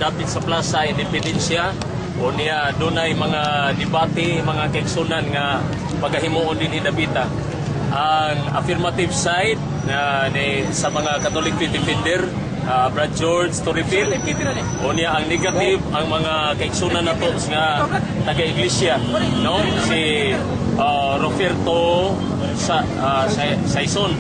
dapit sa Plaza Independencia. O niya dunay mga debate, mga kaigsunan nga pagahimuon din hidabita. Ang affirmative side sa mga Catholic Faith Defender, Brad George Torreville. O niya ang negative, ang mga kaigsunan na to nga taga-iglesia, no? Si Roberto Saison.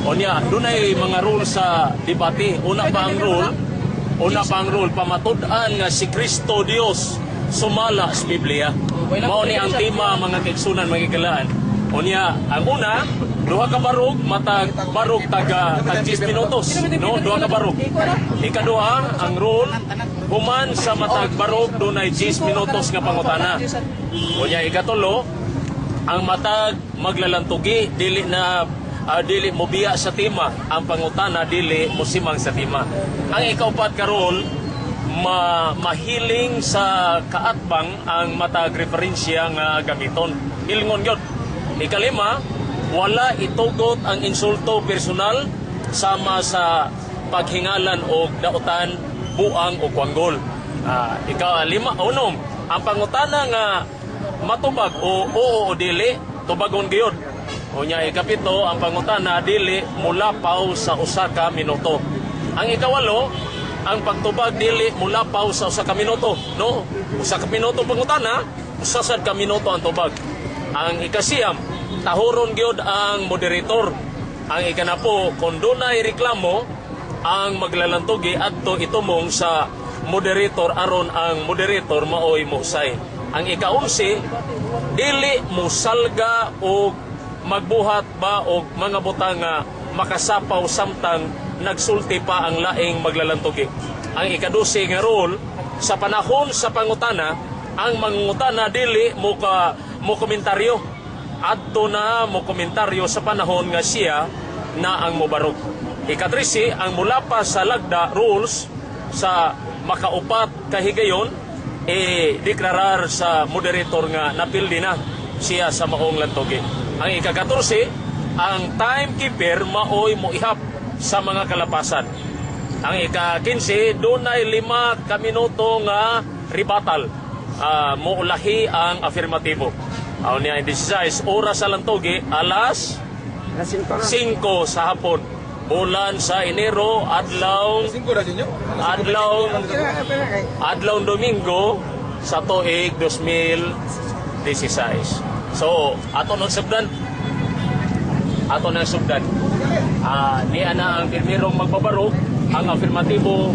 O niya, dunay mga rule sa debate. Una pa ang rule, pamatud-an nga si Kristo Dios sumala sa Biblia. Mao ni ang tema mga kaigsunan magigalaan. O niya, ang una, duha ka barog, matag barog tag 10 minutos, no? Duha ka barog. Ikaduha, ang rule, human sa matag barog dunay 10 minutos nga pangutana. O niya, ikatulo, ang matag maglalantugi, dili mo biya sa tema, ang pangutana dili mo simang sa tema. Ang ikaupat ka rule, mahiling sa kaatbang ang matag referensya nga gamiton. Hilingon yun. Ikalima, wala itugot ang insulto personal sama sa paghingalan o dautan, buang o kwanggol. Ikalima, unom, ang pangutana nga matubag o oo o dili, tubagon gayud. O niya, ikapito, ang pangutana dili mulapaw sa usa ka minuto. Ang ikawalo, ang pagtubag dili mulapaw sa usa ka minuto, no? Usa ka minuto pangutana, usa sad ka minuto ang tubag. Ang ikasiyam, tahuron gyud ang moderator. Ang ikanapo, kung dunay reklamo, ang maglalantugi adto itumong sa moderator aron ang moderator maoy musay. Ang ika-11, dili musalga o magbuhat ba o mga butang nga makasapaw samtang nagsulti pa ang laing maglalantugi. Ang ika-12 nga rule, sa panahon sa pangutana, ang mangutana dili mo komentaryo. Adto na mo komentaryo sa panahon nga siya na ang mubarog. Ika-13, ang mula pa sa lagda rules sa makaupat kahigayon, deklarar sa moderator nga napildi na siya sa maong lantugi. Ang ika-14, ang timekeeper maoy mo ihap sa mga kalapasan. Ang ika-15, dunay 5 ka minuto nga rebuttal. Muulahi ang afirmatibo. Ang niya, 16 oras sa lantugi, alas 5 sa hapon. Bulan sa Enero, adlaw Domingo sa tuig 2016. So, ato nang subdan. Niya na ang pirmirong magbabarog, ang afirmatibo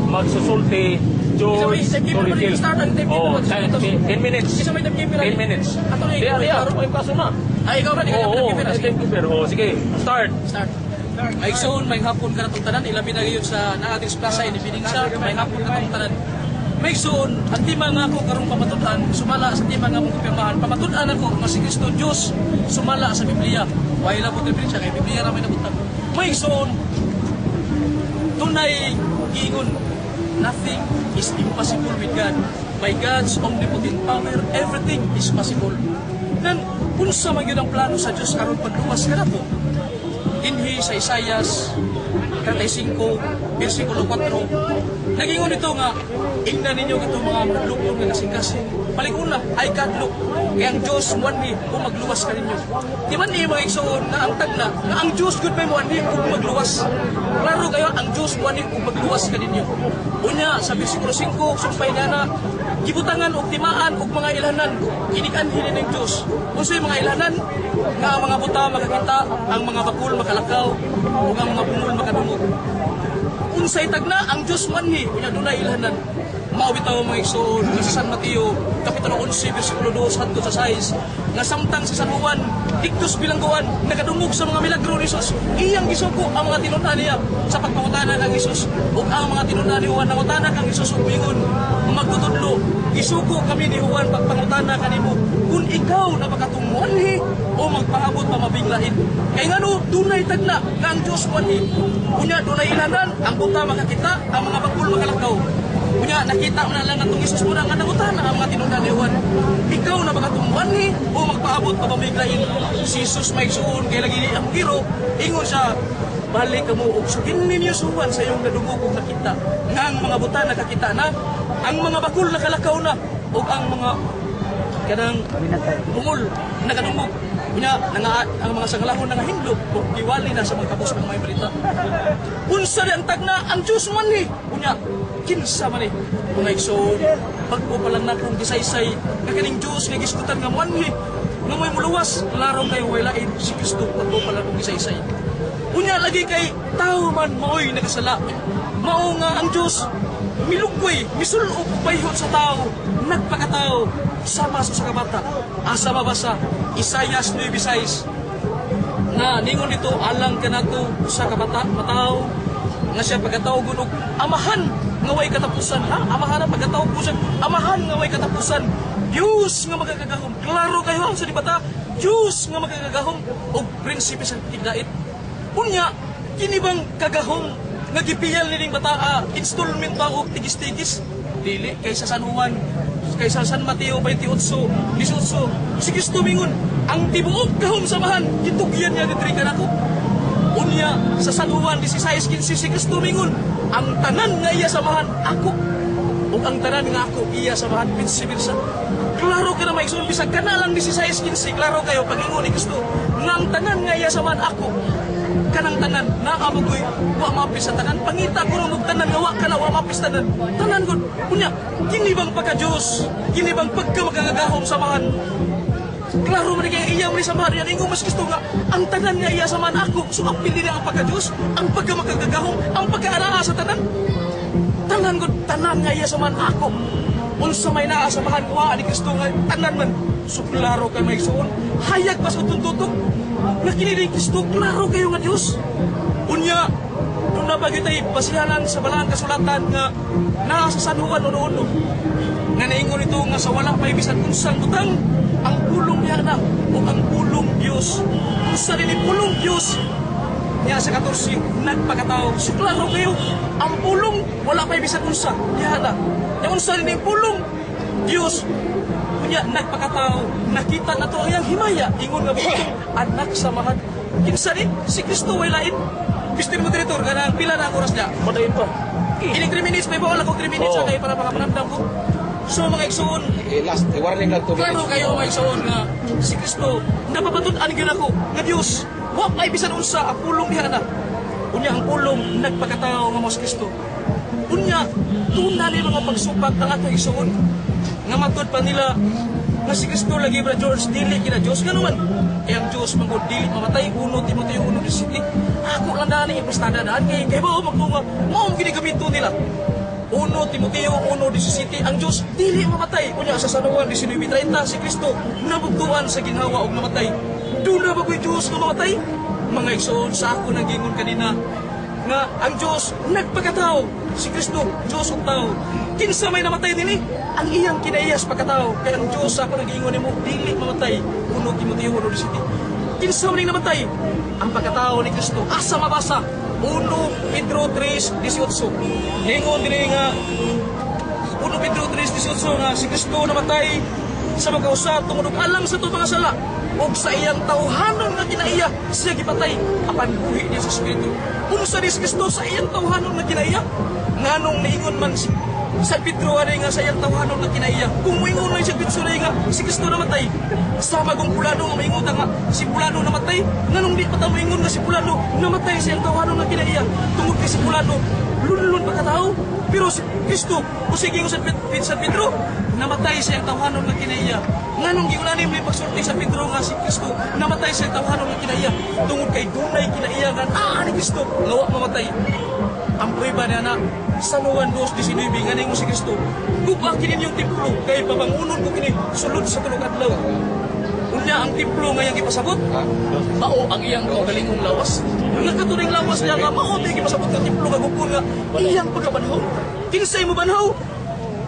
magsusulti George Torreville. 10 minutes. 10 minutes. Diya, may kaso na. Ikaw ba? Oo, sige, start. May igsoon, may hapon ka natong tanan, ilabi na ngayon sa naating Plaza Independencia, may hapon ka natong tanan. May igsoon, ang tima nga ako karong pamatudan, sumala sa tima nga mong kupirmahan. Pamatudan ako, nga si Kristo Diyos, sumala sa Biblia. Why lang po referensya, kay Biblia namin nabutan. May igsoon, tunay giingon, nothing is impossible with God. By God's omnipotent power, everything is possible. Then, unsa man yun ang plano sa Diyos karon pagluwas ka na to? Dinhi sa Isaias 35, versikulo 4, nagingon ito nga, ingnan ninyo itong mga maglukon nga kasing-kasing. Palikuna, ay kadlok, kaya ang Diyos muanhi kung magluwas ka ninyo. Di ba niyo mga igsoon na ang tagna, na ang Diyos good may muanhi kung magluwas. Klaro kayo, ang Diyos muanhi kung magluwas ka ninyo. Unya, sa versikulo 5, sumpay nga na, gibutangan o timaan o mga ilahanan, inikanhin ng Diyos. Kung sa'yo mga ilahanan, nga ang mga buta makakita, ang mga bakul makalakaw, o ang mga bungol makadungog. Kung sa'y tagna, ang Diyos manhi, kunya doon na ilahanan. Maubitaw mga igsoon, sa San Mateo, Kapitulo 11, versikulo 2, hangtod sa 6, nga samtang si San Juan, diktos bilangguan, nagadungog sa mga milagro ni Jesus. Iyang gisuko ang mga tinunan niya sa pagpangutana ng Jesus. O ang mga tinunan ni Juan, nangutana kang Jesus o bingon, magtutudlo, gisuko kami ni Juan pagpangutana kanimo. Kung ikaw na makatumuanhi o magpaabot pa mabiglain. Kaya nga no, dunay tagna nga ang Diyos manhi. Kunya, dunay ilanan, ang buta makakita, ang mga bakul makalakaw. Kunya, nakita mo na lang itong Isus mo na nga nangutana ang mga tinunan ni Juan. Ikaw na makatumuanhi o magpaabot pa mabiglain. Si Jesus may suon, kaya lagi ang giro, ingon siya, balik ka mo, ug sugin ninyo suwan sa iyong nadungog ug nakita, nga ang mga buta nakakita na, ang mga bakul nakalakaw na, ug ang mga kanang bungol nakadungog. Kunya, ang mga sangalahon nga hindog, ug giwali na sa mga kapos ng mga balita. Unsa di ang tagna, ang Diyos man ni. Kunya, kinsa man ni. Mga igsoon, pagpo pa lang na kung gisaysay, nga kaning Diyos nga giskutan nga manhi, nga may muluwas, klaro kayo walain si Kristo, pagpo pa lang kung gisaysay. Kunya, lagi kay tao man, maoy nakasala. Mao nga ang Diyos, milugway, misulog bayhon sa tao, nagpakatao, sama sa kabata. Asa mabasa, Isaias 9:6, na ningon dito, alang ka na to sa kabata, matao, nga siya pagkatao gunog, amahan nga way katapusan, ha? Amahan ang pagkatao pusan, amahan nga way katapusan, Diyos nga magagagahom, klaro kayo sa dibata, Diyos nga magagagahom, o prinsipe sa tigdait. Unya, kinibang kagahom, nga gipiyal nining bata, installment ba o tigis-tigis, dili, kaysa San Juan, kaysa San Mateo 28:18, si Kristo mingon, ang tibuok kahom samahan, kitugyan niya ditri ka nako. Unya, sa San Juan 16:15, si Kristo mingon, ang tanan nga iya samahan, ako. O ang tanan nga ako, iya samahan, vice-versa. Klaro ka na may iksun, bisag ka na lang 16:15, klaro kayo, pag-ingon ni Kristo, nga ang tanan nga iya samahan, ako. Kanang tanan, naamogoy, wa mapis sa tanan, pangita ko ng tanan, nga wa ka na, wa mapis tanan. Tanan ko, kunya, kinibang pagka-Diyos, kinibang pagka magagagahom samahan. Klaro man kaya iya mo ni samahan, yan ingo mas Kristo nga, ang tanan nga iya samahan ako, so ang pili ang pagka-Diyos, ang pagka magagagahom, ang pagka-araa sa tanan. Tanan ko, tanan nga iya samahan ako. Unsa may naasamahan ko, ni Kristo nga, tanan man, so klaro kay may suon, hayag pas utututok, nga kinilig Kristo, klaro kayo nga Diyos. Unya, nung nabagyo tayo basihanan sa balang kasulatan nga nasa San Juan uno-uno, nga naingon ito nga sa walang paibisan unsang butang, ang pulong niya na, o ang pulong Diyos. Unsa rin yung pulong Diyos, niya sa 14, nagpakatao. So klaro kayo, ang pulong, wala paibisan unsa, niya na. Yung unsa rin yung pulong Diyos, kunya nagpakatao, nakita na to ang iyang himaya, ingon nga butong anak samahan. Kinsa rin, si Kristo way lain. Mr. Moderator, kanang pila na ang oras niya. Madayin pa. Ini 3 minutes, may bawal ako 3 minutes Oh. kayo para makapanamdam ko. So mga igsoon, Last, warning lang 2 klaro minutes. kayo mga igsoon nga si Kristo, napapatunan gyud ako nga Dios, wa pa bisan unsa ang pulong diha na. Unya ang pulong nagpakatao nga mo si Kristo. Unya, tuna ni mga pagsupat ang ato igsoon. Nga matod pa nila nga si Kristo lagi bra George dili kina Dios nga naman. Eh ang Dios mangod dili mamatay 1 Timoteo 1:17. Ako lang dani iprestada daan kay ba magtunga mao ginigamito nila. 1 Timoteo 1:17 ang Dios dili mamatay. Unya sa San Juan 19:30 si Kristo nabugtuan sa ginhawa og namatay. Duna ba ko'y Dios nga mamatay? Mga igsoon sa ako nagingon kanina nga ang Diyos nagpagkatao. Si Kristo, Diyos ang tao. Kinsa may namatay nini? Ang iyang kinaiyas pagkatao. Kaya ang Diyos sa ako nag-iingon mo, dili mamatay. 1 Timoteo 1:17. Kinsa man namatay? Ang pagkatao ni Kristo. Asa mabasa? 1 Pedro 3:18. Ningon din nga 1 Pedro 3:18 nga si Kristo namatay sa magkausa tungod alang sa itong mga sala o sa iyang tauhanon nga kinaiya siya gipatay apan buhi niya sa Espiritu. Unsa ni si Kristo sa iyang tauhanon nga kinaiya? Nganong niingon man si San Pedro ani nga sa iyang tauhanon nga kinaiya? Kung moingon man si Pedro nga si Kristo namatay, sa bagong Pulado nga moingon nga si Pulado namatay, nganong di pa ta moingon nga si Pulado namatay sa iyang tauhanon nga kinaiya? Tungod kay si Pulado lunlun pagkatao, pero si Kristo o sige San Pedro namatay sa iyang tauhanon nga kinaiya. Nganong giulanim ni pagsulti sa Pedro nga si Kristo namatay sa iyang tauhanon nga kinaiya? Tungod kay dunay kinaiya nga ni Kristo lawa mamatay. Ang prueba niya na San Juan 2:19 nga ningon si Kristo, guba kini yung templo kay pabangunon ko kini sulod sa tulog adlaw. Unya ang templo nga yang gipasabot, mao ang iyang kaugalingong lawas. Nga katuring lawas niya nga mao di gipasabot nga templo nga gupon nga iyang pagkabanhaw. Kinsay mo banhaw?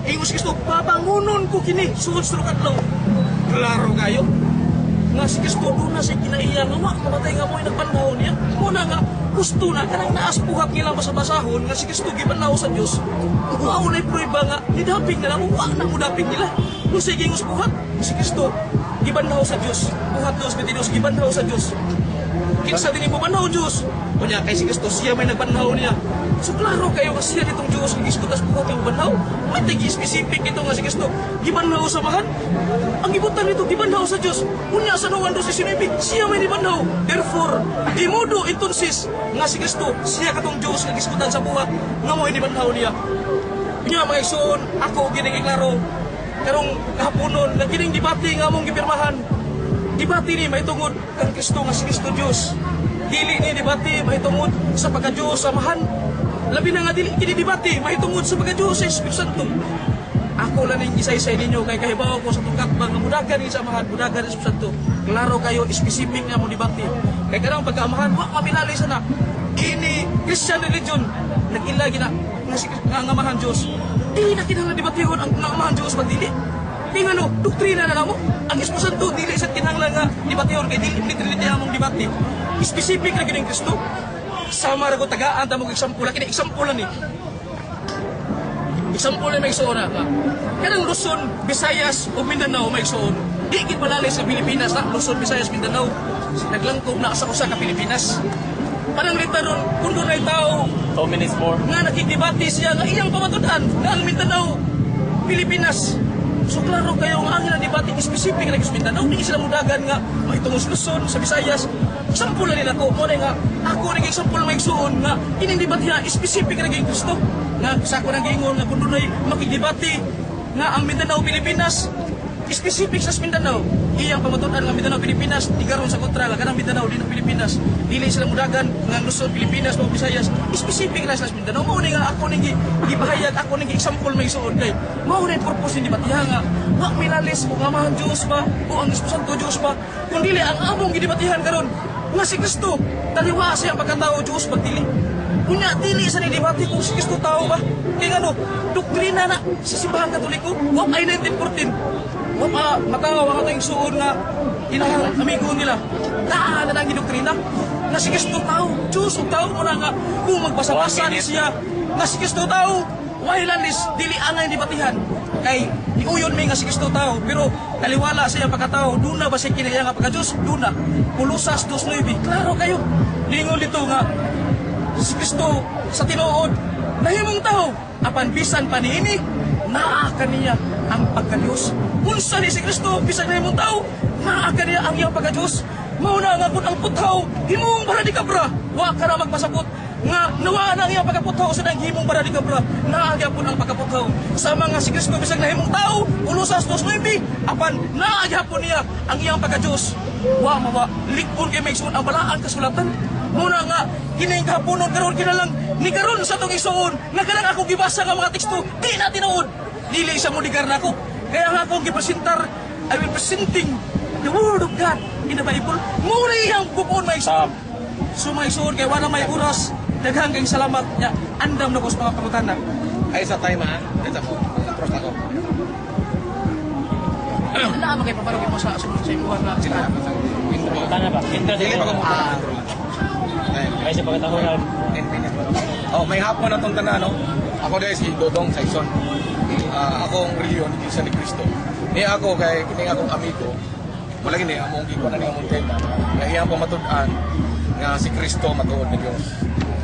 Ingon si Kristo, pabangunon ko kini sulod sa tulog adlaw. Klaro kayo. Nga si Kristo doon na siya kinaiya nga wa mamatay nga mo'y nagbanhaw niya. Muna nga gusto na kanang naaspuhak nila masabasahon nga si Kristo gibanhaw sa Dios. Mao nay prueba nga nidaping nila wa na mo daping nila. Kung sige ngos buhat si Kristo gibanhaw sa Dios. Buhat 2:22 gibanhaw sa Dios. kinsa din ipabanhaw Diyos. Kunya kay si Kristo siya may nagbanhaw niya. So klaro kayo nga siya nitong Diyos nagiskutas po ko banhaw. May tigi specific ito nga si Kristo. Gibanhaw sa mahan. Ang ibutan nito gibanhaw sa Diyos. Unya sa nawan do si Sinibi, siya may gibanhaw. Therefore, imodo entonces nga si Kristo siya katong Diyos nagiskutan sa buhat nga mo gibanhaw niya. Unya mga igsoon, ako gining klaro karong kahaponon nga gining debate nga among gipirmahan. Debate ni mahitungod kang Kristo nga si Kristo Diyos. Dili ni debate mahitungod sa pagka-Diyos samahan. Labi na nga dili kini debate mahitungod sa pagka-Diyos sa Espiritu Santo. Ako lang ning isa-isa ninyo kay kahibaw ko sa tungkat mga mudagan ni samahan, mudagan ni Espiritu Santo. Klaro kayo specific nga mo debate. Kay karang pagkaamahan wa mapilali sana. Ini Christian religion nagilagi na nga ngamahan Diyos. Dili na kinahanglan debatehon ang ngamahan Diyos pag dili. Tingnan no, doktrina na namo. Ang Espiritu Santo dili sa kinahanglan nga debatehon kay dili literally among debate. Specific na kining Kristo. Sama ra ko tagaan ta mo example kini example ni. Example may igsoon na. Kanang Luzon, Visayas ug Mindanao may igsoon. Di gid palali sa Pilipinas na Luzon, Visayas, Mindanao. Naglangkob na sa usa ka Pilipinas. Parang litaron kun dunay tao 2 minutes more. nga nakikidebate siya nga iyang pamatud-an nga ang Mindanao, Pilipinas. So klaro kayo nga ang ilang debate specific na sa Mindanao, di sila mudagan nga mahitungod sa Luzon, sa Visayas. Example na nila ko, mo nga ako naging example may igsoon nga ining debate niya specific na naging Kristo. Nga sa ako nang giingon nga kung dunay makidebate nga ang Mindanao, Pilipinas, specific sa Mindanao. Iyang pamatud-an nga Mindanao, Pilipinas, di karon sa kontra nga kanang Mindanao di na Pilipinas. Dili sila mudagan nga Luzon, Pilipinas, o Visayas, specific na sa Mindanao. Mao ni nga ako ning gibahayag, ako ning example may igsoon kay mao ni purpose ni debate nga wa milalis o ngamahan Dios ba o ang Espiritu Santo Dios ba kun dili ang among gidebatehan karon nga si Kristo taliwa siya ang pagkatao Dios pag dili. Kunya dili sa ni debate kung si Kristo tao ba kay ano doktrina na sa simbahan Katoliko wa ay 1914 wa pa matawa ang ating suon nga inahang amigo nila daan na ang gidoktrina nga si Kristo tao Diyos o tao mo na nga kung magbasa-basa ni siya nga si Kristo tao wailalis dili angay debatihan kay iuyon mi nga si Kristo tao pero kaliwala siya pagkatao duna ba siya kinaya nga pagka-Diyos duna Pulusas 2:9 klaro kayo lingon dito nga si Kristo sa tinuod nahimong tao apan bisan pa niini naa kaniya ang pagka-Diyos unsa ni si Kristo bisan nahimong tao naa kaniya ang iyang pagka-Diyos mao na nga kun ang puthaw himong para di kabra wa ka na magpasabot nga nawa na ang iyang pagkaputhaw sa nang himong para di kabra naa gyapon ang pagkaputhaw sa mga si Kristo bisan nahimong tao Pulusas 2:9 apan naa gyapon niya ang iyang pagka-Diyos wa mawa likpon kay may igsoon ang balaan kasulatan muna nga kining kahaponon karon kinalang ni karon sa tong igsoon nga kanang ako gibasa nga mga teksto di na tinuod dili sa mudigar nako kaya nga akong gipresentar I will presenting the word of God in the Bible muna iyang bukon may igsoon so may igsoon kay wala may oras daghang kang salamat nya andam na ko sa mga pangutana Ay sa time ha, ito ko, cross ako. wala magay paparugin mo sa imuhan na sila Tana ba? Intro Dili pa ko mo. Ay sa pagkatahunan. Oh, may hapon na itong tanan, no? Ako dahil si Dodong Saison. Akong reliyon, isa ni Kristo. Niya ako kay kining akong amigo. Malagi ni among gikuan ni among tema. Nga iyang pamatud-an nga si Kristo matuod ni Dios.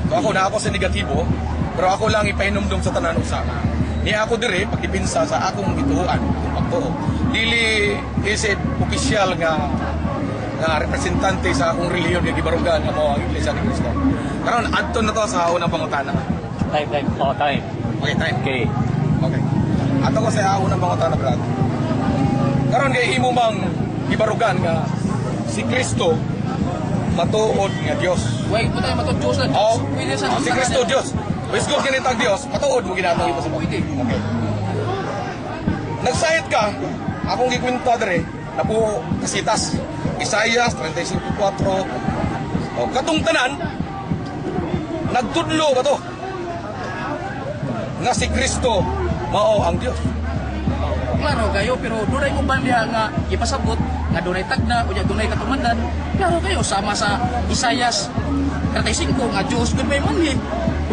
So ako sa negatibo, pero ako lang ipahinumdum sa tanan usa. Niya ako dire pagdipinsa sa akong gituoan, yung pagtuo. Dili isip opisyal nga representante sa akong reliyon nga gibarugan nga mao ang Iglesia ni Cristo. Karon adto na to sa unang pangutana. Time. Oh, time. Okay, time. Okay. Okay. Ato ko sa unang pangutana, brad. Karon kay imo bang gibarugan nga si Kristo matuod nga Dios. wait po tayo matod Diyos na Oh, Diyos pwede sa si Kristo Dios. Wisgo kinitag Dios, matuod mo ginatong ito sa pwede Okay. Nagsayit ka, akong gikwinta dire, na po kasitas. Isaias 35:4. O, katong tanan, nagtudlo ba to? Nga si Kristo, mao ang Dios. klaro kayo pero dunay uban diha nga ipasabot nga dunay tagna unya dunay katumandan klaro kayo sama sa Isaias 35 nga Dios kun may manhid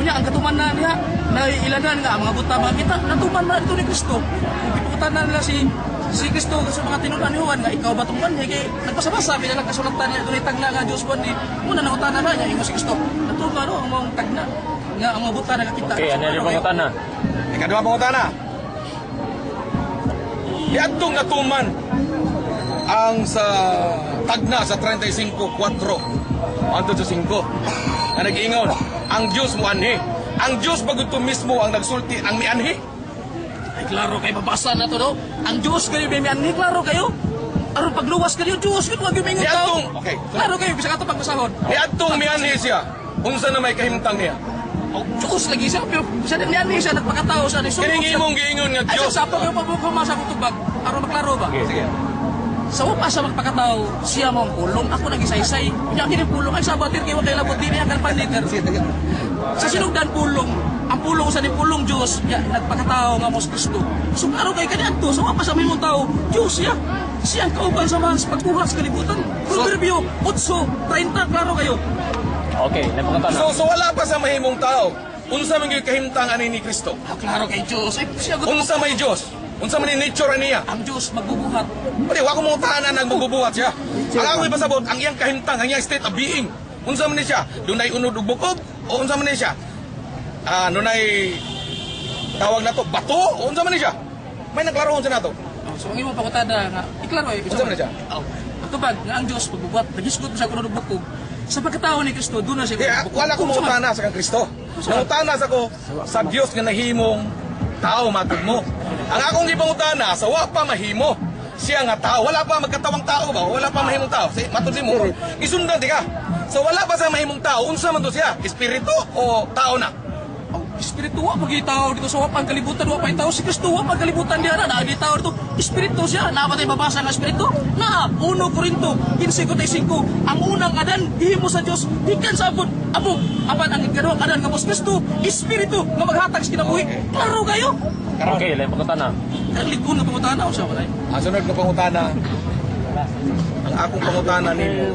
unya ang katumanan diha nailanan nga ang mga buta mga kita natuman na ito ni Kristo kung ipukutanan nila si si Kristo sa mga tinunan nga ikaw ba tungban kay nagpasabasa sabi na nagkasulatan niya dunay tagna nga Dios ban ni muna nang utana na niya ingon si Kristo ato ba no ang mga tagna nga ang mga buta nakakita. Okay, ano yung pangutan na? Ikaduha pangutana. Iadtong natuman ang sa tagna sa 35:4 antod sa 5 na nag-ingon ang Dios mo anhi. Ang Dios bagud to mismo ang nagsulti ang mianhi. Ay klaro kay babasa na to no. Ang Dios kayo may anhi klaro kayo. Aron pagluwas kayo Dios kung wag mingon tao. Okay. Klaro kayo bisa ka to pagbasahon. Iadtong mianhi siya. Unsa na may kahimtang niya? Oh, Diyos lagi siya, pero siya din yan siya, nagpakatao siya. Kining imong giingon nga Ay, Dios. sa pa kayo pagpumasa kong tubag, aron maklaro ba? Okay. Sige. Sa wapa siya magpakatao, siya mo ang pulong, ako nag-isaysay. Kaya kini pulong, ay sabatir kayo kayo labot din yan, kalpan liter. Sa sinugdan pulong, ang pulong sa ni pulong Diyos, ya, nagpakatao nga mos Kristo. So klaro kayo kanyan to, sa wapa sa may mong tao, Diyos siya. Siya ang kauban sa mga pagbuhat sa kalibutan. Proverbio 8:30, klaro kayo. Okay, may pangutan na. So wala pa sa mahimong tao. Unsa man gyud kahimtang ani ni Kristo? Ah, klaro kay Diyos, ay siya gusto. Unsa may Dios? Unsa man ni nature niya? Ang Diyos magbubuhat. Pwede, wa ko mong tahanan ang magbubuhat siya. Ang ako'y pasabot, ang iyang kahimtang, ang iyang state of being. Unsa man ni siya? Dunay unod ug bukog? O unsa man ni siya? Dunay tawag na to, bato? O unsa man ni siya? May naklaroon siya na to. Oh, so ang imong pangutada nga, iklaro ay Unsa man ni siya? Tubag nga ang Diyos pagbubuhat, nagisgot mo siya kuno og bukog. Sa pagkatao ni Kristo, doon na siya Kaya bukog. wala ko Kung mangutana sa kang Kristo. Mangutana sa ko sa Dios nga nahimong tao matod mo. Ang akong gipangutana sa wa pa mahimo. Siya nga tao, wala pa magkatawang tao ba? Wala pa mahimong tao. Say matod mo. Isundan di ka. So wala pa sa mahimong tao, unsa man to siya? Espiritu o tao na? Oh, Espiritu wa pagitaw dito sa wapang kalibutan, wa pa tao si Kristo, wa pang kalibutan diha na nagitaw dito. Espiritu siya, nabatay babasa nga espiritu. Na 1 Corinto 15:45, ang unang adan gihimo sa Dios, gikan sa abot. Amo, apan ang ikaduhang adan nga mos Kristo, espiritu nga maghatag sa kinabuhi. Klaro kayo? Okay, may pangutan na. Ang likod nga pangutana ko siya balay. Ang sunod na pangutana, ang akong pangutana nimo,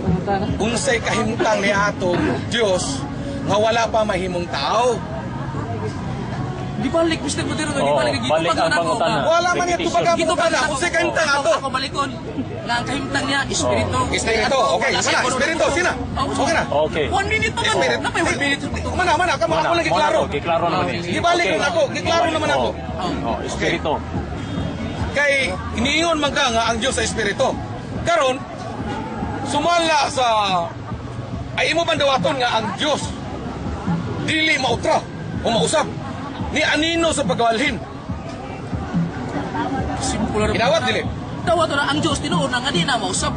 unsay kahimtang ni atong Dios nga wala pa mahimong tao? Di balik, Mr. Modero, di Oo, balik. balik ang pangutana. Wala man ito pagka Gito pangutana. Unsay kahimtang ato? Ako balikon. Na ang kahimtang niya, espiritu. Espiritu, okay. Mana, espiritu, sina? Okay na. Okay. 1 minute naman. Espiritu. Napay 1 minute. Mana, kamo ako lagi klaro. Okay, klaro naman eh. Gibalik Okay. na ako, giklaro naman ako. Oh, espiritu. Kay iniingon man ka nga ang Dios sa espiritu. Karon sumala sa ay imo bandawaton nga ang Dios dili mautra o mausap ni anino sa pagawalhin. Simple rin. Inawat dili. Dawat na ang Diyos, tinuon na nga di na mausap.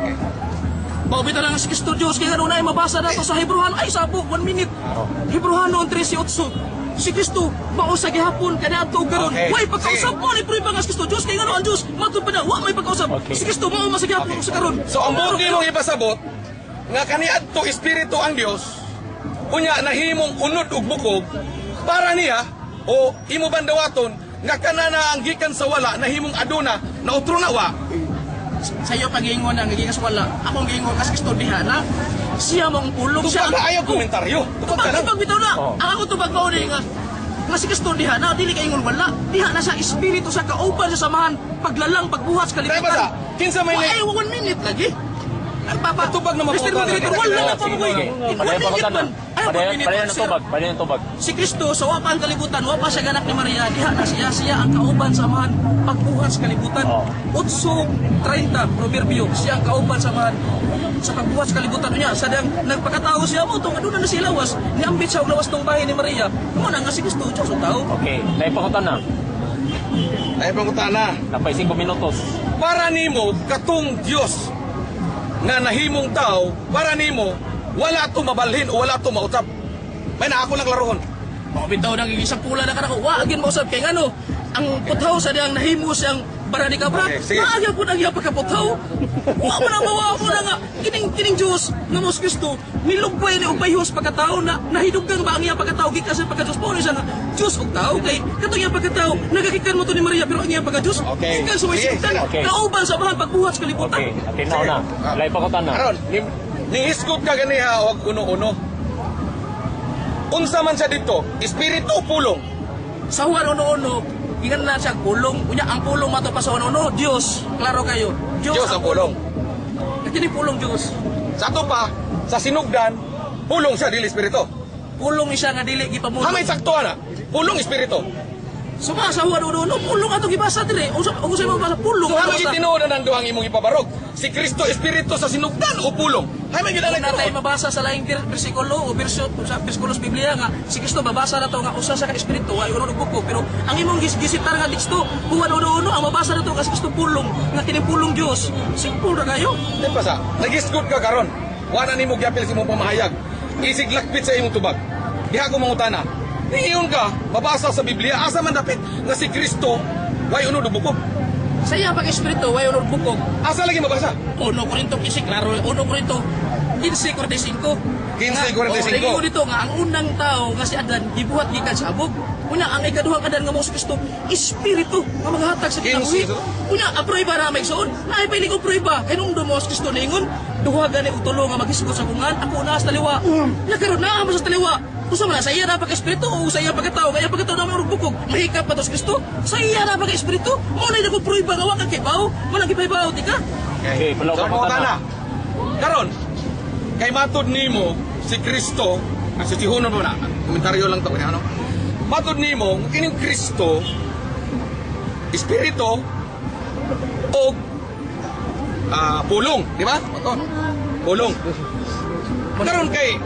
Maubita lang si Kristo Diyos, kaya ganun ay mabasa na to sa Hebrewan. Ay, sabo, 1 minute. Hebrewan 13:8. Si Kristo, mausa gihapon, kada ato garon. Okay. Way pagkausap Sige. mo, ni prueba nga si Kristo Diyos, kaya ganun ang Diyos, matod pa na, wa may pagkausap. Okay. Si Kristo, mao sa gihapon sa karon. So ang buti mong ipasabot nga kaniadto espiritu ang Dios unya nahimong unod ug bukog para niya o imo bandawaton nga kanana ang gikan sa wala nahimong aduna na utro na wa. Sa iyo pag-iingon ang gigas wala. Akong giingon kas Kristo diha na. Siya mong pulong siya. Tupag na ayaw komentaryo. Tupag ka lang. Tupag bitaw na. Oh. Ang ako tupag mao ni nga. Nga si Kristo diha na dili kay ingon wala. Diha na sa espiritu sa kauban sa samahan paglalang pagbuhat sa Kaya ba kalibutan. sa kinsa may Ay 1 minute lagi. Ang papa Tupag na Mr. maputa Moderator, na. wala na Sige, pa mo. sige. 1 Padaya minute pangutan na. man. Ay 1 minute. Padaya ng sir. tubag. Padaya ng tubag. Si Kristo sa wapang kalibutan, wapa siya ganak ni Maria, diha na siya ang kauban sa man pagbuhat sa kalibutan. Oh. 8:30 Proverbio, siya ang kauban sa man sa pagbuhat sa kalibutan niya. Sadang nagpakatao siya mo tong aduna na si lawas, niambit siya og lawas tong bahay ni Maria. Mo na nga si Kristo Diyos ang tao. Okay, may pangutan na. Ay pangutana. Napay 5 minutos. Para nimo katong Dios nga nahimong tao, para nimo wala to mabalhin o wala to mautap. May na ako lang laruhon. Mo bitaw nang isang pula na kanako, wa agin mausab kay ngano. Ang puthaw sa diyang nahimo siyang barani kabra. Okay, sige. Maagya po nang iya pagkaputhaw. Wa man ang mawa mo na nga kining Diyos nga mos Kristo nilugway ni upayhos pagkatao na nahidugang ba ang iya pagkatao gikan sa pagka-Diyos po ni siya nga Diyos ug tao kay katong iya pagkatao nagakikan mo to ni Maria pero ang iya pagka-Diyos Okay. gikan sa Sige, wisiptan okay. kauban sa mahal pagbuhat sa kalibutan. Okay, atinaw na. Lay pangutan na. Karon, nihisgot ka ganiha og uno-uno. Unsa man siya dito? Espiritu o pulong? Sa Juan 1:1 Ingan na siya pulong. Unya ang pulong mato pa sa uno, Dios. Klaro kayo. Diyos ang pulong. Kini pulong Dios. Sa ato pa, sa sinugdan, pulong siya, dili espiritu. Pulong ni siya nga dili gipamulo. Hamay sakto na, pulong espiritu. Sumasawa uno, pulong ato gibasa dire. Usa mo basa pulong. So hamay Basta. itinuod na ng duhang imong ipabarog. Si Kristo espiritu sa sinugdan o pulong. Hamay gyud Kung na natay mabasa sa laing bersikulo o sa bersikulos Biblia nga si Kristo babasa na to nga usa sa ka espiritu ay uno buko pero ang imong gisitar nga teksto huwag uno ang mabasa na to kasi Kristo pulong nga kini pulong Dios. Simple ra kayo. Di pa sa, nagisgot ka karon. Wala nimo gyapil sa imong pamahayag. Isig lakpit sa imong tubag. Diha ko mangutana. Ningon ka, mabasa sa Biblia, asa man dapit nga si Kristo way uno dubukog. Sa iya pag espiritu way uno buko. Asa lagi mabasa? 1 Korinto kasi klaro 1 Korinto 15:45. 15:45. Lagi ko dito nga ang unang tao nga si Adan gibuhat gikan sa abog. Una ang ikaduhang Adan nga mo si Kristo espiritu nga maghatag sa kinabuhi. 15. Una aprueba na may igsoon. Naay pa ko prueba kay nung mo si Kristo niingon duha gani og tulo nga magisgot sa bungan ako na sa taliwa. Ya karon naa mo sa taliwa. Usa man sa iya na pag-espiritu o sa iya pagkatao kaya pagkatao na may bukog mahikap pa to si Kristo sa iya na pag-espiritu mo na ko prueba nga wa ka kibaw mo na kibaw tika. Okay, palaw So ka mangutana. Karon, kay matod nimo si Kristo, si Tihuno mo na, komentaryo lang to kanya ano. Matod nimo kining Kristo espiritu o pulong, di ba? Pulong. Karon kay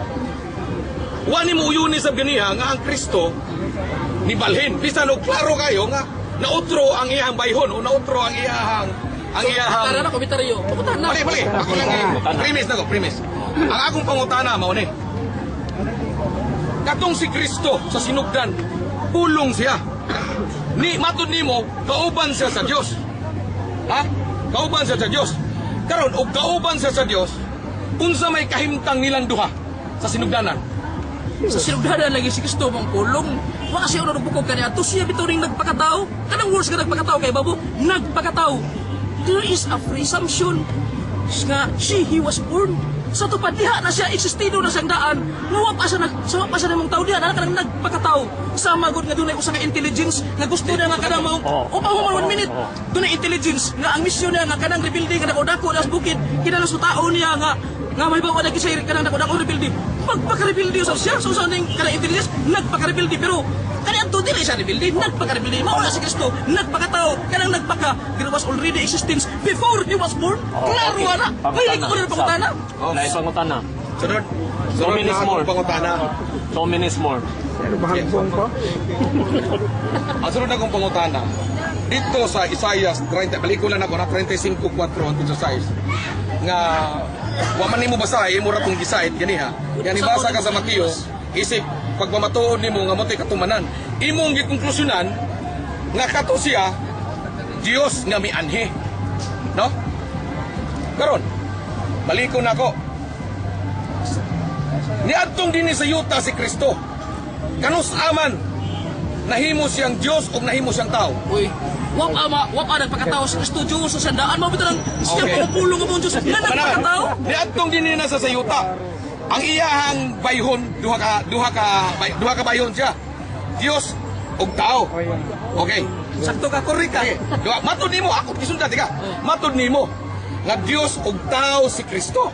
wani mo uyuni sa ganiha nga ang Kristo ni balhin. Bisan og klaro kayo nga nautro ang iyang bayhon o nautro ang iyang Tara na komentaryo. Pupuntahan na. Mali. Ako lang premise na ko, premise. Ang akong pangutana mao ni. Katong si Kristo sa sinugdan, pulong siya. Ni matud nimo, kauban siya sa Dios. Ha? Kauban siya sa Dios. Karon og kauban siya sa Dios, unsa may kahimtang nilang duha sa sinugdanan? Sa sinugdanan lagi si Kristo mong pulong. Wa kasi uno bukog kaniya to siya bitaw ring nagpakatao. Kanang words nga nagpakatao kay babo, nagpakatao. There is a presumption nga he was born. Sa tupad diha na siya existido na siyang daan. Nga pa siya namang tao diha na kanang nagpakatao. Sama gud nga dunay usa ka intelligence nga gusto niya nga kanang mao. O pa 1 minute. Dunay intelligence nga ang misyon niya nga kanang rebuilding nga dako nas bukid kinahanglan sa tao niya nga may bawa na kisay kanang dako rebuilding. Pagpaka-rebuilding sa siya so sa ning kanang intelligence nagpaka-rebuilding pero kaya to dili siya rebuilding, nagpaka-rebuilding. Mauna si Kristo, nagpakatao, kanang nagpaka. There was already existence before he was born. Klaro na. May ko na pangutana. Lain pangutana. Sunod. 2 minutes more. Pangutana. 2 minutes more. Ang sunod akong pangutana. Dito sa Isaias 30, balikulan ako na 35:4 ang exercise. Nga wa man nimo basahin mo ra tong gisait ganiha. Yan ibasa ka sa Mateo, isip pagmamatuod nimo nga mo'y katumanan. Imong gikonklusyonan nga kato siya Dios nga mianhi. No? Karon, balikon nako. Niadtong dinhi sa yuta si Kristo. Kanus aman nahimo siyang Dios o nahimo siyang tao. Uy, wap nagpakatao si Kristo Diyos sa sandaan. Mabito lang siya pumupulong ang Diyos na nagpakatao. Niadtong dinhi na sa yuta. Ang iyahang bayhon, duha ka bayhon siya. Dios ug tao. Okay. Sakto ka, korek ka. Okay. Matud nimo ako gisundan tika. Matud nimo nga Dios ug tao si Kristo.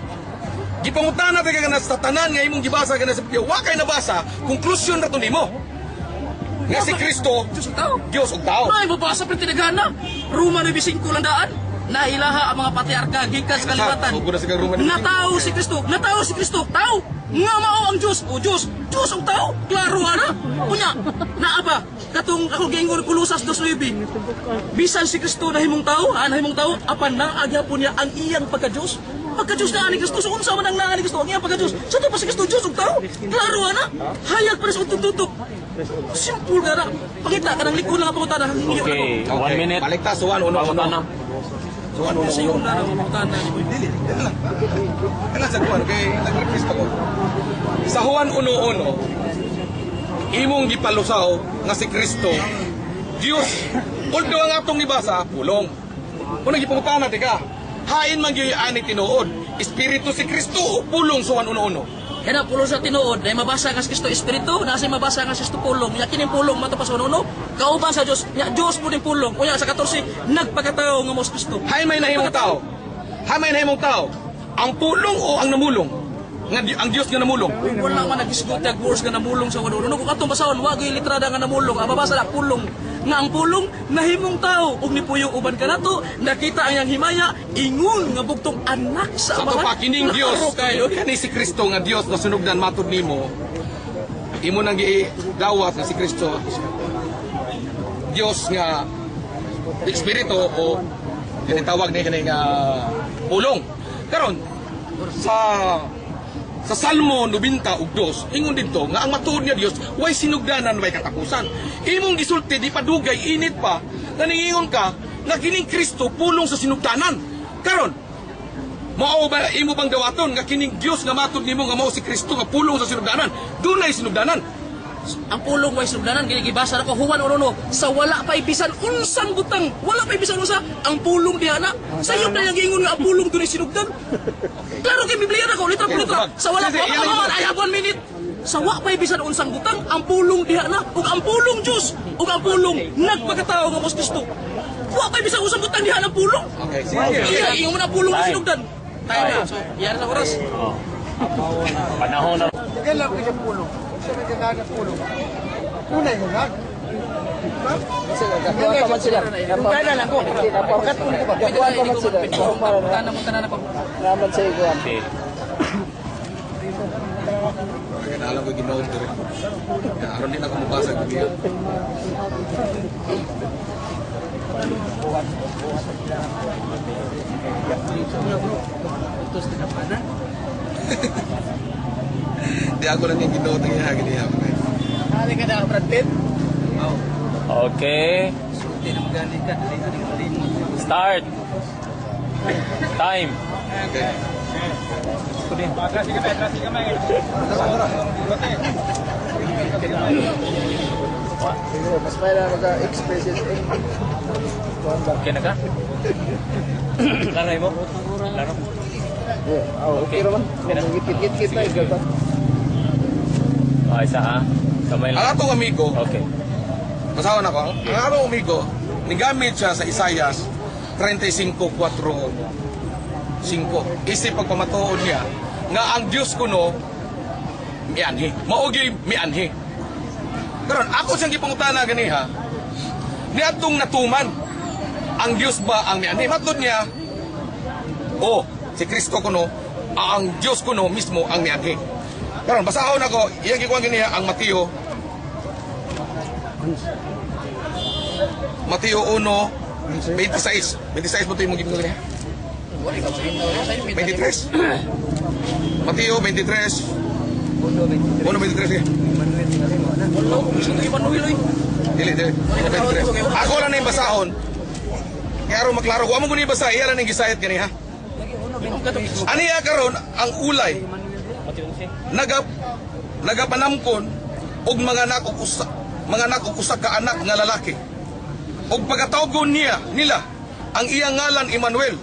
Gipangutana ta ka na sa tanan nga imong gibasa kana sa Biblia. Wa kay nabasa, conclusion ra to nimo. Nga si Kristo, Diyos ug tao. Dios ug tao. May mabasa pa tinagana. Roma 9:5 landaan. Nailaha ang mga patriarka gikan sa kalibatan. Sugod na sa Roma 9:5. Natao si Kristo. Natao si Kristo. Tao. Nga mao ang Diyos. O Diyos. Diyos ang tao. Klaro ana. Unya. Naa ba? Katong ako giingon Kulusas 2:9. Bisan si Kristo nahimong tao, nahimong tao, apan nang agyapon niya ang iyang pagka-Diyos. Pagka-Diyos na ani Kristo, so unsa man ang naa ni Kristo, ang iyang pagka-Diyos. Sa to pa si Kristo Diyos ug tao. Klaro ana. Hayag pa sa tututok. Simple ka na. Pakita ka ng likod lang ang pangutana. Okay, 1 minute. Baliktas suwan uno Pangutana. Kasi yung na ng pangutana. Dili, dili lang. Kailan sa kuwan, kay nag-request ako. Sa Juan 1:1, imong gipalusaw nga si Kristo, Dios, although ang atong nibasa, pulong. Kung nagipungutana, tika, hain man gyud ani tinuod, Espiritu si Kristo o pulong sa Juan 1:1. Kaya pulong sa tinuod, na mabasa nga sa Kristo Espiritu, nasa mabasa nga sa Kristo pulong. Nya kining pulong matapas sa uno, kauban sa Dios, nya Dios mo din pulong. Unya sa 14, nagpakatao nga mo sa Kristo. Hay may nahimong tao. Hay may nahimong tao. Ang pulong o ang namulong? Ang Diyos nga namulong. Wala man nag-discute words nga namulong sa uno. Kung atong basahon, wagi litrada nga namulong. Ang mabasa na pulong. Nga ang pulong, nahimong tao. Ug ni puyo uban ka nato, nakita ang iyang himaya, ingon nga bugtong anak sa Sa to pa amahan. kining Dios kayo. kani si Kristo nga Dios na sunugdan matud nimo. Imo nang gidawat nga si Kristo. Dios nga Espiritu o tinatawag ni kani nga pulong. Karon sa Salmo 92 ingon dito nga ang matuod niya Dios way sinugdanan way katapusan. Imong gisulti di pa dugay init pa naningingon ka nga kining Kristo pulong sa sinugdanan. Karon mao ba imo bang dawaton nga kining Dios nga matud nimo nga mao si Kristo nga pulong sa sinugdanan? Dunay sinugdanan. Ang pulong way sugdanan ginigibasa na ko Juan 1:1 sa wala pa bisan unsang butang, wala pa bisan unsa ang pulong diha na. Sayo na yang ingon nga ang pulong dunay sinugdan. Klaro kay Biblia na ko litra por litra. Sa wala pa I have 1 minute. Sa wa pa bisan unsang butang ang pulong diha na ug ang pulong Dios ug ang pulong nagpakatao nga mos Kristo. Wa pa bisan unsang butang diha ng pulong. Okay, sige. Iya, ingon mo na pulong na sinugdan. Tayo na. So, iyara sa oras. Panahon na. Kailan ko siya pulo? Siya may ganahan pulo. Tunay mo nga. Kaya pa sila. Kaya lang ko. Napakat ko ko ba? Kaya pa man sila. Tanan ko. Naman sa iguan. Okay. Kaya na alam ko ginood diri. Aron din ako mabasa Biblia. Di ako lang yung ginood ng ihagin niya. Hali ka na kapratid? Okay. Start. Time. Okay. Mas may na mag-express it. Okay na ka? Laray mo? Laro? Okay naman. Git-git na. Okay, isa ha? Kamay Ang lang. atong amigo, Okay. basawan ako, ang atong amigo, nigamit siya sa Isaias 35:4-5. Isip pagpamatuod niya, nga ang Diyos kuno, mianhi. Maugi mianhi. Karon ako siyang gipangutana ganiha, niadtong natuman, ang Diyos ba ang mianhi? Matod niya, si Kristo kuno, ang Diyos kuno mismo ang mianhi. Karon basahon ako, iyang gikuan ganiha ang Mateo 1:26. 26 mo ito yung gikuan ganiha? 23. Mateo 23. 1:23. Dili. Ako lang na yung basahon. Kaya aron maklaro ko. Amo ko ni basa. Iya lang yung gisayat ganiha. Aniya karon ang ulay. Nagapanamkon og mga anak og usa ka anak nga lalaki. Og pagkatawgon nila ang iyang ngalan Emmanuel.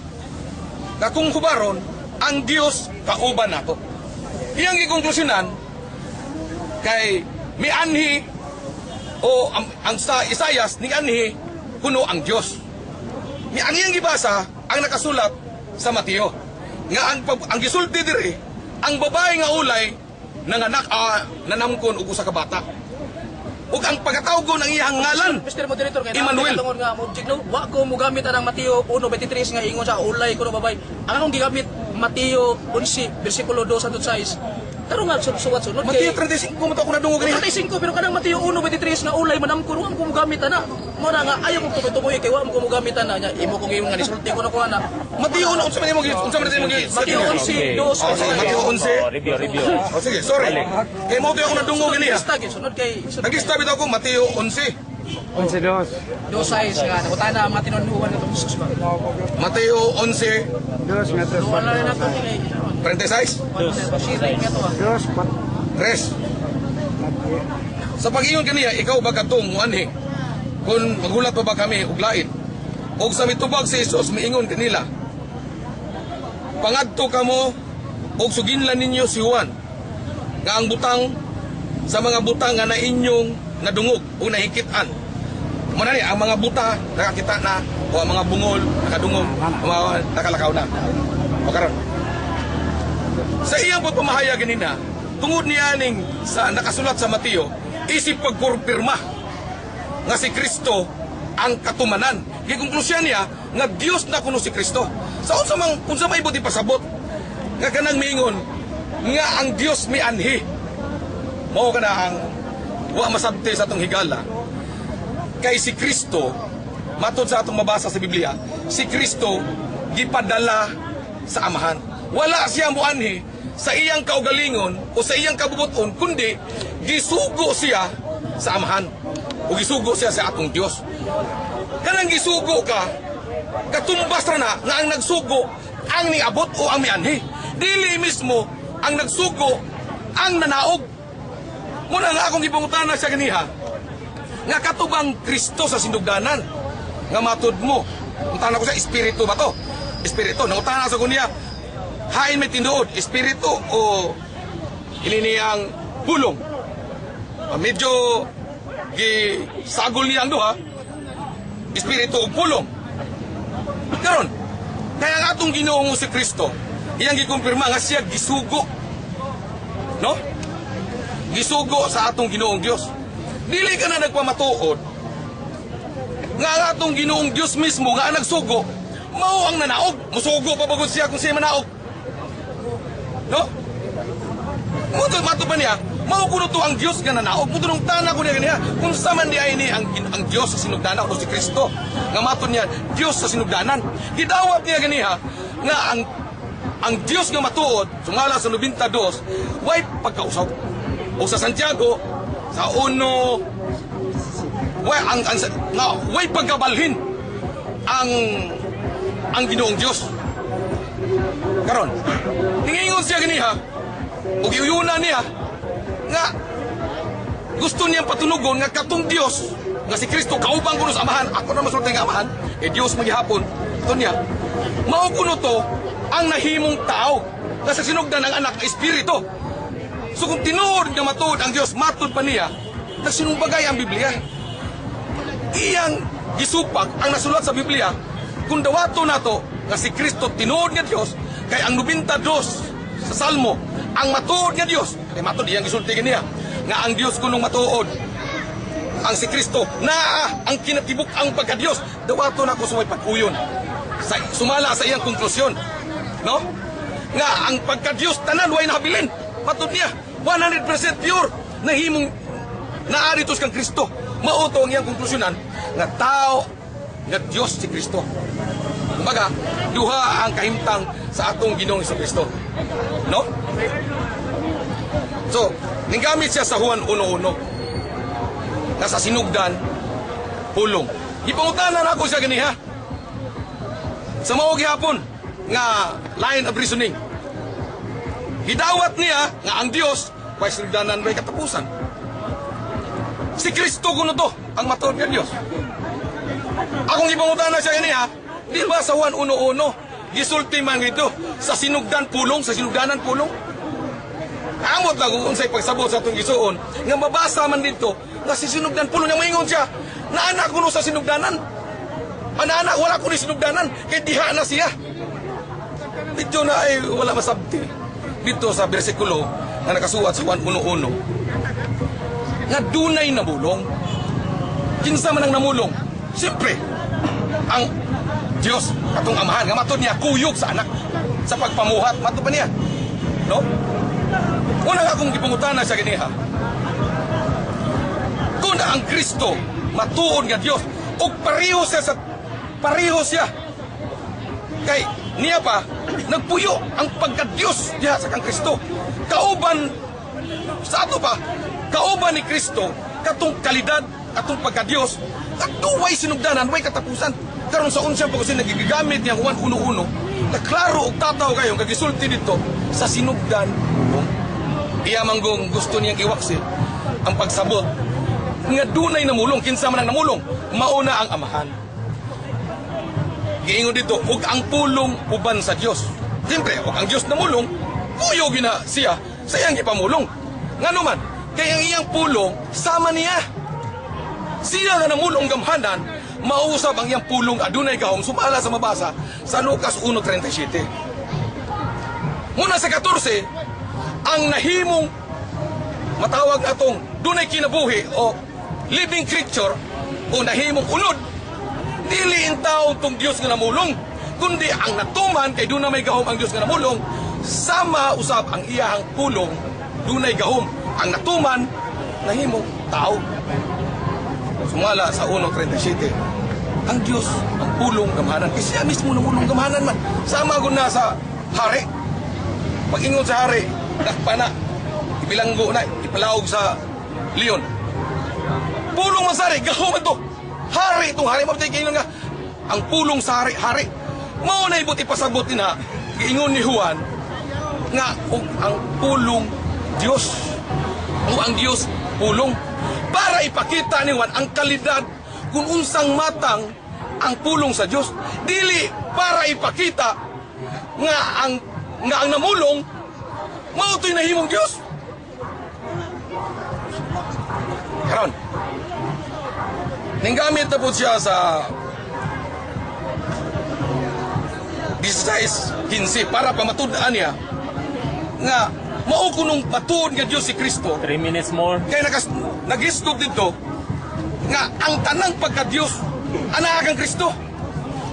Na kung hubaron ang Dios kauban nato. Iyang gikonklusyonan kay mianhi o ang sa Isaias ni anhi kuno ang Dios. Ni ang iyang gibasa ang nakasulat sa Mateo. Nga ang gisulti diri ang babae nga ulay nanganak nanamkon og usa ka bata. Ug ang pagkatawgon ang iyang ngalan Mr. Moderator, kaya Emmanuel. tungod nga object no, wa ko mo gamit ang Mateo 1:23 nga ingon sa ulay kuno babay. Ang akong gigamit Mateo 11 bersikulo 2-6. Pero nga suwat-sunod Mateo 35 mo to ako nadungog ni. 35 pero kanang Mateo 1:23 nga ulay manamkon wa ko mo gamit ana. Mo na nga ayaw ko tumoy kay wa mo ko mo gamit ana nya imo kong ingon nga nisulti ko na ko ana. Mateo unsa man mo Mateo 11 Mateo 11. Review. Oh sige, sorry. Kay mo to ako nadungog ni. Sunod kay Nag-start ako Mateo 11. 2 size nga nakutana ang mga tinunuan nito Jesus ba. Mateo 11, Wala na nato kay 36. sharing nga to. Res. Sa pag-ingon kaniya, ikaw ba katong muanhi? Kung maghulat pa ba kami og lain? Og sa mitubag si Jesus miingon kanila, pangadto kamo og suginlan ninyo si Juan nga ang butang sa mga butang nga na inyong nadungog o nahikitan. Muna ni, ang mga buta nakakita na o ang mga bungol nakadungog o mga nakalakaw na. O karon. Sa iyang pagpamahayag ganina, tungod niya ning sa nakasulat sa Mateo, isip pagkurpirma nga si Kristo ang katumanan. Gikonklusyon niya nga Dios na kuno si Kristo. Sa unsa may buti pasabot nga kanang miingon nga ang Dios may anhi. Mao kana ang wa masabti sa atong higala. Kay si Kristo, matod sa atong mabasa sa Biblia, si Kristo gipadala sa Amahan. Wala siya muanhi sa iyang kaugalingon o sa iyang kabubuton, kundi gisugo siya sa Amahan o gisugo siya sa atong Dios. Kanang gisugo ka, katumbas ra na nga ang nagsugo ang niabot o ang mianhi. Dili mismo ang nagsugo ang nanaog. Muna nga akong ipangutana siya ganiha, nga katubang Kristo sa sinugdanan, nga matod mo, utana ko sa espiritu ba to? Espiritu, nangutana sa kunya, hain may tinuod, espiritu o ininiyang pulong. Medyo gisagol niya ang duha, espiritu o pulong. Karon, kaya ang atong Ginoong si Kristo, iyang gikumpirma nga siya gisugo. No? Gisugo sa atong Ginoong Dios. Dili ka na nagpamatuod nga ang atong Ginoong Dios mismo nga nagsugo, mao ang nanaog. Musugo pa bagod siya kung siya manaog. No? Mato pa niya, mao kuno to ang Dios nga nanaog. Mudunong tana ko niya ganiya, kung sa man niya ini ang Dios sa sinugdanan o si Kristo. Nga mato niya, Dios sa sinugdanan. Gidawat niya ganiha nga ang Dios nga matuod, sumala sa 92, way pagkausaw. O sa Santiago, sa 1, way pagkabalhin ang Ginoong Dios. Karon, ningingon siya ganiha, o giuyunan niya, nga gusto niyang patunugon nga katong Dios, nga si Kristo, kaubang kuno sa Amahan, ako na masultay nga Amahan, Dios maghihapon, ito niya, mao kuno to, ang nahimong tao, nga sa sinugdan ang anak na Espiritu. So kung tinuod nga matuod ang Dios, matod pa niya, nagsinumbagay ang Biblia. Iyang gisupak ang nasulat sa Biblia, kung dawato na to, nga si Kristo tinuod nga Dios, kay ang 92 sa Salmo, ang matuod nga Dios, kay matod iyang gisulti niya, nga ang Dios kunong matuod, ang si Kristo, na ang kinatibuk ang pagka-Dios, dawato na ko sumay pag-uyon. Sumala sa iyang konklusyon. No? Nga ang pagka-Dios, tanan, way nahabilin. Matod niya, 100% pure, nahimong naaritos kang Kristo. Mauto ang iyang konklusyonan, nga tao, nga Dios si Kristo. Kumbaga, duha ang kahimtang sa atong Ginoong Kristo. No? So, ninggamit siya sa Juan 1:1 na sa sinugdan, pulong. Ipangutanan ako siya ganiha. Sa mao gihapon nga line of reasoning. Gidawat niya nga ang Dios way sinugdanan way katapusan. Si Kristo kuno to ang matuod nga Dios. Akong ipangutanan siya ganiha, di ba sa Juan 1:1 gisulti man ito sa sinugdan pulong, sa sinugdanan pulong. Amot lang kung unsay pagsabot sa atong gisuon nga mabasa man dito nga si sinugdan pulong nga maingon siya na anak kuno sa sinugdanan. Anak wala ko ni sinugdanan kay diha na siya. Dito na ay wala masabti. Dito sa bersikulo nga nakasulat sa Juan 1:1 nga dunay namulong. Kinsa man ang namulong? Siyempre ang Dios katong Amahan nga matod niya kuyog sa anak sa pagpamuhat matod pa niya. No? Una nga akong gipangutana sa ganiha. Kung ang Kristo matuod nga Dios ug pareho siya kay niya pa nagpuyo ang pagka-Dios diha sa kang Kristo. Kauban sa ato pa, kauban ni Kristo katong kalidad, katong pagka-Dios, katuway sinugdanan, way katapusan. Karon sa unsang pag-usin nagigamit niyang Juan 1:1, na klaro og tataw kayo kagisulti dito sa sinugdan. Iya manggong gusto niyang iwaksi ang pagsabot nga dunay namulong, kinsa man ang namulong, mauna ang Amahan. Giingon dito, ug ang pulong uban sa Dios. Siyempre, ug ang Dios namulong, kuyo gina siya sa iyang gipamulong. Nga naman, kaya ang iyang pulong, sama niya. Siya nga namulong gamhanan, mausap ang iyang pulong adunay gahom, sumala sa mabasa sa Lucas 1:37. Muna sa 14, ang nahimong matawag atong dunay kinabuhi o living creature o nahimong unod, dili in tao tong Dios nga namulong, kundi ang natuman kay dunay may gahom ang Dios nga namulong, sama usab ang iyahang pulong dunay gahom. Ang natuman nahimong tao. Sumala sa 1:37. Ang Dios ang pulong gamhanan. Kasi siya mismo namulong gamhanan man. Sama gud na sa hari. Pag-ingon sa hari, dakpana, ibilanggo na, ipalawog sa leon. Pulong man sa hari, gahom ito. Hari itong hari. Mabitay kayo nga, ang pulong sa hari, hari. Mao na ibot ipasabot na, ingon ni Juan, nga ang pulong Diyos. O ang Diyos pulong. Para ipakita ni Juan ang kalidad kung unsang matang ang pulong sa Diyos. Dili para ipakita nga ang namulong mao to'y nahimong Diyos. Karon, ninggamit na po siya sa 16:15 para pamatud-an niya nga mao kunong patuod nga Diyos si Kristo. 3 minutes more. Kaya nag-istog dito nga ang tanang pagka-Diyos anak kang Kristo.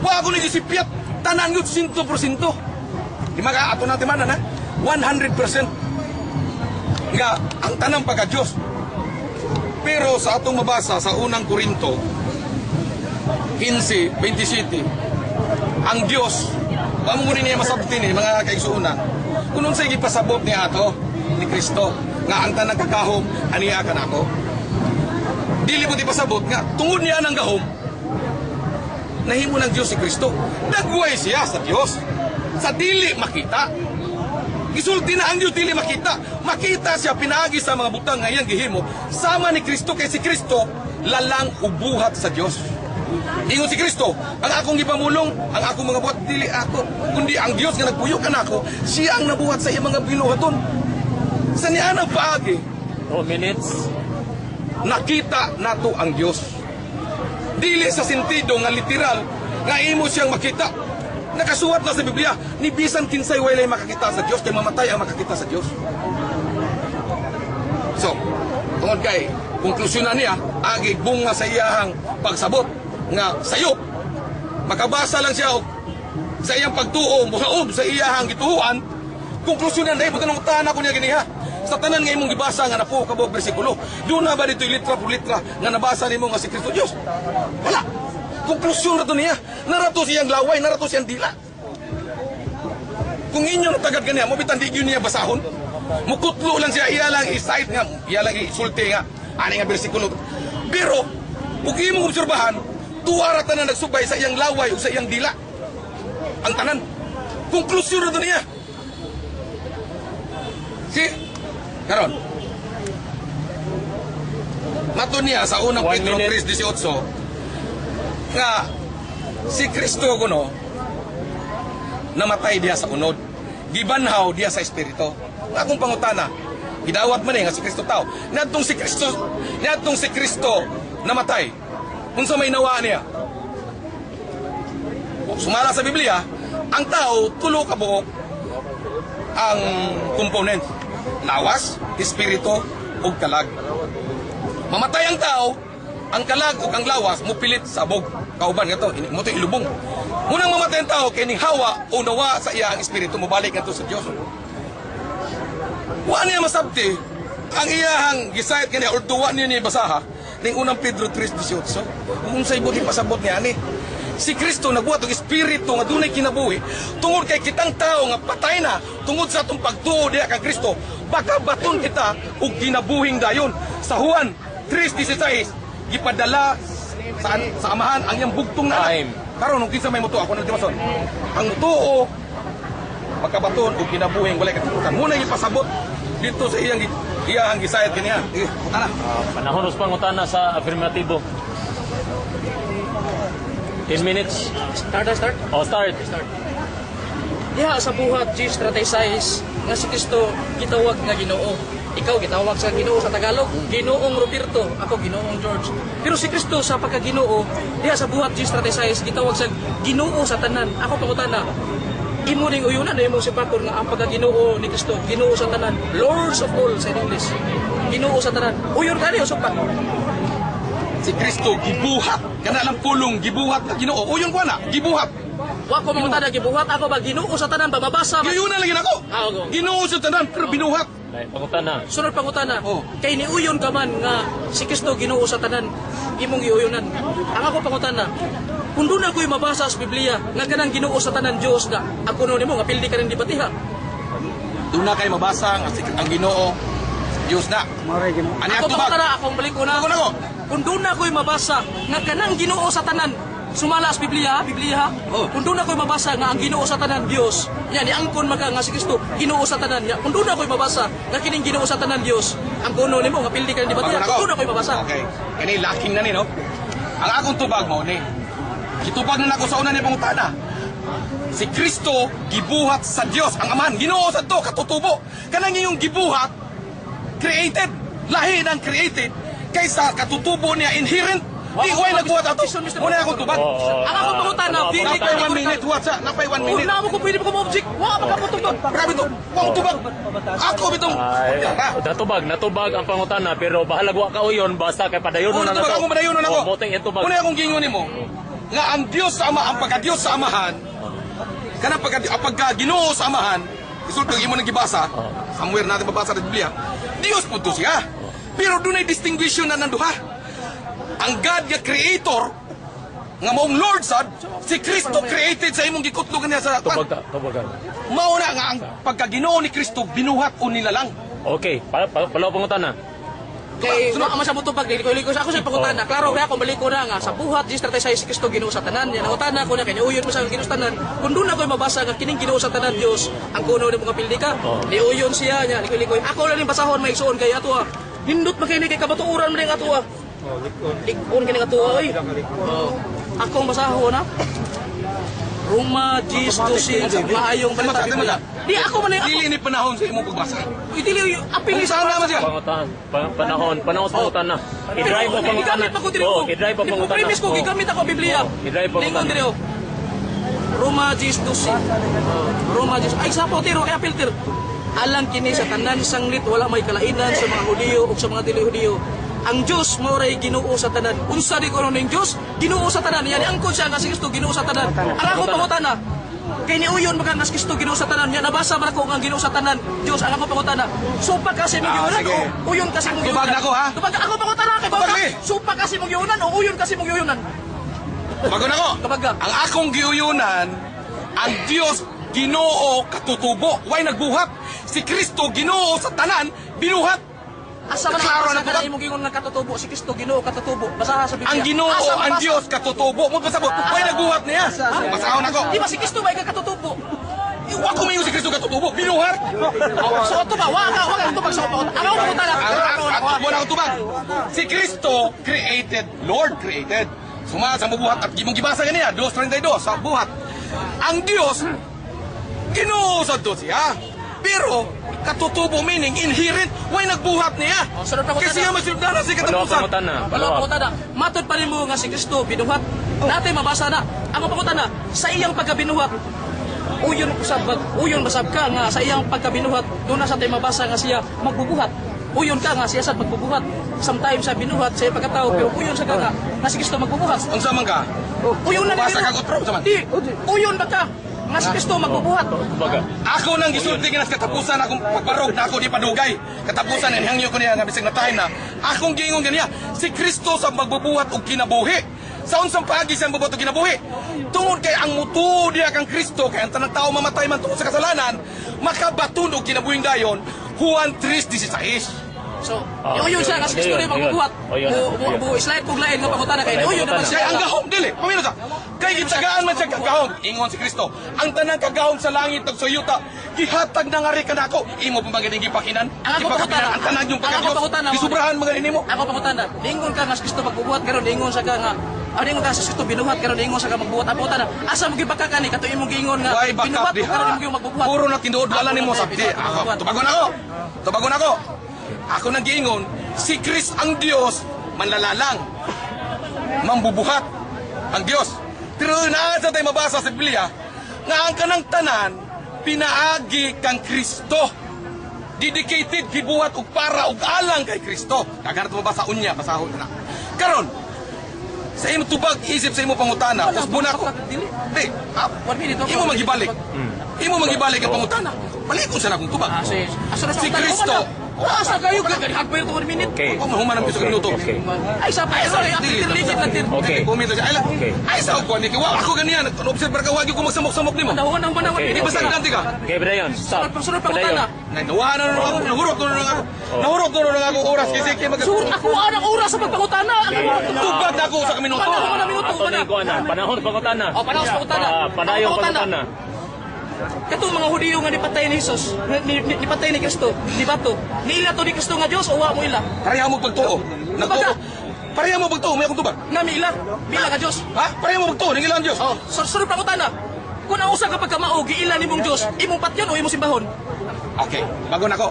Wa ko ni disipyat tanan yun 100%. Di maka ato natin man na 100% nga ang tanang pagka-Diyos. Pero sa atong mabasa sa unang Korinto 15:27, ang Diyos pamunin niya masabti ni mga kaigsuunan kung unsay gipasabot niya ato ni Kristo nga ang tanang kakahom aniya ka nako. Dili mo di pasabot nga tungod niya ng gahom nahimo ng Diyos si Kristo. Nagway siya sa Diyos sa dili makita. Gisulti na ang Diyos dili makita. Makita siya pinaagi sa mga butang nga iyang gihimo sama ni Kristo kay si Kristo lalang ubuhat sa Diyos. Ingon si Kristo, ang akong gipamulong, ang akong mga buhat dili ako, kundi ang Diyos nga nagpuyo kanako, siya ang nabuhat sa iyang mga binuhaton. Sa niya ang paagi, 2 minutes. nakita nato ang Diyos. Dili sa sentido nga literal nga imo siyang makita. Nakasuwat na sa Biblia, ni bisan kinsay walay makakita sa Diyos kay mamatay ang makakita sa Diyos. So, tungod kay konklusyon na niya, agi bunga sa iyahang pagsabot nga sayop. Makabasa lang siya og sa iyang pagtuo, musaob sa iyahang gituhuan. Konklusyon na dahil butanong tahan ako niya giniha. Sa tanan nga imong gibasa nga napo kabog bersikulo, doon na ba dito'y litra por litra nga nabasa nimo nga si Kristo Diyos? Wala. Konklusyon na to niya. Narato siyang laway, narato siyang dila. Kung inyo natagad kaniya, mabitan di yun niya basahon. Mukutlo lang siya, iyalang i-cite nga, iyalang i-sulti nga, ani nga bersikulo. Pero, kung imong obserbahan, tuwara tanan nagsubay sa iyang laway o sa iyang dila. Ang tanan. Konklusyon na to niya. See? Karon. Mato niya sa unang 1 Pedro minute. 3:18 nga si Kristo kuno namatay diha sa unod. Gibanhaw diha sa espiritu. Akong pangutana, gidawat man nga si Kristo tao. Niadtong si Kristo namatay. Unsa may nawa niya? Sumala sa Biblia, ang tao tulo ka buok ang component. Lawas, espiritu, ug kalag. Mamatay ang tao, ang kalag ug ang lawas mupilit sa abog. Kauban nga to, mo to ilubong. Munang mamatay ang tao kay ning hawa o nawa sa iya ang espiritu mobalik nga to sa Dios. Wa niya masabti ang iyahang gisayt kaniya or duwa niya ni basaha ning unang Pedro 3:18. Kung sa ibuti pasabot niya ani si Kristo nagbuhat og espiritu nga dunay kinabuhi tungod kay kitang tao nga patay na tungod sa atong pagtuo diha kang Kristo baka baton kita og kinabuhing dayon. Sa Juan 3:16 gipadala sa amahan ang iyang bugtong na Time. karon ug kinsa may mutuo ako nagtimason ang mutuo magkabaton og kinabuhing walay katipusan muna ipasabot dito sa iyang gisayat kaniya. Ana Panahon us pangutana sa afirmatibo. 10 minutes. Start. O, start. Diha sa buhat, G36, nga si Kristo gitawag nga Ginoo. Ikaw gitawag sa Ginoo sa Tagalog, Ginoong Roberto, ako Ginoong George. Pero si Kristo sa pagka-Ginoo, diha sa buhat G36 gitawag sa Ginoo sa tanan. Ako pangutana, imo ning uyunan na imong sipakon nga ang pagka-Ginoo ni Kristo, Ginoo sa tanan, Lords of all sa English. Ginoo sa tanan. Uyon kani usupak. Si Kristo gibuhat kana lang pulong gibuhat na Ginoo. Uyon ko na, gibuhat. Wa ko mangutana gibuhat ako ba Ginoo sa tanan ba mabasa ba? Gayunan lang ako. Ah, oo. Ginoo sa tanan pero binuhat. Ay, pangutana. Sunod pangutana. Oh. Kay ni uyon ka man nga si Kristo Ginoo sa tanan imong giuyonan. Ang ako pangutana. Kung doon ako'y mabasa sa Biblia nga kanang Ginoo sa tanan Dios nga ako no nimo nga pildi ka ning dibatiha. Doon na kay mabasa ang Ginoo Dios na. Maray gino. Ani Ako ato ba? pangutana akong balik ko na. Ako nako. Kung doon ako'y mabasa nga kanang Ginoo sa tanan sumala sa Biblia, Biblia. Oh. Kung doon ako'y mabasa nga ang Ginoo sa tanan Dios, yan iangkon maka nga si Kristo Ginoo sa tanan niya. Kung doon ako'y mabasa nga kining Ginoo sa tanan Dios, ang kuno nimo nga pildi ka ning dibatiha. Kung doon ako'y mabasa. Okay. Kani laking na ni no. Ang akong tubag mo ni. Gitubag na nako sa una ni pangutana. Si Kristo gibuhat sa Dios ang Amahan. Ginoo sa to katutubo. Kanang iyong gibuhat created, lahi ng created kaysa katutubo niya inherent. Di ko ay nagbuhat ato. Muna akong tubag. Ang ako pangutana, dili ka Napay 1 minute huwat sa. Napay 1 minute. na mo ko pwede ko mo-object. Wa pa ka tubag. Grabe to. Wang tubag. Ako bitong. Ay, natubag ang pangutana pero bahalag wa ka uyon basta kay padayon Una na tubag ako madayon na ako. Moting itubag. Una akong gingon nimo. Nga ang Dios sa Ama, ang pagka-Dios sa Amahan. Kanang pagka-Ginoo sa Amahan. Isultong imo nang gibasa. Somewhere natin mabasa sa Biblia. Dios po to siya. Pero dunay distinguisyon na nanduha. Ang God nga creator nga maong Lord sad, si Kristo created sa imong gikutlogan niya sa Tubag ka, tubagan. mauna nga ang pagka-Ginoo ni Kristo binuhat o nilalang. Okay, palaw pangutana. Kay wa man sa mutubag dili ko sa ako sa pangutana. Klaro kaya ako balik ko na nga sa buhat G36 si Kristo Ginoo sa tanan. Yan ang utana ko na kay uyon mo sa Ginoo sa tanan. Kung doon ako'y mabasa nga kining Ginoo sa tanan Dios, ang kuno ni mga pildi ka. Ni uyon siya nya, likoy-likoy. Ako lang ning basahon may igsoon kay ato. Hindot makini kay kabatuoran man ning ato. Likon kini ato oy. Akong basahon ha. Roma G12 maayong balita. Di ako man ako. Dili ni panahon sa imong pagbasa. Dili apil Kung saan naman siya? Pangutan, panahon sa pangutana. I-drive mo pangutana. Gigamit pa ko diri ko. Oo, i-drive mo pangutana. Premise ko gigamit ako Biblia. I-drive mo Lingon pangutana. diri oh. Roma G12. Roma G12. Ay sa tiro kaya filter. Alang kini sa tanan sanglit wala may kalainan sa mga Hudiyo ug sa mga dili Hudiyo. Ang Diyos mo ray Ginoo sa tanan. Unsa di ko ning Diyos? Ginoo sa tanan. Yan angkon siya nga si Kristo Ginoo sa tanan. Ang ako pangutana. Kay ni uyon baka nga si Kristo Ginoo sa tanan. Yan nabasa man ako nga Ginoo sa tanan. Diyos ang ako pangutana. Supa kasi mo giunan sige. o uyon kasi mo giunan. Tubag na ko, ha? Tubag ako pangutana kay Tubag baka. ni. Supa kasi mo giunan o uyon kasi mo giunan. Bago na ko. Kapag ka. Ang akong giuyunan, ang Dios Ginoo katutubo, way nagbuhat. Si Kristo Ginoo sa tanan, binuhat. Asa man Klaro ang na basa tubag. imong gingon nga katutubo si Kristo Ginoo katutubo. Basaha sa Biblia. Ang Ginoo, Asa ang mabasa? Dios katutubo. Mo pasabot, way nagbuhat niya. Basahon ako. Di ba si Kristo ba katutubo? Wa ko mayo si Kristo katutubo, binuhat. So ito ba? Wag ka tubag sa pangutana. Ano ang pangutana? Ang muna ko tubag. Si Kristo created, Lord created. Suma sa buhat at gimong gibasa ganiya, 2:32 sa buhat. Ang Dios Ginoo sa to siya. Pero katutubo meaning inherent, way nagbuhat niya. Sunod pa ko Kasi siya masuldanan sa Palaw katapusan. pangutana. Wala pangutana. Matod pa rin mo nga si Kristo binuhat. Dati mabasa na. Ang pangutana sa iyang pagkabinuhat. Uyon basab ka nga sa iyang pagkabinuhat. Doon na sa tayo mabasa nga siya magbubuhat. Uyon ka nga siya sa magbubuhat. Sometimes sa binuhat sa iyang pagkatao pero uyon sa ka nga si Kristo magbubuhat. Unsa man ka? Uyon na Basa nila. ka kutro sa man. Di, uyon ba ka? Nga si Kristo magbubuhat. Tubaga. Ako nang gisulti ginas katapusan akong pagbarog na ako di padugay. Katapusan and hangyo ko niya nga bisag na time na. Akong giingon ganiya, si Kristo sa magbubuhat og kinabuhi. Sa unsang paagi siyang bubuhat og kinabuhi. Tungod kay ang mutuo diya kang Kristo kay ang tanang tao mamatay man tungod sa kasalanan, makabaton og kinabuhing dayon. Juan 3:16. So, uyon siya nga si Kristo rin magbubuhat. Slide kong lain nga pangutana kay uyon naman Siya siya. ang gahom dili. Pamino sa. Kay gitagaan man siya kagahom. Ingon si Kristo. Ang tanang kagahom sa langit ug sa yuta, gihatag na nga rin kanako. Imo pa magaling gipakinan. Ang ako pangutana. Ang tanang yung Ang ako pangutana. pagkadios. Gisubrahan magaling nimo. Ako pangutana. Lingon ka nga si Kristo magbubuhat karon lingon sa ka nga Ano yung kasi ito binuhat karon ingon sa magbuhat abutan na. Asa mo gibaka kani kato imong giingon nga Why backup binuhat diha? karon imong magbubuhat. Puro na tinuod wala nimo sabdi. Tubagon ako. Tubagon ako. Ako nang giingon, si Chris ang Dios, manlalalang. Mambubuhat ang Dios. Pero naa sa tayo mabasa sa Biblia, nga ang kanang tanan pinaagi kang Kristo. Dedicated gibuhat og para og alang kay Kristo. Dagan to mabasa unya basahon na. Karon sa imo tubag isip sa imo pangutana, tapos bunako. Dili. Di, 1 minute. imo magibalik. Imo magibalik ang pangutana. Balikon sa akong tubag. Si Kristo. Asa kayo kagahag pa yung 1 minute. Okay. Ako mahuman ang piso ka minuto. Okay. Ay sa pa sorry, legit lang din. Okay. Kumito siya. Ay sa ako ni kiwa. Ako ganyan. Observer ka wagi ko magsamok-samok nimo. Panahon ang manawon Okay. Di ba sa kanti ka? Okay, Brian, stop. Sunod pangutana. Nawahan na ako. Nahurot na ako. Nahurot na ako oras kasi kay mag Sur ako anang oras sa pagpangutana. tubag na ako sa minuto. Panahon na minuto Ato na ikuan na. Panahon pangutana. Oh, panahon sa pangutana. Panayong pangutana. Kato mga Hudiyo nga nipatay ni Jesus, nipatay ni Kristo, di ba to? Niila to ni Kristo nga Dios o wa mo ila? Pareha mo pagtuo. Nagtuo. Pareha mo pagtuo. May akong tubag. Nami ila, bila ka Dios. Ha? Pareha mo pagtuo. Ningilan Diyos. Oh, sunod pangutana. Kung ang usa kapag kamao giila nimong Dios, imong patyon o imong simbahon? Okay. Bago na ako.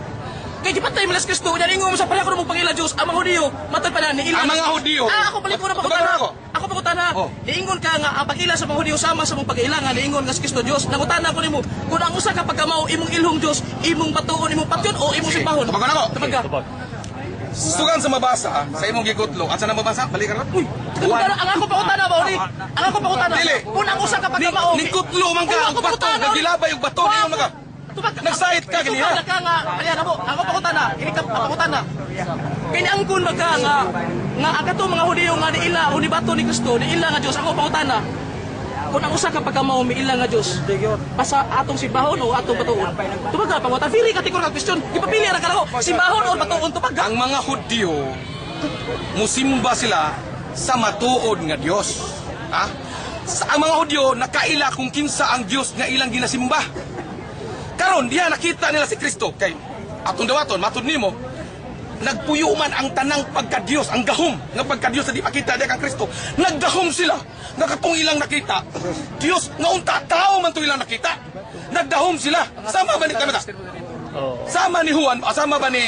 Kay gipatay milas Kristo, yan ingon mo sa pareha ko mong pangila Dios, ang mga Hudiyo, matod pa na ni ila. Ang mga Hudiyo. Ako balik ko na Tubagon pangutana. ako. Ako pangutana. Oh. Niingon ka nga ang pag-ila sa mga Hudiyo sama sa mong pag-ilangan, niingon nga si Kristo Dios. Nangutana ko nimo, kung ang usa kapag kamao imong ilhong Dios, imong patuon, imong patyon o imong simbahon? Tubagon ako. Tubag ka. Tubag. Sugan sa mabasa sa imong gikutlo. Asa na mabasa? Balikan na. Uy. Ang ako pangutana ba uli? Ang ako pangutana. Dili. Kung ang usa kapag kamao. Nikutlo man ka ang bato. Nagilabay yung bato. Ngayon mga. Nagsayit ka ganiha. Tubag ka nga. Ayan mo. Ako pangutana. Ini ka pangutana. Kini ang kun magka nga agato mga Hudiyo nga ni ila o ni bato ni Kristo, ni ila nga Dios. Ako pangutana. Kung ang usa kapag kamao mi ila nga Dios, pasa atong simbahon o atong batuon. Tubag ka pangutana. Very categorical question. Ipapili ra ka ako. Simbahon o batuon tubag ka. Ang mga Hudyo, musimba sila sa matuod nga Dios. Ha? Sa ang mga Hudyo, nakaila kung kinsa ang Dios nga ilang ginasimba. Karon diha nakita nila si Kristo kay atong dawaton matud nimo nagpuyo man ang tanang pagka-Dios, ang gahom nga pagka-Dios sa di makita diha kang Kristo. Naggahom sila nga katong ilang nakita. Dios nga unta tao man to ilang nakita. Nagdahom sila. Sama ba ni kamata? Sama ni Juan, sama ba ni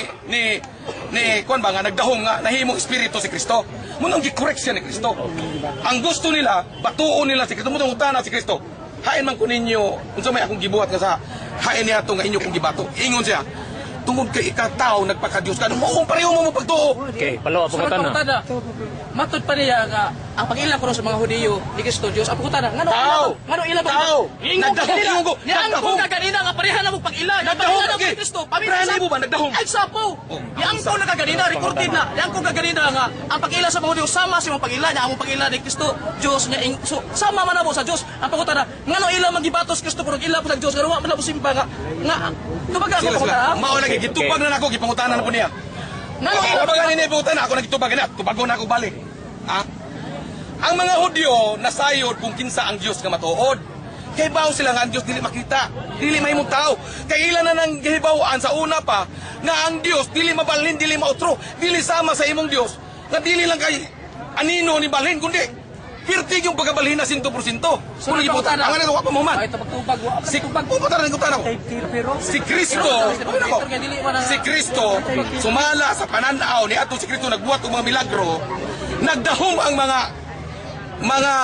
kuan ba nga nagdahom nga nahimong espiritu si Kristo. Munang gi-correct siya ni Kristo. Ang gusto nila, batuon nila si Kristo, munang utana si Kristo. Hain man ko ninyo, unsa may akong gibuhat nga sa hain niya to nga inyo kong gibato. Ingon siya, tungod kay ikataw nagpaka-Dios ka, mo pareho mo pagtuo. Okay, palawa pangutana. Matod pa niya nga ang pag-ilang ko sa mga Hudiyo ni Kristo Dios. Ang pangutana, Tao! ngano ila ba? Tao! Ingon ko. Yang Nagdahom! ko kaganina nga pareha na mo pag-ila. Nagdahom, Pag-ila na okay. mo Kristo. Prani mo ba nagdahom? Ay sapo. Yang ko nagaganina recorded na. Yang ko kaganina nga ang pag-ila sa mga Hudiyo sama sa mga pag-ila niya ang pag-ila ni Kristo Dios niya. So sama man na mo sa Dios. Ang pangutana, ngano ila magibatos Kristo pero ila po sa Dios. Ngano wa man na mo simba nga tumaga ako Sila pangutana. mao na gitubag na nako gipangutanan na po niya. Ngano ila Ako ba ganin ipangutanan ako nagitubag na, tubagon na ako balik. Ha? Ang mga Hudyo nasayod kung kinsa ang Dios nga matuod. Kay bawo sila nga ang Dios dili makita, dili mahimong tao. Kay ilan na nang gihibawaan sa una pa nga ang Dios dili mabalhin, dili mautro, dili sama sa imong Dios. Nga dili lang kay anino ni balhin kundi pirtig yung pagkabalhin na 100%. Kung ibutan, ang ano pa mo man. Ay tubag wa. Si pupunta rin ko tanong. Si Kristo, si Kristo sumala sa pananaw ni ato si Kristo nagbuhat og mga milagro. Nagdahom ang mga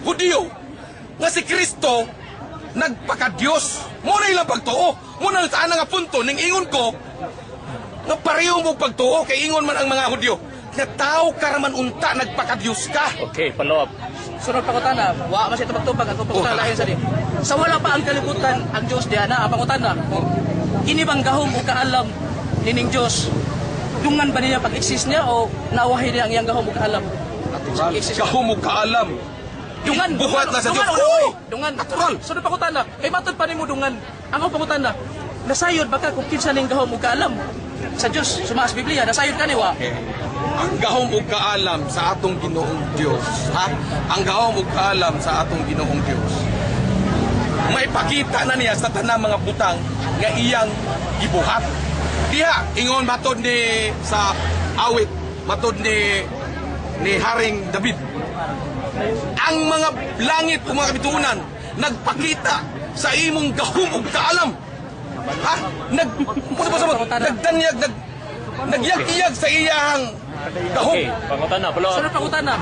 Hudiyo nga si Kristo nagpaka-Dios. Mo na ilang pagtuo. Mo na saan nga punto ning ingon ko nga pareho mo pagtuo kay ingon man ang mga Hudyo nga tao karaman unta nagpaka-Dios ka. Okay, follow up. Sunod pangutana, wa man siya tubag-tubag ang pangutana lain sa di. Sa wala pa ang kalibutan ang Dios diha na ang pangutana. Kini bang gahom o kaalam nining Dios? Dungan ba niya pag-exist niya o nawahi niya ang iyang gahom o kaalam? Gahom mo kaalam. Dungan buhat na sa Dios. Dungan. Natural. Sunod pangutana, kay matod pa nimo dungan. Ang pangutana, nasayod baka kung kinsa ning gahom o kaalam sa Dios, sumaas Biblia, nasayod ka ni wa. Ang gahom ug kaalam sa atong Ginoong Dios, ha? Ang gahom ug kaalam sa atong Ginoong Dios. Maipakita na niya sa tanang mga butang nga iyang gibuhat. Diha ingon matod ni sa awit, matod ni Haring David. Ang mga langit o mga kabitunan nagpakita sa imong gahom ug kaalam. Ha? Nagdanyag, nagyag-iyag sa iyang gahom. Okay, pangutana, palo. Sunod pangutana.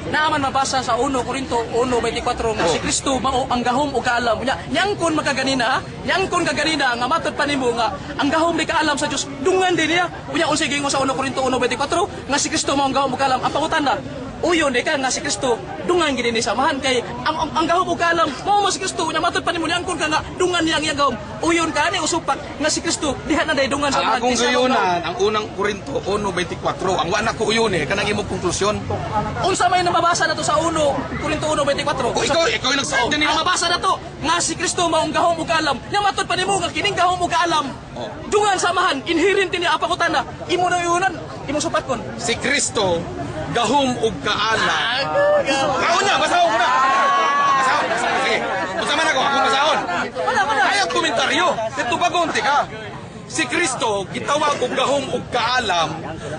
Naaman mabasa sa 1 Korinto 1:24 nga si Kristo mao ang gahom ug kaalam. Nyangkon makaganina, nyangkon kaganina nga matud pa nimo nga ang gahom di kaalam sa Dios dungan din niya. Unya unsay gingon sa 1 Korinto 1:24 nga si Kristo mao ang gahom ug kaalam. Ang pangutana, uyon di ka nga si Kristo dungan gid ni samahan kay ang gahom ug kaalam mao si Kristo nya matud pa nimo nyangkon ka nga dungan niya ang iyang gahom. Uyon ka ni usupak nga si Kristo diha na day dungan sa Ang akong Kisa gayunan, ang unang Korinto 1:24, ang wala ko uyun kanang imong konklusyon. unsa may nababasa nato sa 1 Korinto 1:24? O ikaw yung nagsaad din Ang nila. mabasa na to, nga si Kristo maong gahom ug kaalam. Nya matod pa nimo nga kining gahom ug kaalam. Oh. Dungan samahan, inherent ni apakutan na. Imo na yunan, imo supatkon. Si Kristo, gahom ug kaalam. Ako na, basahon ko na. Basahon. Sige, masaman ako basahon. Wala. Ayang komentaryo, dito bagonti ka. Si Kristo, gitawag og gahom ug kaalam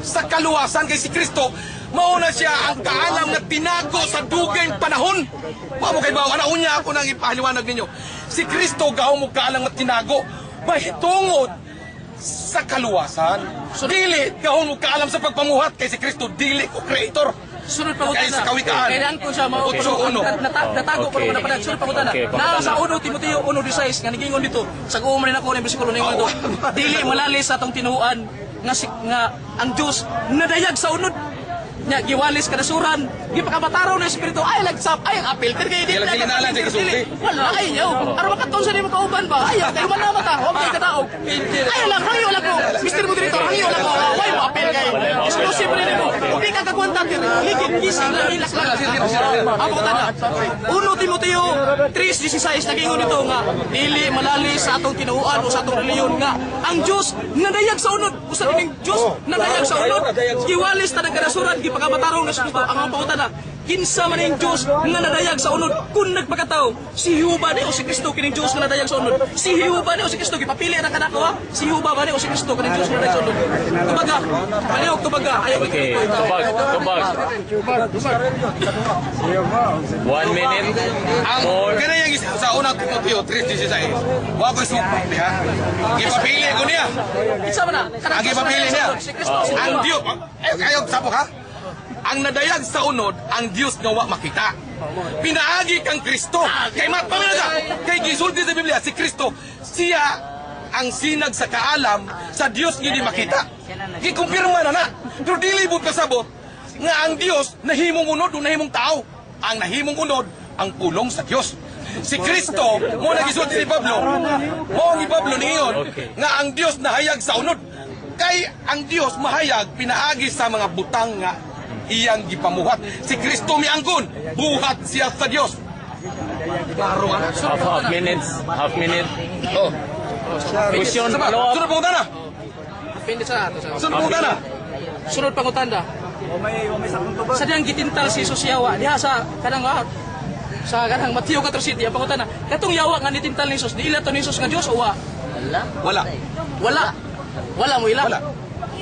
sa kaluwasan kay si Kristo, mauna siya ang kaalam na tinago sa dugay panahon. Wa mo kay bawa na unya ako nang ipahaliwanag ninyo. Si Kristo gahom ug kaalam na tinago mahitungod sa kaluwasan. Dili gahom ug kaalam sa pagpamuhat kay si Kristo dili ko creator. Sunod pa Kaya sa kawikaan. Kailan ko siya mao 8:1. natago ko na pala sunod pa utana. Okay, Na sa 1 Timoteo 1:16 nga nigingon dito. Sa guman nako ni bersikulo ningon dito. Dili malali sa atong tinuan nga ang Dios nadayag sa unod. Nya giwalis kadasuran, gipakabataraw na espiritu ay lagsap ay ang apil kay Dili kinahanglan sa gisulti. wala ayaw aron makaton sa nimo kauban ba ayaw kay man mata wa kay kadaog ayaw lang hangiyo lang ko Mr. Moderator hangiyo lang ko why mo apil kay exclusive rin nimo di ka kakwanta ligid gising lang ilak lang ako tanda 1 Timoteo 3:16 nagingon nito nga dili malali sa atong tinuan o sa atong reliyon nga ang Dios nadayag sa unod usa kining Dios nadayag sa unod giwalis ta ng kadasuran pagkabatarong na espiritu ang pautan na kinsa man ang Dios nga nadayag sa unod kung nagpakataw si Jehova ni o si Kristo kining Dios nga nadayag sa unod si Jehova ni o si Kristo gipapili na kanako ha si Jehova ba ni o si Kristo kining Dios nga nadayag sa unod tubaga palihog tubaga ayaw Okay, tubag. 1 minute. Ang kanayang sa unang Timoteo 3:16. Wa ko supak diha. Gipapili ko niya. kinsa man na Ang ipapili niya. si Kristo si Ang Dios, ayaw sapok ha? Ang nadayag sa unod, ang Dios nga wa makita. Pinaagi kang Kristo. Kay matpamilya kay gisulti sa Biblia, si Kristo, siya ang sinag sa kaalam sa Dios nga di makita. Gikumpirma na. Pero dili mo kasabot nga ang Dios nahimong unod o nahimong tao. Ang nahimong unod, ang pulong sa Dios. Si Kristo, mo nagisulti ni Pablo, mo ni Pablo niyon, nga ang Dios nahayag sa unod. Kay ang Dios mahayag pinaagi sa mga butang nga iyang gipamuhat. Si Kristo miangkon, buhat siya sa Dios. Klaro nga. Half minute. Oh. Question, Sama, follow up. sunod pang utana. Pindi sa ato sa Sunod pang utana. sunod pang utanda sa diyang gitintal si Jesus yawa diha sa kanang sa kanang Mateo 4:7 ang pangutana katong yawa nga nitintal ni Jesus diila to ni Jesus nga Dios o wa Wala. wala mo ila Wala.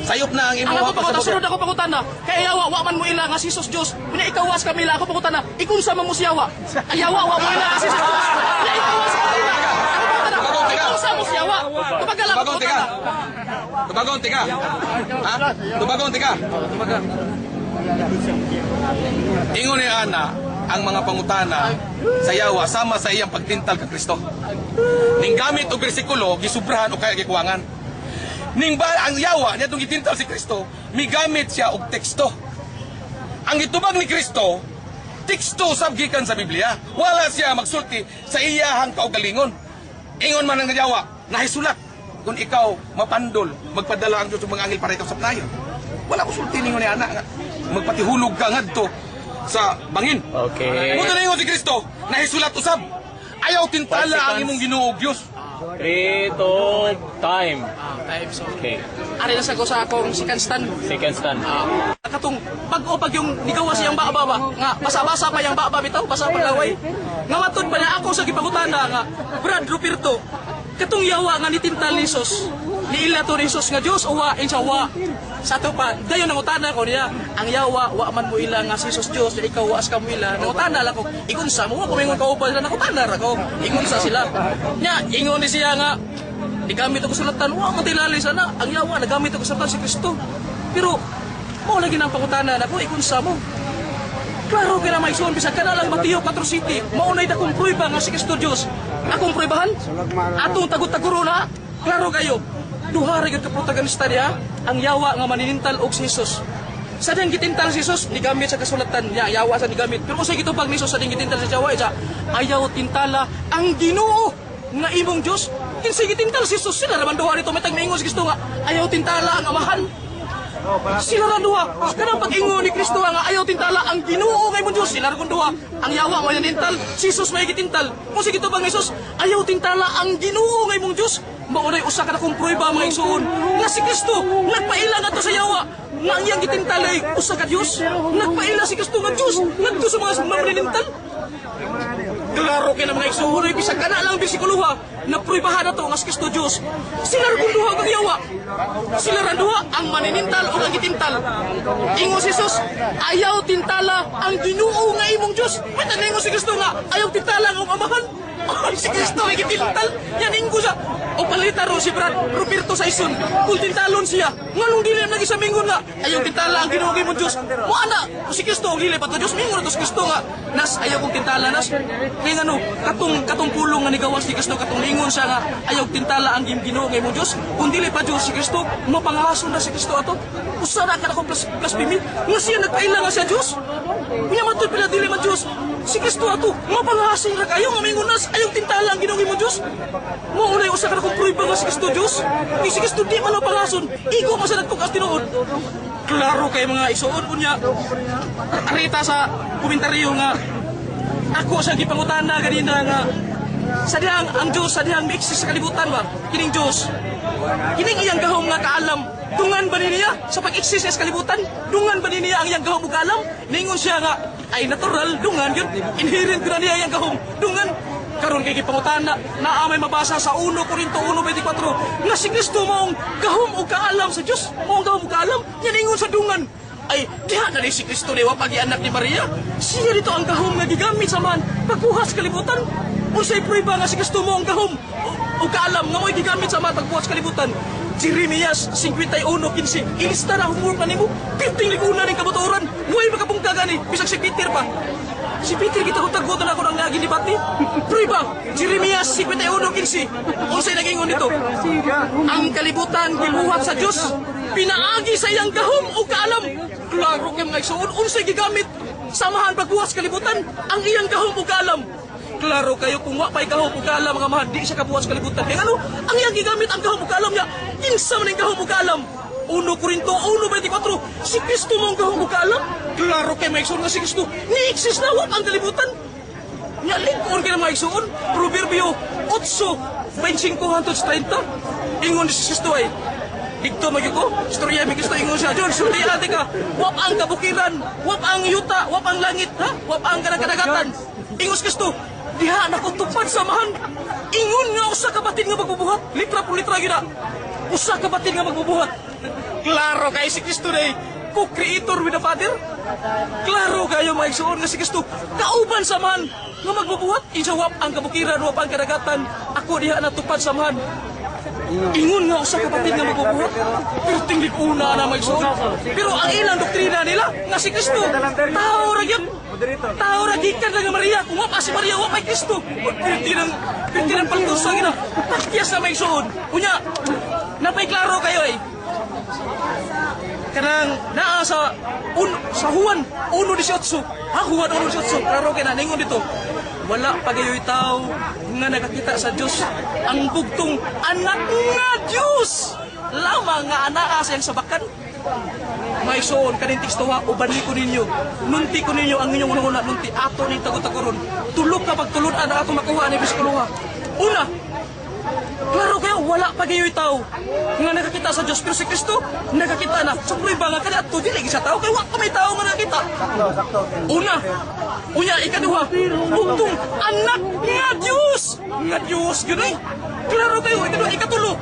Sayop na ang ang imuha ako pa pangutan sa sunod ako pangutana kay yawa wa man mo ila nga si Jesus Dios pina ikawas kami ila ako pangutana ikunsa man mo si yawa ay yawa wa mo ila nga si Jesus Dios pina ikawas kami ila ikunsa mo si yawa tubagala ko Tubagon tika. Tubagon tika. Ha? Tubagon tika. Ingon ni Ana ang mga pangutana sa yawa sama sa iyang pagtintal ka Kristo. Ning gamit og bersikulo gisubrahan o kaya gikuwangan. Ning ba ang yawa niya itong gitintal si Kristo, migamit siya og teksto. Ang itubag ni Kristo, teksto sab gikan sa Biblia. Wala siya magsulti sa iyahang kaugalingon. Ingon man ang yawa, nahisulat. Kung ikaw mapandol, magpadala ang Diyos ng mga angel para ikaw sa playo. Wala ko sulti ninyo ni anak. Magpatihulog ka ngadto sa bangin. Okay. Muna na ingon si Kristo, nahisulat usab. Ayaw tintala ang imong Ginoo Diyos. 3, 2, time. time so Okay. ari na sa ko sa akong second stand Second stand. katong pag yung nigawa siyang baba nga basa-basa pa yung baba bitaw basa pa laway nga matod pa niya ako sa gipangutana nga Brad Ruperto katong yawa nga nitintal ni Jesus niila to ni Jesus nga Dios o wa insa wa. Sa to pa, dayon nangutana ko niya, ang yawa wa man mo ila nga si Jesus Dios, ikaw wa as ka mo ila. Nangutana la ko, ikunsa mo ko mingon kauban na nangutana ra ko. Ikunsa sila. Nya ingon ni siya nga digamit ko sulatan, wa matilali sana. Ang yawa nagamit ko sulatan si Kristo. Pero mo lagi nang pangutana na ko ikunsa mo. Klaro kaya may son bisag kana lang Mateo 4 City. Maunay da kong prueba nga si Kristo Dios. Akong pruebahan. Atong tagot-taguro na. Klaro kayo. Duha ra gyud ka protagonista niya ang yawa nga maninintal og si Jesus. Sa ding gitintal si Jesus ni gamit sa kasulatan niya yawa sa digamit. Pero kung sa gitubag ni Jesus sa ding gitintal sa yawa isa ayaw tintala ang Ginoo nga imong Dios. Kinsa gitintal si Jesus sila raman duha dito metag maingon si Kristo nga ayaw tintala ang Amahan. Sila ra duha. Kanang pag-ingon ni Kristo nga ayaw tintala ang Ginoo nga imong Dios. Sila ra kun duha. Ang yawa mo yanintal, si Jesus may gitintal. Kung sige to bang Jesus, ayaw tintala ang Ginoo nga imong Dios. Maunay usa ka na kong prueba mga igsoon. Nga si Kristo nagpaila na to sa yawa. Nga ang iyang gitintal ay usa ka Dios. Nagpaila si Kristo nga Dios. Ngadto sa mga mamanintal. Klaro kay na mga igsoon ay bisag kana lang bersikulo ha. Napruibahan na to nga si Kristo Dios. Sila ra kun duha kang yawa. Sila ra duha ang maninintal o ang gitintal. Ingon si Jesus, ayaw tintala ang Ginoo nga imong Dios. Mata ningon si Kristo nga ayaw tintala ang Amahan. Si Kristo ay gitintal. Yan inggo siya. O palita ro si Brad Roberto Saison. Kung tintalon siya, nganong dili lagi sa mingon nga ayaw tintala ang Ginoo nga imong Dios. Mo ana si Kristo ang dili pa to Dios mingon to si Kristo nga nas ayaw kong tintala nas. Kay ngano katong pulong nga nigawas si Kristo katong ingon siya nga ayaw tintala ang Ginoo nga imong Dios. Kung dili pa Dios si Kristo, mapangahason na si Kristo ato. Usa ra ka na kong blasphemy. Nga siya nagpaila nga siya Dios. Unya matud pila dili man Dios. Si Kristo ato, mapangahason ra kayo nga mingon nas ayaw tintala ang Ginoo nga imong Dios. Mo unay usa ka na kong prueba nga si Kristo Dios. Ni si Kristo di man mapangahason. Igo man sa nagtukas tinuod. Klaro kay mga isuod unya. Arita sa komentaryo nga ako sa gipangutana ganina nga sa dihang ang Dios sa dihang mixis sa kalibutan ba kining Dios kining iyang gahom nga kaalam dungan ba niya sa pag-exist sa kalibutan dungan ba niya ang iyang gahom ug kaalam ningon siya nga ay natural dungan yun inherent ko na niya iyang gahom dungan karon kay gipangutana naa may mabasa sa 1 Korinto 1:24 nga si Kristo maong gahom ug kaalam sa Dios maong gahom ug kaalam nya ningon sa dungan ay diha na ni si Kristo dewa pagi-anak ni Maria. Siya dito ang gahom nga gigamit sa man pagbuhas kalibutan. Unsay prueba nga si Kristo mo ang gahom o kaalam nga mo'y gigamit sa man pagbuhas kalibutan. Jeremias 51:15 ilista na humor pa nimo. Piting liguna ning kabuturan. Mo'y makabungka gani bisag si Peter pa. Si Peter kita tagutan ako ng naging debate. Prueba Jeremias 51:15 unsay nagingon dito? Ang kalibutan gibuhat sa Dios. Pinaagi sa iyang gahom o kaalam. Klaro kay mga igsoon, unsay gigamit samahan pagbuhas kalibutan ang iyang gahom o kaalam. Klaro kayo kung wa pay gahom o kaalam mga mahal, di siya kabuhas kalibutan. Kaya ano, ang iyang gigamit ang gahom o kaalam niya, kinsa man ang gahom o kaalam. 1 Korinto 1:24, si Kristo mo ang gahom o kaalam. Klaro kay mga igsoon nga si Kristo, ni-exist na wa ang kalibutan. Nya likon kay mga igsoon, Proverbio 8:25-30, ingon si Kristo ay, dito magyuko, istorya mi Kristo ingon siya, John, suli ate ka, wap ang kabukiran, wap ang yuta, wap ang langit, ha? Wap ang kadagatan. Ingon si Kristo, diha na ko tupad samahan. Ingon nga usa ka batid nga magbubuhat, litra po litra gina. Usa ka batid nga magbubuhat. Klaro kay si Kristo day, co-creator with the Father. Klaro kayo mga igsoon nga si Kristo, kauban samahan nga magbubuhat. Insa wap ang kabukiran, wap ang kadagatan, ako diha na tupad samahan. Ingon nga usa ka batid nga magbubuhat. Pero tinglik una na magsuon. Pero ang ilang doktrina nila nga si Kristo tao ra gyud. Tao ra gikan lang nga Maria. Kung wa pa si Maria wa pa Kristo. Pintiran paltusa gina. Pakyas na magsuon. Unya napay klaro kayo eh. Kanang naa sa Juan 1:18. Juan 1:18. Klaro kay na ningon dito. Wala pagayoy tao nga nakakita sa Dios ang bugtong anak nga Dios lamang nga anaa sa iyang sabakan. May soon kaning teksto ha uban ko ninyo nunti ko ninyo ang inyong una nunti ato ning tagot-tagoron tulog ka pagtulod-an ato makuha ni biskuluha. Una, klaro kayo wala pagayoy tao nga nakakita sa Dios pero si Kristo nakakita na sa prueba nga kada ato dili sa tao kay wa pa may tao nga nakita. Una, unya ikaduha, bugtong anak nga Dios. Nga Dios gyud ay. Klaro kayo ikaduha ikatulo.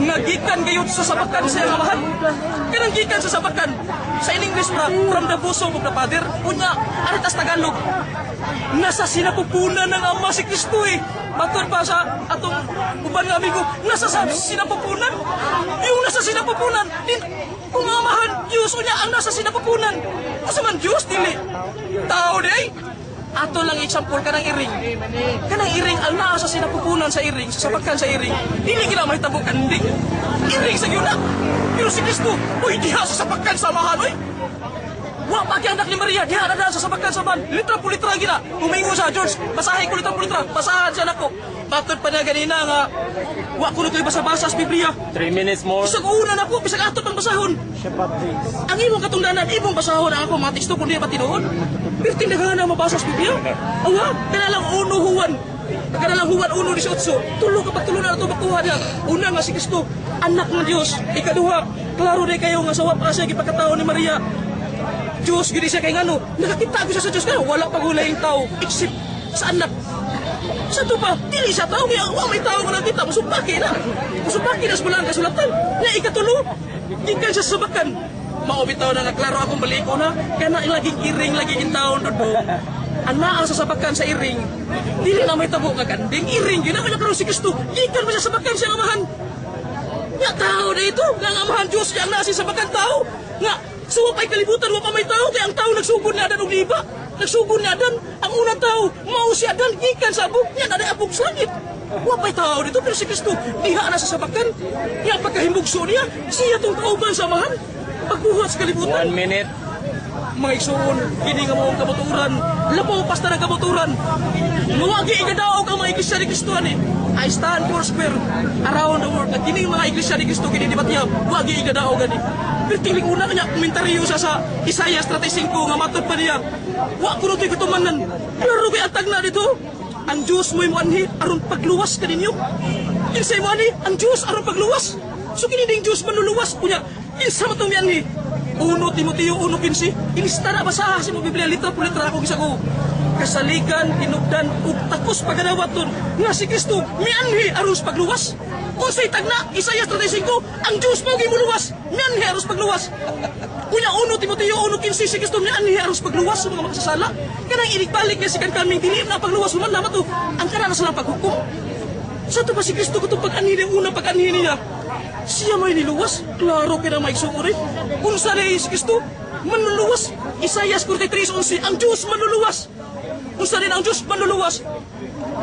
nga gikan gayud sa sabakan sa iyang amahan. Kanang gikan sa sabakan sa in English from the bosom of the Father. Unya aritas Tagalog. Nasa sinapupunan ng Ama si Kristo eh. Matod pa sa atong uban nga amigo, nasa sinapupunan. Yung nasa sinapupunan, kung ang amahan Diyos unya ang nasa sinapupunan. Asa man Diyos dili. Tao di. Ato lang example kanang iring. Kanang iring ang naa sa sinapupunan sa iring, sa sabakan sa iring. Dili gila mahitabo kanding. Iring sa gyud na. Pero si Kristo, uy diha sa sabakan sa amahan oy. Wa pa kay anak ni Maria, diha na sa sabakan sa ban. Litra po litra gina. Umingon sa George, basahin ko litra po litra. Basahan siya nako. Matod pa na ganina nga wa ko nitoy basa-basa sa Biblia. 3 minutes more. Bisag una na ko, bisag ato pang basahon. Ang imong katungdanan, imong basahon ang ako mga teksto kung di ba tinuod. Pero tindahan na mabasa sa Biblia. Awa, kanalang uno huwan. Kanalang huwan uno 18. Tulo ka pagtulo na ito batuhan niya. Una nga si Kristo, anak ng Diyos. Ikaduha, klaro di kayo nga sa wapa siya gipagkatao ni Maria. Diyos, gini siya kay ngano. Nakakita ko siya sa Diyos kaya wala pagulay yung tao. Except sa anak. Sa ito pa, dili siya tao kaya may tao nga nakita. Musupaki na. Musupaki na sa bulang kasulatan. Na ikatulo, gikan siya sa sabakan. Maubitaw na nga, klaro akong baliko na. Kaya na laging iring, laging taon doon po. Ang naa sa sabakan sa iring. Dili na may tabo ka kanding. Iring, yun naman nakaroon si Kristo. Gikan mo sa sabakan siya amahan. Nga tao na ito. Nga ang amahan Diyos niya ang nasi sabakan tao. Nga, suwa pa'y kalibutan, wa pa may tao. Kaya ang tao nagsugod na Adan og liba. Nagsugod ni Adan. Ang unang tao, mao si Adan. Gikan sa abog. Yan na abog sa langit. Wa pa'y tao dito. Pero si Kristo, diha na sa sabakan. Yan pagkahimbugso niya. Siya itong kauban sa amahan. Pagbuhat sa kalibutan. 1 minute. Mga igsoon, kini nga mong kabuturan, lapaw pasta ng kabuturan. Mawagi igadaog ang mga iglesia ni Kristo ani. I stand for square around the world. At kini mga iglesia ni Kristo kini di batiyab, wagi igadaog ani. Pero tiling una kanya komentaryo sa Isaiah 35 nga matod pa niya. Wa kuno to'y katumanan. Klaro kay atag na dito. Ang Diyos mo'y muanhi aron pagluwas ka ninyo. Kinsay mo ani, ang Diyos aron pagluwas. So kini ding Diyos manluluwas kunya. Kinsa mo itong mianhi? 1 Timoteo 1:15. Ilista na basaha sa mga Biblia, litra po litra ako gisa ko. Kasaligan, tinugdan, ug takos pagadawaton nga si Kristo mianhi aron sa pagluwas. Unsay tagna Isaiah 35, ang Dios mao gimuluwas, mianhi aron sa pagluwas. Kunya 1 Timoteo 1:15 si Kristo mianhi aron sa pagluwas sa mga makasasala. Kanang inigbalik niya si kaming dili na pagluwas man naman to. Ang kana sa paghukom. Sa to pa si Kristo kutong pag-anhi niya, unang pag-anhi niya. Siya may niluwas. Klaro kaya may sumuri. Kung saan ay si Kristo, manluluwas. Isaiah 43:11, ang Diyos manluluwas. Kung saan ang Diyos manluluwas.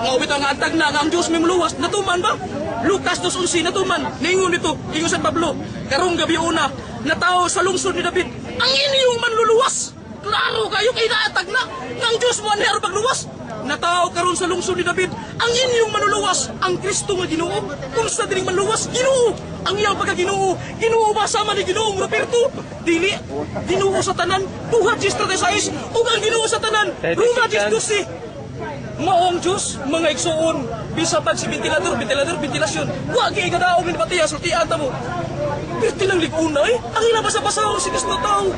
Ngawit ang antag na ang Diyos may maluwas. Natuman ba? Lucas 2:11, natuman. Ningon ito, ingon San Pablo. Karong gabi una, na tao sa lungsod ni David, ang inyong manluluwas. Klaro kayo kay naatag na. Ang Diyos mo ang pagluwas. Natao karon sa lungsod ni David, ang inyong manluluwas, ang Kristo nga Ginoo. Kung sa dining manluwas, Ginoo. Ang iyang pagkaginoo, Ginoo ba sama ni Ginoong Roberto? Dili, Ginoo sa tanan, buhat 36, ug ang Ginoo sa tanan, Roma 12. Maong Diyos, mga igsuon, bisa pag si ventilador, ventilasyon, wag igadaog ni Patiya, sultian ta mo. Pero tilang ligunay, ang ilabasa-basa si Kristo tao.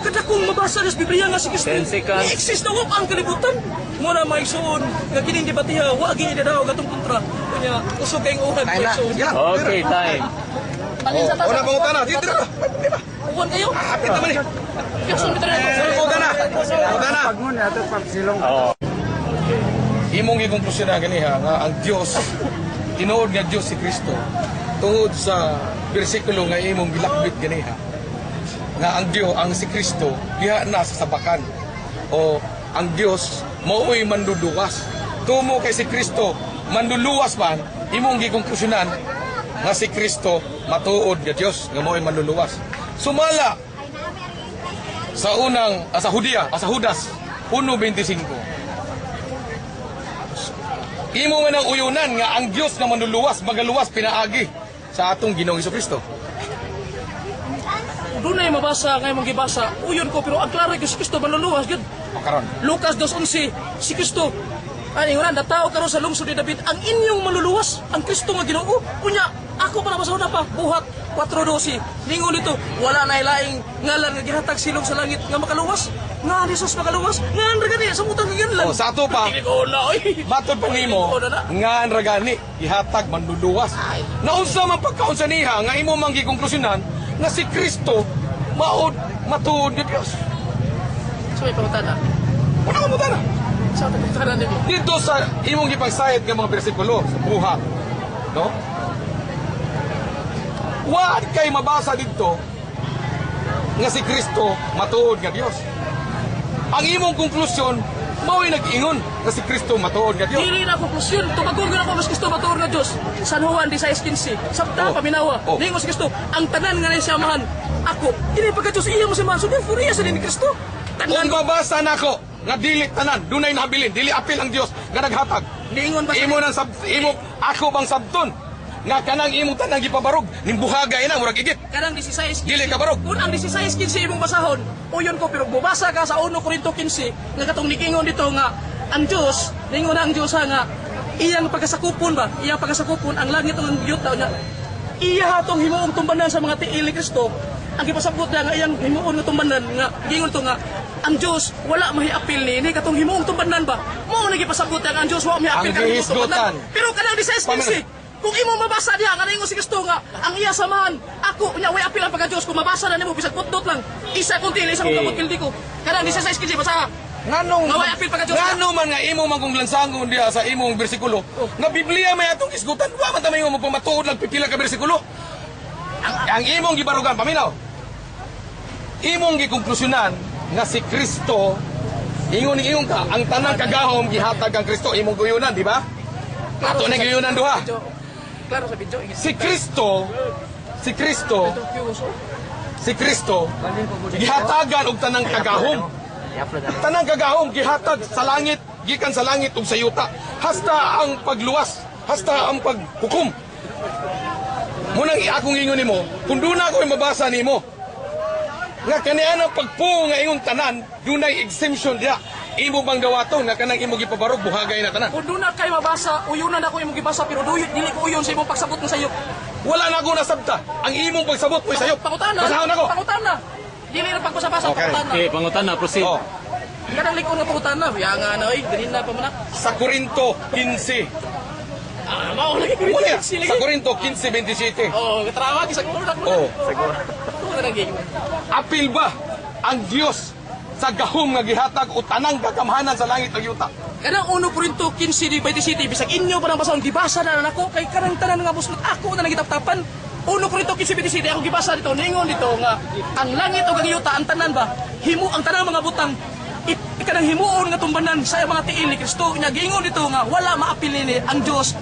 Kada kung mabasa sa Biblia nga si Kristo, 10 seconds. i-exist na ang kalibutan. Muna mga igsuon, nga kining di Patiya, wag igadaog atong kontra. Kanya, usog kayong uhan, mga igsuon. Okay, time. Una pangutan na, dito na. Uwan kayo? Apit naman eh. Igsuon bitaw na. Pangutan na. Pangutan na. Pag mo na ito, pagsilong. Oh. Imong gikonklusyon na ganiha nga ang Dios tinuod nga Dios si Kristo tungod sa bersikulo nga imong gilakbit ganiha nga ang Dios ang si Kristo diha na sa sabakan o ang Dios mao'y manduduwas tumo kay si Kristo manluluwas man imong gikonklusyonan nga si Kristo matuod nga Dios nga mao'y manluluwas sumala sa unang sa Judas 1:25 imo man ang uyunan nga ang Dios nga manluluwas magaluwas pinaagi sa atong Ginoong Hesukristo. Doon na yung mabasa, ngayon mong gibasa, uyon ko, pero ang klaro ko si Kristo manluluwas, yun. Karon. Lucas 2:11, si Kristo, ano yung natao karon sa lungsod ni David, ang inyong manluluwas, ang Kristo nga Ginoo. Kunya, ako para masahod na pa, buhat 4:12. Ningon dito, wala na ilaing ngalan nga gihatag silong sa langit nga makaluwas. Nga ni Jesus makaluwas. Nga ang gani sa mutang kaganlan. Oh, sa ato pa, Dili ko na oy. matod pa nimo, nga ang ragani, ihatag manluluwas. Naunsa man pagkaunsa niha, nga imo mang gikonklusyonan, nga si Kristo, maod, matuod ni Diyos. So may pangutana. Ano ka mo na? Sa pangutana nimo. Dito sa imong gipagsayad nga mga bersikulo sa buhat, no? Wa kay mabasa dito nga si Kristo matuod nga Dios. Ang imong konklusyon mao'y nag-ingon nga si Kristo matuod nga Dios. Dili na konklusyon, tugagong na ko mas Kristo matuor nga Dios. San Juan 16:15. Sabta Oh. paminawa. Oh. Ningon si Kristo, ang tanan nga ni siyamahan. Ako, dili pagka Dios iya mo si Manso, dili furiya sa ni Kristo. Kung Tanan mabasa nako nga dili tanan, dunay nahabilin, dili apil ang Dios nga naghatag. Ningon ba sa Imo nang imo ako bang sabton nga kanang imong tanan gipabarog nimbuhagay na murag igit. kanang 16:15. Dili ka barog. Kung ang 16:15 imong basahon, uyon ko pero bubasa ka sa 1 Korinto 15 nga katong nikingon dito nga ang Dios, ningon ang Dios nga iyang pagkasakupon ba? Iyang pagkasakupon ang langit ug ang yuta niya. Iya hatong himuong tumbanan sa mga tiil ni Kristo. Ang gipasabot niya nga iyang himuon nga tumbanan nga gingon to nga ang Dios wala mahiapil ni katong himuong tumbanan ba? Mao na gipasabot niya nga ang Dios wala mahiapil Ang kanang gihisgutan. Pero kanang 16:15 kung imo mabasa diha nga ningon si Kristo nga ang iya samahan ako nya way apil ang pagka-Dios kung mabasa na nimo bisag putdot lang isa kung tili isa kung kabot pildi ko kanang 16:15 basa Nganong Nga way apil pagka Dios. ngano man nga imo man kung lansangon diha sa imong bersikulo nga Biblia may atong isgutan wa man ta may mo pamatuod lang pipila ka bersikulo. Ang imong gibarugan paminaw. Imong gikonklusyonan nga si Kristo ingon ka ang tanang kagahom gihatag ang Kristo imong guyunan di ba? Ato na guyunan duha. klaro sa video Si Kristo gihatagan og tanang kagahom. Tanang kagahom gihatag sa langit, gikan sa langit ug sa yuta. Hasta ang pagluwas, hasta ang paghukom. Munang akong ingon nimo, kung doon ako mabasa nimo, nga kaniya ang pagpo nga ingon tanan, dunay exemption diya. Imo bang gawaton nga kanang imo gipabarog buhagay na tanan. kung doon na kay mabasa uyunan ako imong gibasa pero dili ko uyon sa imong pagsabot ng sayo Wala na ako nasabta. Ang imong pagsabot mo sayo. pangutana Basahon ako. pangutana dili na pagpasabasa Okay. pangutana Okay, pangutana, proceed. Oh, kanang likod nga pangutana ya nga na oy dili na pa man sa Korinto 15. mao lagi ko Muna, dito sa Korinto 15:27. oh katrawa sa kuno na Oh, kuno na gyud apil ba ang Dios sa gahom nga gihatag o tanang kakamhanan sa langit ug yuta? kanang 1 Korinto 15:27 bisag inyo pa nang basahon gibasa na nako kay kanang tanan nga buslot ako na nagitaptapan 1 Korinto 15:27 ako gibasa dito ningon dito nga ang langit ug ang yuta ang tanan ba himo ang tanang mga butang ikanang himuon nga tumbanan sa mga tiil ni Kristo nya giingon dito nga wala maapil ni ang Dios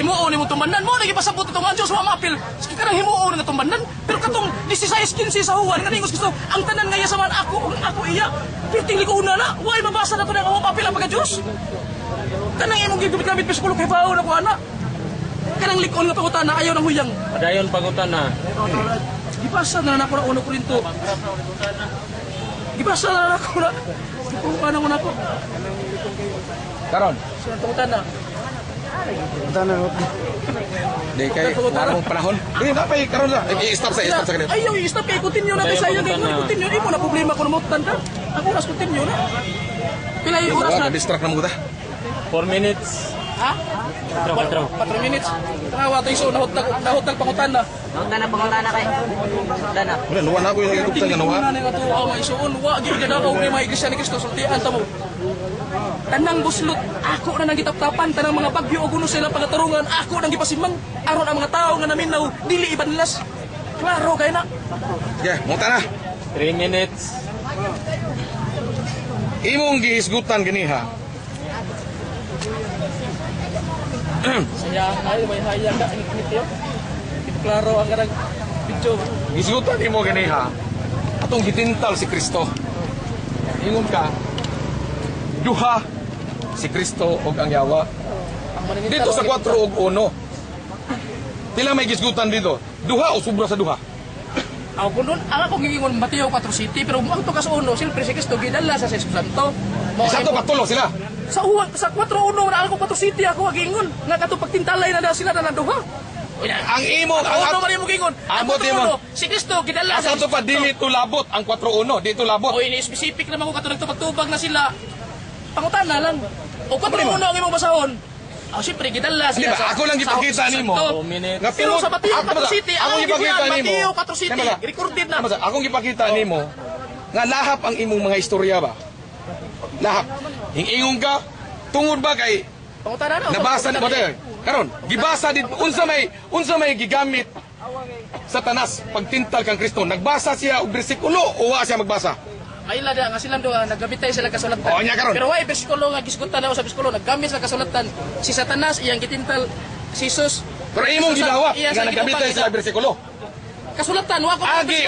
himuon nimo tumbanan mo nagipasabot ito nga ang Dios wala maapil kanang himuon nga tumbanan pero katong 16:15 sa Juan nga ningos Kristo ang tanan nga iya sa man ako iya piting ko una na why mabasa na to nga maapil ang pagka Dios kanang imong gigabit pesikulog kay bawo na ko ana kanang likon nga pangutana ayaw nang huyang Padayon pangutana. gibasa na nako na 1 Korinto gibasa na nako na kung ano mo nako Karon, sa pangutana di kay warong panahon. Di na pay karon na. I-stop sa kanila. ayaw i-stop kay continue na kay sayo kay continue imo na problema ko namutan ka ang oras continue na pila yung oras na Na-distract na mo ta. 4 minutes. ha 4 minutes tawa tayo so nahot pangutana Pangutana kay. Pangutana. Wala luwa na ako yung nagutang nga nawa. na nga tuwa may suon wa gid kada ko kay mga iglesia ni Kristo sultian ta mo tanang buslot ako na nang gitaptapan tanang mga bagyo ug kuno sila pagatarungan ako nang gipasimang aron ang mga tao nga naminaw dili ibanlas klaro kay na Yeah, mo ta na. 3 minutes. Imong gihisgutan gini ha. sayang ay may hayang da init yo klaro ang kanang video Gisgutan imo gini ha. Atong gitintal si Kristo. Ingon ka. Duha si Kristo og ang yawa. ang maningit Dito sa 4 ug 1. Tila may gisgutan dito. Duha o sobra sa duha. ako kunon ang ako gigingon Mateo 4 City pero ang to kas uno silpre si Kristo gidala sa Espiritu Santo Isa to patulo sila. sa 4-1 na ako 4 City ako gigingon nga kato pagtintalay na daw sila na duha Ang imo, Ano man yung gingon? Ang Amot mo. 4-1, si Kristo, gidala Asa to pa dili to labot ang 4-1, dito labot. O ini-specific naman ko katulad tubag na sila. Pangutan na lang. O 4-1 ang imong basahon. Siyempre, gidala Di sila ba? Ako lang ipakita nimo. Nga Pero sa Mateo ako 4 City, ako ang ipakita gibuhat, nimo. Mateo 4 City, Tama ba? recorded na. Tama ba? Akong ipakita nimo nga lahap ang imong mga istorya ba? Lahap. Ingon ka tungod ba kay Pangutan na. nabasa ni Bote. Karon, gibasa dit unsa may gigamit Satanas pagtintal kang Kristo. Nagbasa siya og bersikulo o wa siya magbasa? Ay lada nga silang duha nagabitay sila kasulatan. Oo, nya karon. Pero why bersikulo nga gisgutan na sa bersikulo naggamit sa kasulatan. Si Satanas iyang gitintal si Jesus. Pero imong gidawat Iya, nga sa nagabitay gitupang sila bersikulo. Kasulatan wa ko Agi.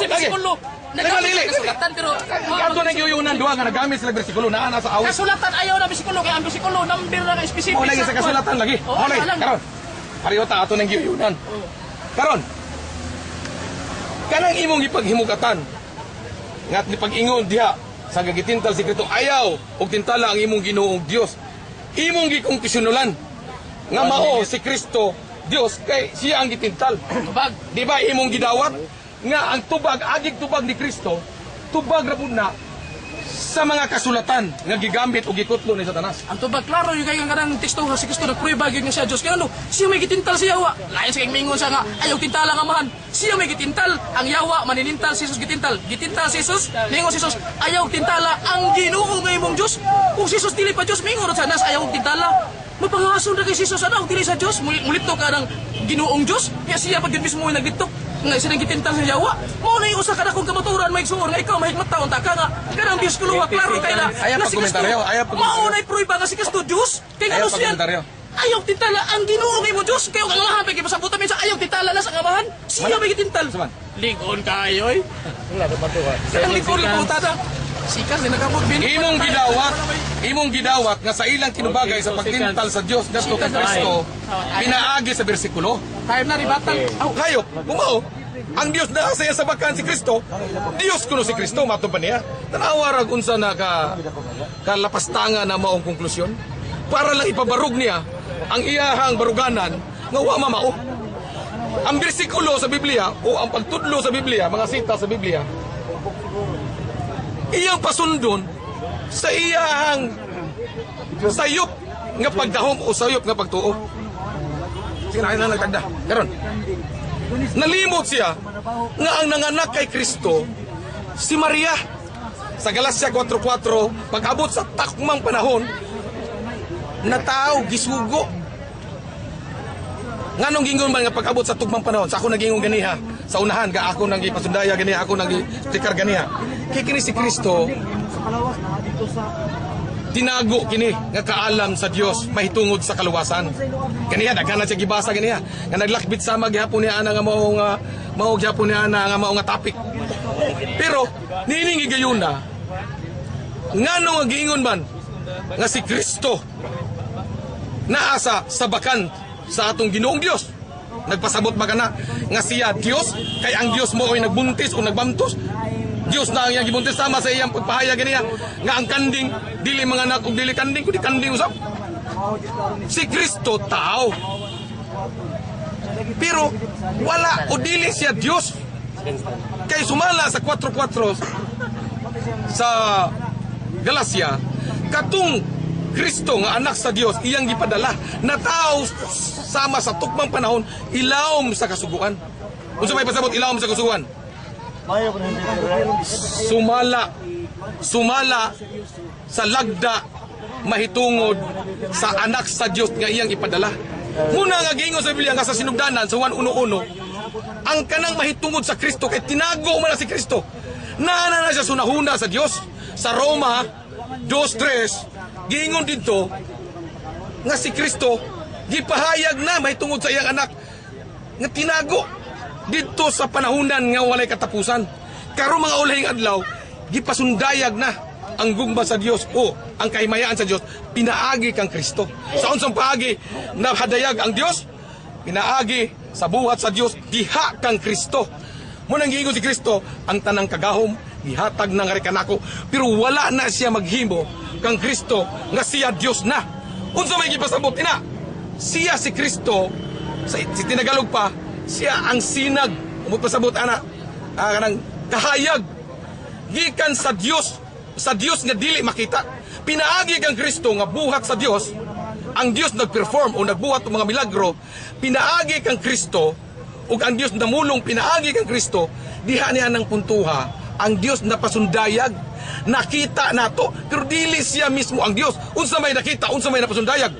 bersikulo. Nagamit Dili. sa kasulatan pero Ato nang giyunan duha nga nagamit sila bersikulo naa na sa awit. kasulatan ayaw na bersikulo kaya ang bersikulo number na specific. Mo lagi sa kasulatan lagi. Oo, Mo lagi. alam. Karon. Pareho ta ato nang giyunan. Karon. Kanang imong ipaghimugatan ngat ni pag-ingon diha sa gagitintal si Kristo ayaw og tintala ang imong Ginoong Dios. Imong gikonklusionulan nga mao si Kristo Dios kay siya ang gitintal. Tubag. Di ba imong gidawat nga ang tubag agig tubag ni Kristo tubag ra pud na sa mga kasulatan nga gigamit o gikutlo ni Satanas. Ang tubag klaro yung kayong kanang teksto si Kristo nagprueba gyud niya siya Dios kaya ano siya may gitintal si Yawa. Lain sa kayong mingon siya nga ayaw tintala nga amahan. Siya may gitintal ang Yawa maninintal si Jesus gitintal. Gitintal si Jesus mingon si Jesus ayaw tintala ang Ginoo nga imong Dios. Kung si Jesus dili pa Dios mingon sa nas ayaw tintala. Mapangason ra kay si Jesus ano dili sa Dios mulito ka ng Ginoong Dios. Kaya siya pag mismo naglitok nga sinang gitintal sa Yawa. Mao na yung usa ka na kung kamaturan may suor nga ikaw mahigmataon ta ka nga kanang Dios kuluwa klaro kay na. Ayaw nga si Kristo. pagkomentaryo, ayaw pagkomentaryo. Mao na prueba nga si Kristo Dios. Kay Ayaw ano siya? pagkomentaryo. Ayaw tintala ang Ginoo kay mo Dios. Kayo ang lahat kay pasabutan minsan ayaw tintala na sa kamahan. Siya may gitintal. Saman. Lingon kayo eh. Ang lingon ko tada. Sikas din nakabot bin. Imong gidawat nga sa ilang kinubagay sa pagtintal sa Dios ngadto kay Kristo pinaagi sa bersikulo. Kaya na ribatan. Aw, Hayop, kumao. Ang Dios na sa sabakan si Kristo, Dios kuno si Kristo mato pa niya. Tanawa ra unsa na kalapastangan na maong konklusyon para lang ipabarug niya ang iyahang baruganan nga wa mamao. Ang bersikulo sa Biblia o ang pagtudlo sa Biblia, mga sita sa Biblia, iyang pasundon sa iyahang sayop nga pagdahom o sayop nga pagtuo. Sige na nagtagda. Karon. Nalimot siya nga ang nanganak kay Kristo si Maria. Sa Galacia 4:4, pag-abot sa takmang panahon, nataw gisugo. Nganong gingon man nga pag-abot sa tugmang panahon, sa ako nagingon ganiha, sa unahan ga ako nang ipasundaya ganiha, ako nang tikar ganiha. Kay kini si Kristo tinago kini nga kaalam sa Dios mahitungod sa kaluwasan. Kaniya daghan na siya gibasa ganiya. Nga naglakbit sama gihapon niya ana nga mao gihapon niya ana nga mao nga topic. Pero nining gigayuna ngano nga giingon man nga si Kristo naa sa sabakan sa atong Ginoong Dios. Nagpasabot ba kana nga siya Dios kay ang Dios mo ay nagbuntis o nagbamtos. Dios na ang iyang gibuntis sama sa iyang pagpahayag ganiya nga ang kanding dili mga anak ug dili kanding kundi kanding usab. Si Kristo tao. Pero wala o dili siya Dios. Kay sumala sa 4:4 sa Galacia katong Kristo nga anak sa Dios iyang gipadala na tao sama sa tukmang panahon ilawom sa kasuguan. Unsa may pasabot ilawom sa kasuguan? Sumala sa lagda mahitungod sa anak sa Dios nga iyang ipadala. Muna nga giingon sa Biblia nga sa sinugdanan sa 1:11 ang kanang mahitungod sa Kristo kay tinago man na si Kristo. Naana na siya sunahuna sa Dios. Sa Roma 2:3 giingon dito nga si Kristo gipahayag na mahitungod sa iyang anak nga tinago dito sa panahunan nga walay katapusan. Karon mga ulahing adlaw, gipasundayag na ang gugma sa Dios o ang kahimayaan sa Dios, pinaagi kang Kristo. Sa unsang paagi na hadayag ang Dios, pinaagi sa buhat sa Dios, diha kang Kristo. Munang giingon si Kristo, ang tanang kagahom, gihatag na nga rin kanako, pero wala na siya maghimo kang Kristo nga siya Dios na. Unsa may gipasabot ina? Siya si Kristo si tinagalog pa, siya ang sinag, umot pasabot ana, kanang kahayag, gikan sa Dios nga dili makita. Pinaagi kang Kristo nga buhat sa Dios, ang Dios nagperform o nagbuhat ng mga milagro, pinaagi kang Kristo, ug ang Dios namulong pinaagi kang Kristo, diha niya ng puntuha, ang Dios napasundayag, nakita nato, pero dili siya mismo ang Dios. Unsa may nakita, unsa may napasundayag.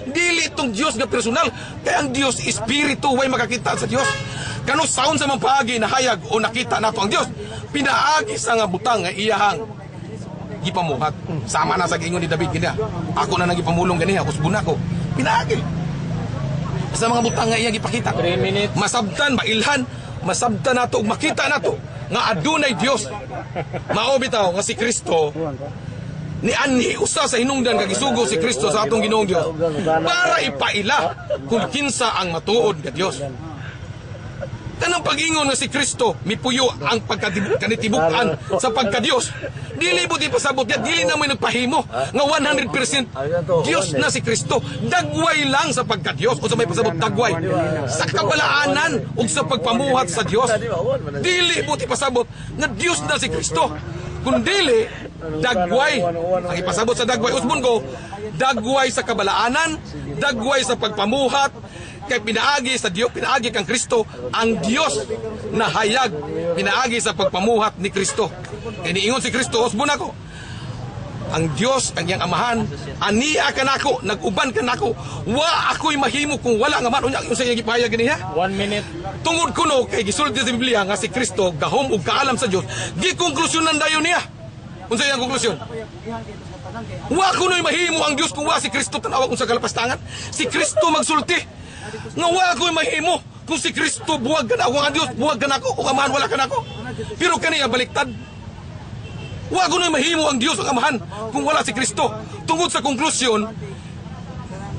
Dili itong Dios nga personal, kaya ang Dios espiritu, way makakita sa Dios. Kano saon sa mapaagi na hayag o nakita nato ang Dios, pinaagi sa nga butang nga iyahang gipamuhat. Sama na sa giingon ni David kaniya. Ako na nagipamulong ganiya, kusbon ako. Pinaagi. Sa mga butang nga iyang gipakita. 3 minutes. Masabtan, mailhan, masabtan nato ug makita nato nga adunay Dios. Mao bitaw nga si Kristo ni anhi usa sa hinungdan kag isugo si Kristo sa atong Ginoong Dios para ipaila kung kinsa ang matuod nga Dios. Kanang pag-ingon nga si Kristo mipuyo ang pagkanitibukan sa pagka-Dios. Dili mo di pasabot yan, dili na may nagpahimo nga 100% Dios na si Kristo. Dagway lang sa pagka-Dios o sa may pasabot dagway sa kabalaanan o sa pagpamuhat sa Dios. Dili mo di pasabot nga Dios na si Kristo. Kung dili, dagway. Ang ipasabot sa dagway, usbon ko, dagway sa kabalaanan, dagway sa pagpamuhat, kay pinaagi sa Dios, pinaagi kang Kristo, ang Dios na hayag, pinaagi sa pagpamuhat ni Kristo. Kaya niingon si Kristo, usbon ako, ang Dios, ang iyang amahan, ania ka nako, nag-uban ka nako, wa ako'y mahimo kung wala nga man, unya, yung sa iyang ipahayag niya. 1 minute. Tungod kuno kay gisulti sa Biblia nga si Kristo gahom ug kaalam sa Dios, gikonklusyonan dayon niya. Unsa iyang konklusyon? Wa kuno'y mahimo ang Dios kung wa si Kristo tanawa kung sa kalapastangan. Si Kristo magsulti. Nga wa ko'y mahimo kung si Kristo buwag ka na, kung ang Dios buwag ka nako, kung amahan wala ka nako. Pero kaniya baliktad. Wa kuno'y mahimo ang Dios ang amahan kung wala si Kristo. Tungod sa konklusyon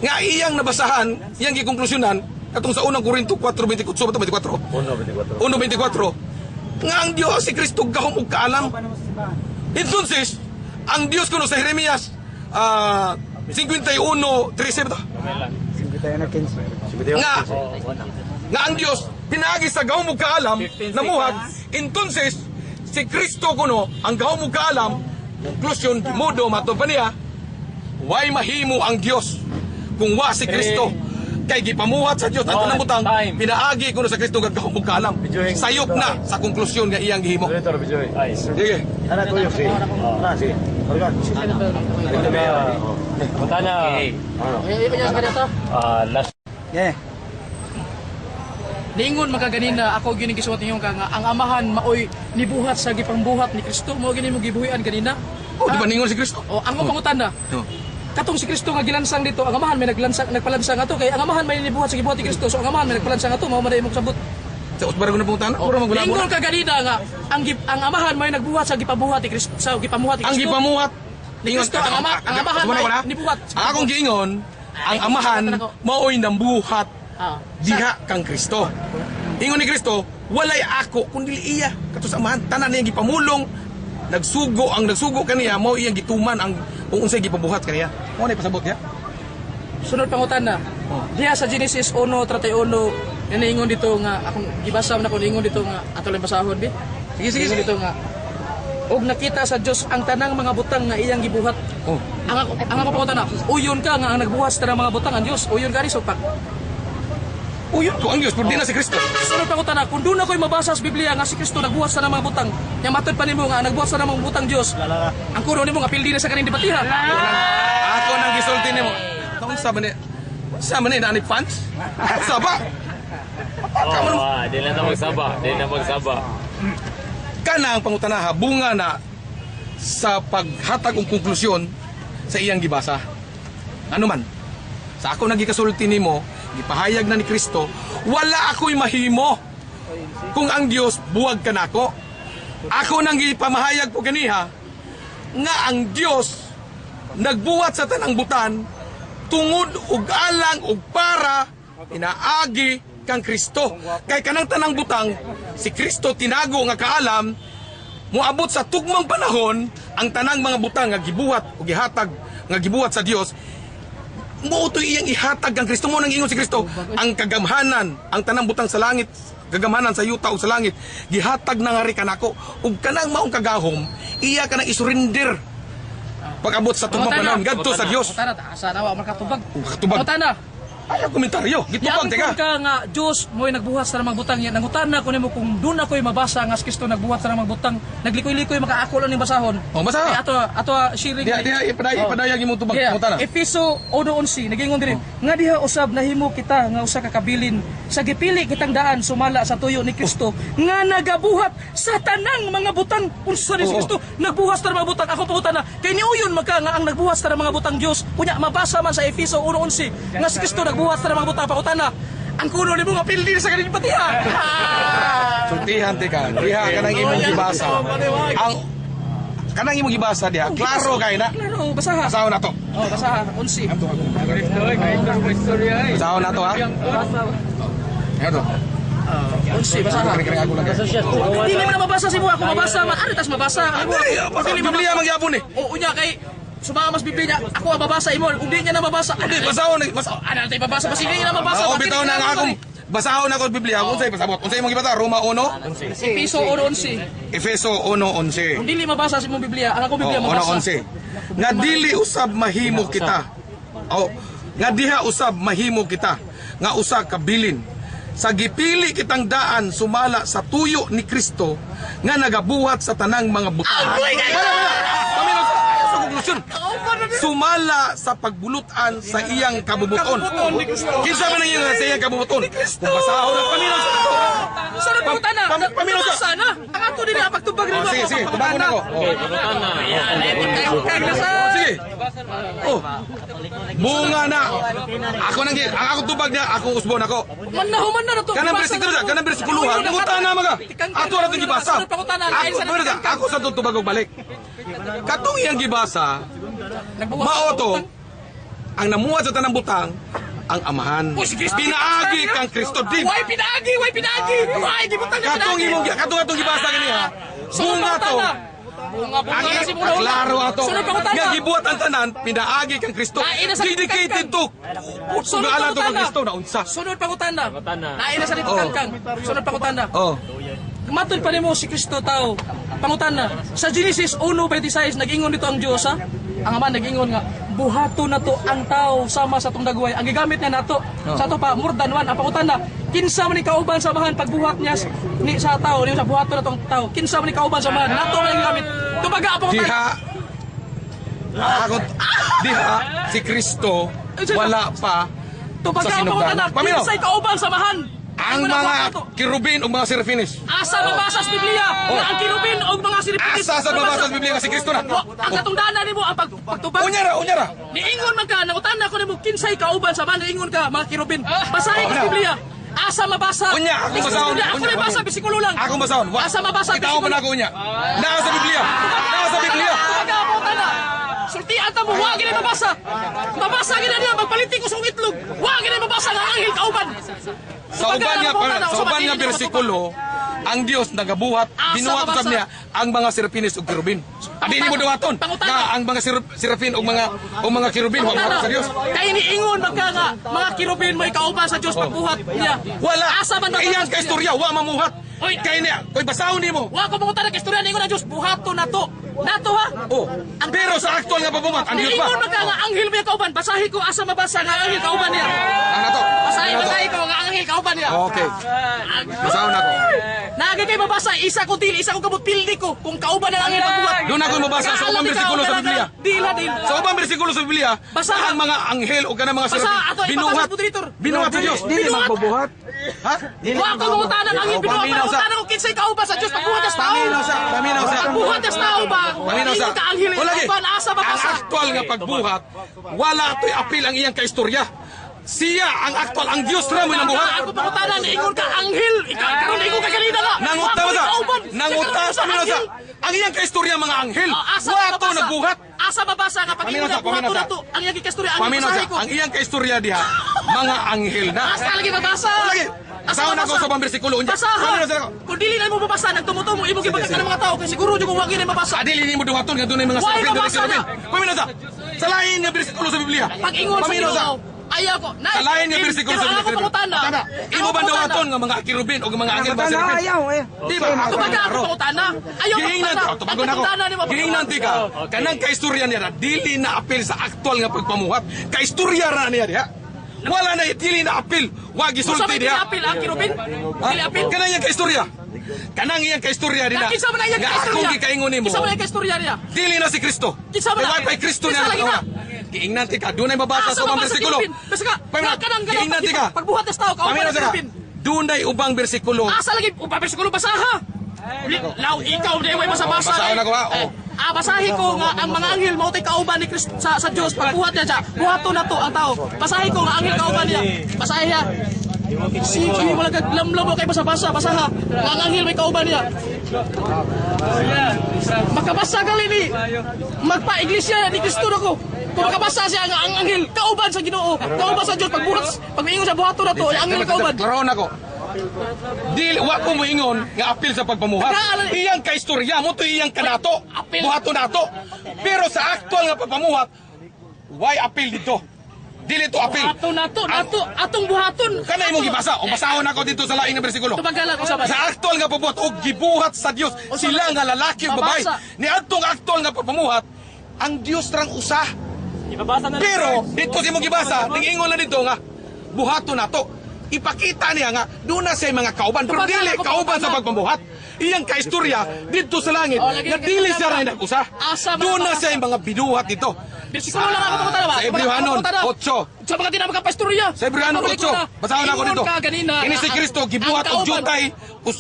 nga iyang nabasahan, iyang gikonklusyonan katong sa unang Korinto 4:24, 1:24 nga ang Dios si Kristo gahom ug kaalam. Entonces, ang Dios kuno sa Jeremias 51:13 nga ang Dios pinaagi sa gahom ug kaalam namuhat. Entonces, si Kristo kuno ang gahom ug kaalam, konklusyon modo matud pa niya, way mahimo ang Dios kung wa si Kristo. Kay gipamuhat sa Dios at tanang butang, pinaagi kuno sa Kristo gagahom ug kaalam. Sayop na sa konklusyon nga iyang gihimo. Sige. Punta na. Last. Ningon magaganina ako gyud gisuot ninyo nga ang amahan maoy nibuhat sa gipangbuhat ni Kristo, mao gini mo gibuhian ganina. Oh, di ba ningon si Kristo? O ang pangutan na. Katong si Kristo nga gilansang dito, ang amahan may nagpalansang ato kay ang amahan may nibuhat sa gibuhat ni Kristo, so ang amahan may nagpalansang ato, mao man mo sabot. Sa usbar ko na punta na, ora magulabo. Ningon kaganina nga ang amahan may nagbuhat sa gipabuhat ni Kristo, sa gipamuhat ni Ang Kristo. gipamuhat Kristo, ang amahan may nibuhat. Akong giingon, ang amahan maoy nambuhat diha kang Kristo. Ingon ni Kristo, walay ako kundi iya kato sa amahan, tanan niya gipamulong, nagsugo kaniya, mao iyang gituman ang kung unsay gipabuhat kaniya. Mo na pasabot ya. Sunod pangutan na. Diha sa Genesis 1:31, ningon dito nga akong gibasa na ko ningon dito nga ato lang basahon bi. Sige dito nga. Og nakita sa Dios ang tanang mga butang nga iyang gibuhat. Oh. Ang ako pangutan na, uyon ka nga ang nagbuhat sa tanang mga butang ang Dios. Uyon ka ni sugpak. Uyon ko ang Dios, pero di na si Kristo. Sunod pangutan na, kung doon ako'y mabasa sa Biblia nga si Kristo nagbuhat sa tanang mga butang, yang matod pa nimo nga nagbuhat sa tanang mga butang Dios. Ang kuno nimo nga pildi na sa kaning debatihan. Ako nang gisulti nimo. Tong sa man ni fans? Saba. Di na magsaba. Kana ang pangutanaha bunga na sa paghatag og konklusyon sa iyang gibasa. Ano man, sa ako nagikasulti nimo, gipahayag na ni Kristo, wala ako'y mahimo kung ang Dios buwag ka nako. Ako nang gipamahayag po kaniha nga ang Dios nagbuhat sa tanang butan tungod ug alang ug para inaagi kang Kristo. Kay kanang tanang butang si Kristo tinago nga kaalam, moabot sa tugmang panahon ang tanang mga butang nga gibuhat o gihatag nga gibuhat sa Dios mo to iyang ihatag ang Kristo mo nang ingon si Kristo. Ang kagamhanan, ang tanang butang sa langit, kagamhanan sa yuta o sa langit, gihatag na nga rin kanako. Ug kanang maong kagahom, iya ka nang isurrender. Pag-abot sa tugmang panahon, gadto sa Dios. Tana, asa na wa makatubag. Makatubag. Tana. Ayaw komentaryo. Gitubag, Yang teka. ka nga Diyos mo'y nagbuhat sa namang butang yan. Nangutan na ko nimo kung doon ako'y mabasa nga si Kristo nagbuhat sa namang butang. Naglikoy-likoy makaako lang ni basahon. Oh, basa. Ato sharing. Diha, ipadayag imong tubag. Yeah. Mutana. Efeso 1:11 nagingon diri. Nga diha usab nahimo kita nga usa ka kabilin sa gipili kitang daan sumala sa tuyo ni Kristo nga nagabuhat sa tanang mga butang. Unsa ni si Oo. Kristo nagbuhat sa mga butang. Ako pangutan na kay niuyon magka nga ang nagbuhat sa mga butang Dios. Kunya mabasa man sa Efeso 1:11 nga si Kristo nagbuhat sa mga butang. Pangutan na ang kuno nimo nga pildi sa kaning patiha. Sultihan, teka. Diha ka nang imong gibasa. Ang kanang imong gibasa diha, klaro kay na. Klaro, basaha. Basahon na to. Oh, basaha 11. Basahon na to, ha? Ano? 11 basaha. Kering ako lang. Dili mo na mabasa si mo ako mabasa man. Ano tas mabasa? Biblia magyapon eh. O unya kay sumama mas Biblia niya. Ako ang babasa imo. Kung di niya na mabasa. Hindi, basahon eh. Ano tayo babasa pa sige niya na mabasa. Oo, bitaw na nga akong basahon ako sa Biblia. Kung sa'yo pasabot. Kung sa'yo mong gibasa, Roma 1, Efeso 1:11. Efeso 1:11. Kung dili mabasa si mong Biblia, ang ako Biblia Oh, mabasa. 1:11. Nga dili usab mahimo kita. Oh, nga diha usab mahimo kita. Nga usa ka bilin. Sa gipili kitang daan sumala sa tuyo ni Kristo nga nagabuhat sa tanang mga butang. Paminaw sa konklusyon. Sumala sa pagbulutan sa iyang kabubuton. Kinsa man ang iyang sa iyang kabubuton? Kung basahon ang paminaw sa ito. Sunod pa utan na. Paminaw sa. Mabasa na. Ang ato din na pagtubag rin Oh, sige, sige. Tubago na ko. Oh. Sige. Oh. Bunga na. Ako nang ang ako tubag niya, ako usbon ako. Manahuman na to. Kanang bersikulo sa, kanang bersikuluhan. Nangutan na mga. Ato na itong gibasa. Ako sa itong tubag og balik. Katong iyang gibasa, maoto, ang namuhat sa tanang butang, ang amahan. Pinaagi kang Kristo din. Why pinaagi? Why pinaagi? Why di butang na Katong imong katong gibasa kaniya. Bunga to. Ang klaro ato. Nga gibuhat ang tanan, pinaagi kang Kristo. Dedicated to. Sugalan to kang Kristo na unsa. Sunod pangutana. Naina sa dito kang. Sunod pangutana. Oh. Matod pa nimo si Kristo tao. Pangutana. Sa Genesis 1:26 nag-ingon dito ang Dios ha. Ang Ama nag-ingon nga buhato na to ang tao sama sa tong dagway. Ang gigamit niya nato sa to pa more than one. Ang pangutana. Kinsa man ni kauban sa bahan pagbuhat niya ni sa tao, ni sa buhato na tong tao. Kinsa man ni kauban sa bahan nato man gigamit. Tubaga ang pangutana. Diha. Ako diha si Kristo wala pa Tubaga sa ang pangutana. sinugdanan. Paminaw. Kinsay kauban sa bahan. Ang mga kirubin o mga serafines. Asa mabasa sa Biblia nga ang kirubin o mga siripis. Asa sa mabasa sa Biblia nga si Kristo na. Ang katungdanan nimo ang pagtubag. Unyara. Niingon man ka, nangutan na ko nimo kinsay kauban sa man niingon ka mga kirubin. Basahin ka sa Biblia. Asa mabasa? Unya, ako basahon. Ako na basa bisikulo lang. Ako basahon. Asa mabasa Itaw man ako unya. Naa sa Biblia. Naa sa Biblia. Tumaga ako tana. Sultian ta mo, wa gini mabasa. Mabasa gini niya magpalitin ko sa itlog. Wa gini mabasa nga anghel kauban. Sa uban nga bersikulo, ang Dios nagabuhat, binuhat usab niya ang mga serafines ug kirubin. Adi ni mo duwaton nga ang mga serafin ug mga kirubin wa sa Dios. Kay niingon magka nga mga kirubin may kauban sa Dios pagbuhat niya. Wala. Asa man Iyan ka istorya wa mamuhat. Oy, Kay niya, koy basahon nimo. wa ko mangutan ng istorya niingon ang Dios buhato nato. Nato ha. Oh. Pero sa aktual nga pabumat, ang Dios Niingon pa. magka nga anghel may kauban. Basahi ko asa mabasa nga anghel kauban niya. Ano to? Basahi ko nga anghel kauban niya. Okay. Basahon ako. Nagi kay mabasa isa ko dili isa ko kabut pildi ko kung kauban ang anghel pagbuhat. Doon ako mabasa sa ubang bersikulo sa Biblia. Dila. Sa ubang bersikulo sa Biblia, Basahan. ang mga anghel o kanang mga Basa serafin ato binuhat. ipabasa moderator. Binuhat sa Dios. Dili magbubuhat. Ha? Wa ko mangutan ng anghel binuhat. Paminaw sa. Mangutan ko kinsay kauban sa Dios pagbuhat sa tao. Paminaw sa. Pagbuhat sa tao ba? Paminaw sa. Ingon ka anghel O lagi, kauban asa ang mabasa. aktual nga pagbuhat, wala ito'y apil ang iyang kaistorya. Siya ang aktual, ang Diyos na mo ng buhat. Ako pangutanan ingon ka anghel. Ikaw karon ingon ka kanina nga. Nanguta ba sa? Kauban. Nanguta sa minasa. Ang iyang kaistorya mga anghel. Wato nagbuhat. Asa mabasa nga pag ingon ka buhato na to. Ang iyang kasturya ang Paminaw basahin siya. ko. Ang iyang kaistorya diha, mga anghel na. Asa lagi mabasa. Lagi. Basahon ako sa bersikulo unya. Basaha. Kung dili na mo mabasa, nagtumutumo, imo gibagay ka ng mga tao, kay siguro yung kung wagi na mabasa. Adili ni mo duwaton nga dunay mga Why serpent mabasa diri na? Pamina sa. Sa lain nga bersikulo sa Biblia. Pag-ingon sa Pamina Ginoo, ayaw ko. Sa lain nga bersikulo sa Pero ako pangutana. Imo ba dawaton nga mga kirubin o mga angel ba serpent? Ayaw eh. Di ba? Ako ba ako pangutana? Ayaw Gihingnan pangutana. to, tumagon ako. Gihingnan ti ka. Kanang kaistorya niya dili na apil sa aktual nga pagpamuhat. Kaistorya ra niya diha. Wala na dili na apil. Wa gisulti Sa may diha. apil ang kirubin? Dili apil? Kanang iyang kaistorya. Kanang iyang kaistorya dinha. Kinsa man iyang Nga kaistorya? akong gikaingon nimo. Kinsa man iyang kaistorya niya? Dili na si Kristo. Kinsa man Kay na? Wi-Fi Kristo Kinsa niya lagi na? Giingnan ti ka. Dunay mabasa Asa sa mga mabasa bersikulo. kirubin? Basta ka. Kanang Giingnan ti ka. pagbuhat ng tao ka Pamina sa ka. kirubin. Dunay ubang bersikulo. Asa lagi upabersikulo basaha. Law ikaw di way basa-basa. Basahan ako, ha? Oo. Basahi ko nga ang mga anghel mao tay kauban ni Kristo sa Dios pagbuhat niya siya. Buhaton na to ang tao. Basahi ko nga anghel kauban niya. Basahi ha. Sige, wala kag lamlam kay basa-basa, basaha. Nga ang anghel may kauban niya. Makabasa gali ni. Magpa-iglesia ni Kristo nako. Kung makabasa siya nga ang anghel kauban sa Ginoo, kauban sa Dios pagbuhat sa buhaton na to, ang anghel kauban. Klaron ako. Dili wa ko moingon nga apil sa pagpamuhat. Iyang kaistorya mo to iyang kanato. Buhaton nato. Pero sa aktual nga pagpamuhat, why apil dito? Dili to apil. Nato, atong buhaton. Kana imong gibasa o basahon ako dito sa laing nga bersikulo. Tubagalan ko sa Sa aktual nga pagpamuhat og gibuhat sa Dios sila nga lalaki ug babae. Mabasa. Ni adtong aktual nga pagpamuhat, ang Dios rang usa. Pero dito si mo gibasa, ning-ingon na dito nga buhaton nato. Ipakita niya nga doon na sa mga kauban pero Tubagalan dili ko, kauban sa tama. pagpamuhat. Iyang kaistorya dito sa langit lagi nga ka dili tama. siya rin nag-usa. Asa Doon na mga- sa mga binuhat dito. Bersikulo lang ako pangutana ba? Sa Hebrewanon 8. Sa mga di na magkapastorya. Sa Hebrewanon 8. Basahan ako dito. Ini si Kristo gibuhat og jutay.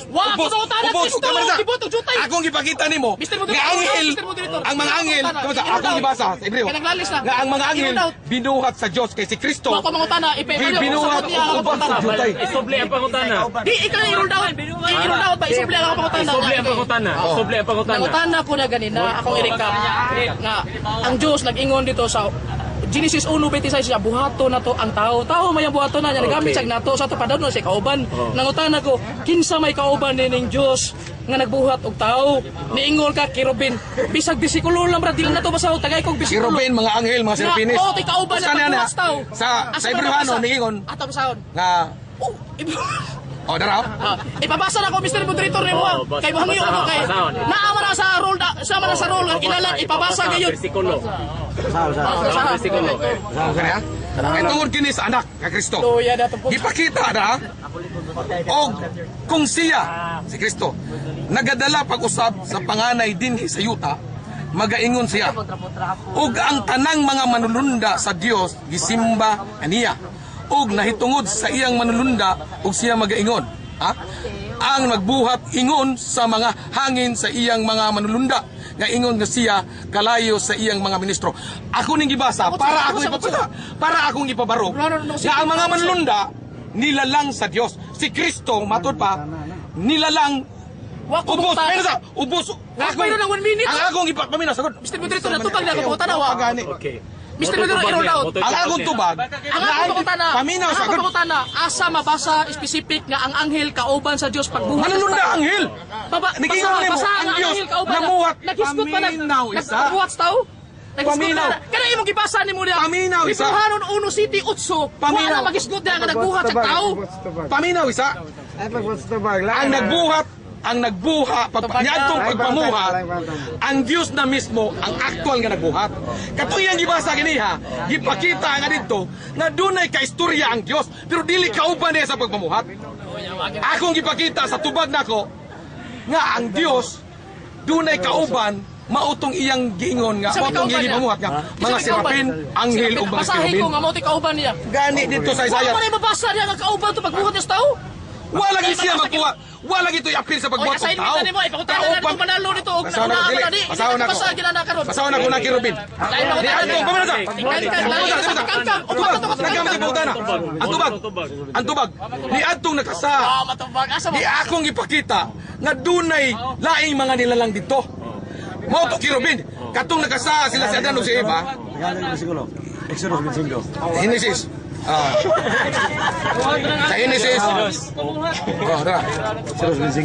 Wa, pangutana Kristo, gibuhat og jutay. Akong gipakita nimo Mr. Moderator, nga anghel, Mr. Moderator. ang mga anghel, Pangutana. akong gibasa sa Hebreo. Kaya naglalis na. Nga ang mga anghel Iron out. binuhat sa Dios kay si Kristo. Wa ko mangutana, Binuhat og ubos sa jutay. Isubli ang pangutana. Di ikaw i-roll down. I-roll down ba? Isubli ang pangutana. Isubli ang pangutana. Isubli ang pangutana. Nangutana ko na ganina, akong i-recap nga ang Diyos nag-ingon dito sa Genesis 1:26 siya, buhato na to ang tao. Tao may buhato na niya, nagamit siya nato sa to padano si kauban. Nangutana ko, kinsa may kauban ning Diyos nga nagbuhat og tao. Niingol ka kirubin. Bisag bisikulo lang bra dili na to basaw tagay kog bisikulo. Kirubin, mga anghel, mga serpinis. Oh, tay kauban na Saan yan, pagbuhat tao. Sa Hebrewanon ningingon Ato basahon. nga dara. Ipabasa na ko Mr. Moderator ni mo. basa- Kay mahangyo ko kay. basahon. Naama na sa roll sama na sa roll nga kilala ipabasa gayon. Bersikulo. Basa. Bersikulo. Okay na? Kay tungod kini sa anak nga Kristo. Tuya na to po. Gipakita na og kung siya si Kristo nagadala pag-usab sa panganay dinhi sa yuta, magaingon siya ug ang tanang mga manulunda sa Dios gisimba kaniya ug nahitungod sa iyang manulunda ug siya magaingon ang nagbuhat ingon sa mga hangin sa iyang mga manulunda nga ingon nga siya kalayo sa iyang mga ministro. Ako ning gibasa para ako ipapasa, para akong ipabarog nga ang mga manlunda nilalang sa Dios. Si Kristo matud pa nilalang Wa ko ubos. mangutana. Pero sa ubos. Wa ko na 1 minute. Ang akong ipapamina sagot. Mr. Moderator natubag na ako pangutana wa. Okay. Mr. Moderator i-roll out. Ang akong tubag. Ang ako pangutana. Paminaw Ang ako sagot. pangutana asa mabasa specific nga ang anghel kauban sa Dios pagbuhat. Manlunda anghel. Baba, Nigingon basa- nimo, basa ang nga Diyos anghel kauban na- namuhat. Naghisgot pa Paminaw isa. Nagbuhat sa tao? Naghisgot Paminaw. na- Kaya imong gibasa nimo niya. Paminaw isa. Ipuhanon 1 City 8. Paminaw. Wala magisgot na nga nagbuhat sa tao. Paminaw isa. Ay, pagpastubag lang. Ang nagbuha, niadtong pagpamuhat, ang Dios na mismo ang aktual nga nagbuhat. Katuyang gibasa gini ha, gipakita nga dito nga dunay kaistorya ang Dios, pero dili kauban niya sa pagpamuhat. Akong gipakita sa tubag nako nga ang Dios dunay kauban mautong iyang giingon nga Isa may mautong kauban iyang niya. pamuhat nga Isa mga may kauban. serapin, anghel ug mga Basahin ko kerubin. nga mao ti kauban niya. Gani dito sa Wala Isaiah. man mabasa niya nga kauban to pagbuhat niya sa tao. Wala gid siya magbuhat. Wala gid ito'y apil sa Oy, pagbuhat ng assignment tao. na nimo ipakutana na nito manalo nito og Basahon ako, dili. dili. Basahon ako. Basa gina na karon. Basahon ako na kirubin. Lain ako Di tanan. ato, pamana sa. Ang tubag. Ni atong nakasa. Matubag asa mo. Di akong ipakita nga dunay laing mga nilalang dito. Mao to kirubin. Katong nakasa sila sa Adan ug si Eva. Exodus 25. Genesis Sa Genesis. Tara.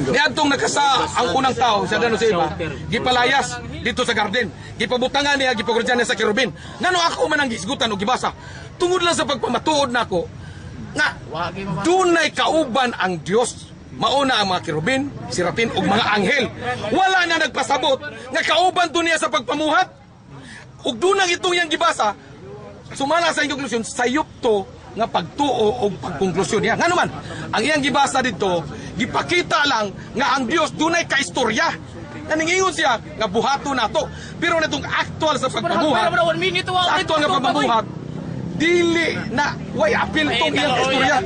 Niadtong nakasa ang unang tao sa Adano sa Eva, gipalayas dito sa garden. Gipabutangan niya, gipagrodyan niya sa kerubin. Ngano ako man ang gisgutan o gibasa. Tungod lang sa pagpamatuod nako nga dunay kauban ang Dios. Mauna ang mga kerubin, sirapin ug mga anghel. Wala na nagpasabot nga kauban to niya sa pagpamuhat. Ug dunang itong yang gibasa, sumala sa iyong konklusyon, sayop to nga pagtuo o pagkonklusyon niya. Nga naman, ang iyang gibasa dito, gipakita lang nga ang Dios dunay kaistorya. Naningingon siya nga buhato nato. Pero natong actual sa pagpamuhat, sa actual nga pagpamuhat, dili na way apil tong iyang istorya.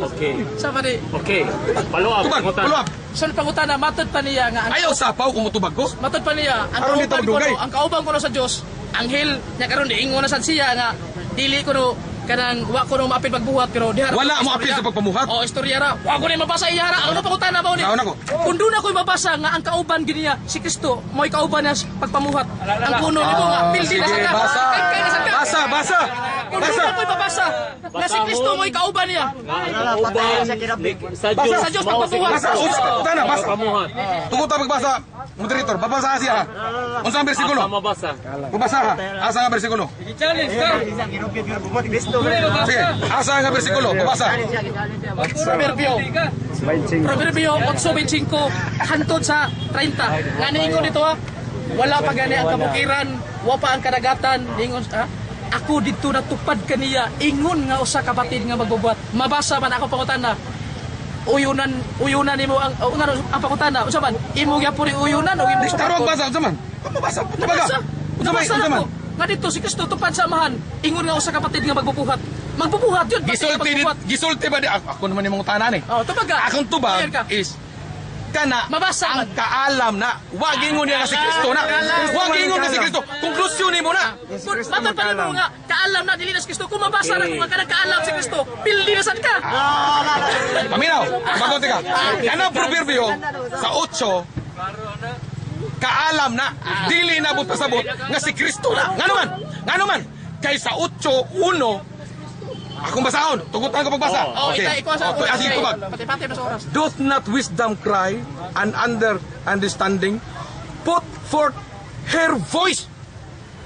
Okay. Sa mali. Okay. Follow up. Follow up. Sa pangutana, matod pa niya nga Ayaw sapaw kung mutubag ko. matod pa niya Aron dito magdugay. ang kauban ko no sa Dios, anghel nya karon diingon na sad siya nga dili ko no kanang wa ko no maapil pagbuhat pero diha Wala mo apil sa pagpamuhat. Oh, istorya ra. Wa ko ni mabasa iya ra. Ano pangutana ba ni? Naon ako. Kung doon ako mabasa nga ang kauban gini niya si Kristo, mo'y kauban niya sa pagpamuhat. Ang kuno nimo nga pildi na Sige, sa ka. basa. Kay na sa ka. Basa. Kung doon ako mabasa nga si Kristo mo'y kauban niya. Sa Sa Diyos pagpamuhat. Basa. Tana, basa. Pamuhat. Tungod ta magbasa, moderator, babasa siya. Unsang bersikulo? Asa mabasa. Babasa ha. Asa nga bersikulo? Sige, asa nga bersikulo? Babasa. Proverbio 8:25 hantod sa 30. Nga niingon dito ha. Wala pa gani ang kabukiran, wa pa ang kadagatan, niingon ha. Ako dito natupad kaniya, ingon nga usa ka batid nga magbubuhat. Mabasa man ako pangutana. Uyunan nimo ang ang pangutana. Unsa man? Imo gyapon uyunan o imo sa Tarong pagkon? basa, unsa man? Babasa. Nabasa. Nabasa Unsa man? ako. Nga dito si Kristo tupad sa amahan. Ingon nga usa ka batid nga magbubuhat. Magbubuhat yun. Gisulti ba di ako naman yung mga tanan eh. Oh, tubag ka. Akong tubag Ayan ka. is kana Mabasa ang kaalam na wag ingon niya nga si Kristo na. Wag ingon nga si Kristo. Konklusyon nimo na. Matod pa nimo nga kaalam na dili na si Kristo. Kung mabasa na kung kanang kaalam si Kristo, pildi na sad ka. Paminaw, magonti ka. Kanang proverbio sa 8 kaalam na dili na but pasabot nga si Kristo na. Nga naman kay sa 8:1 akong basahon, tugutan ko pagbasa. Oh, ikaw sa Asing tubag. Pati-pati sa oras. Doth not wisdom cry and understanding put forth her voice.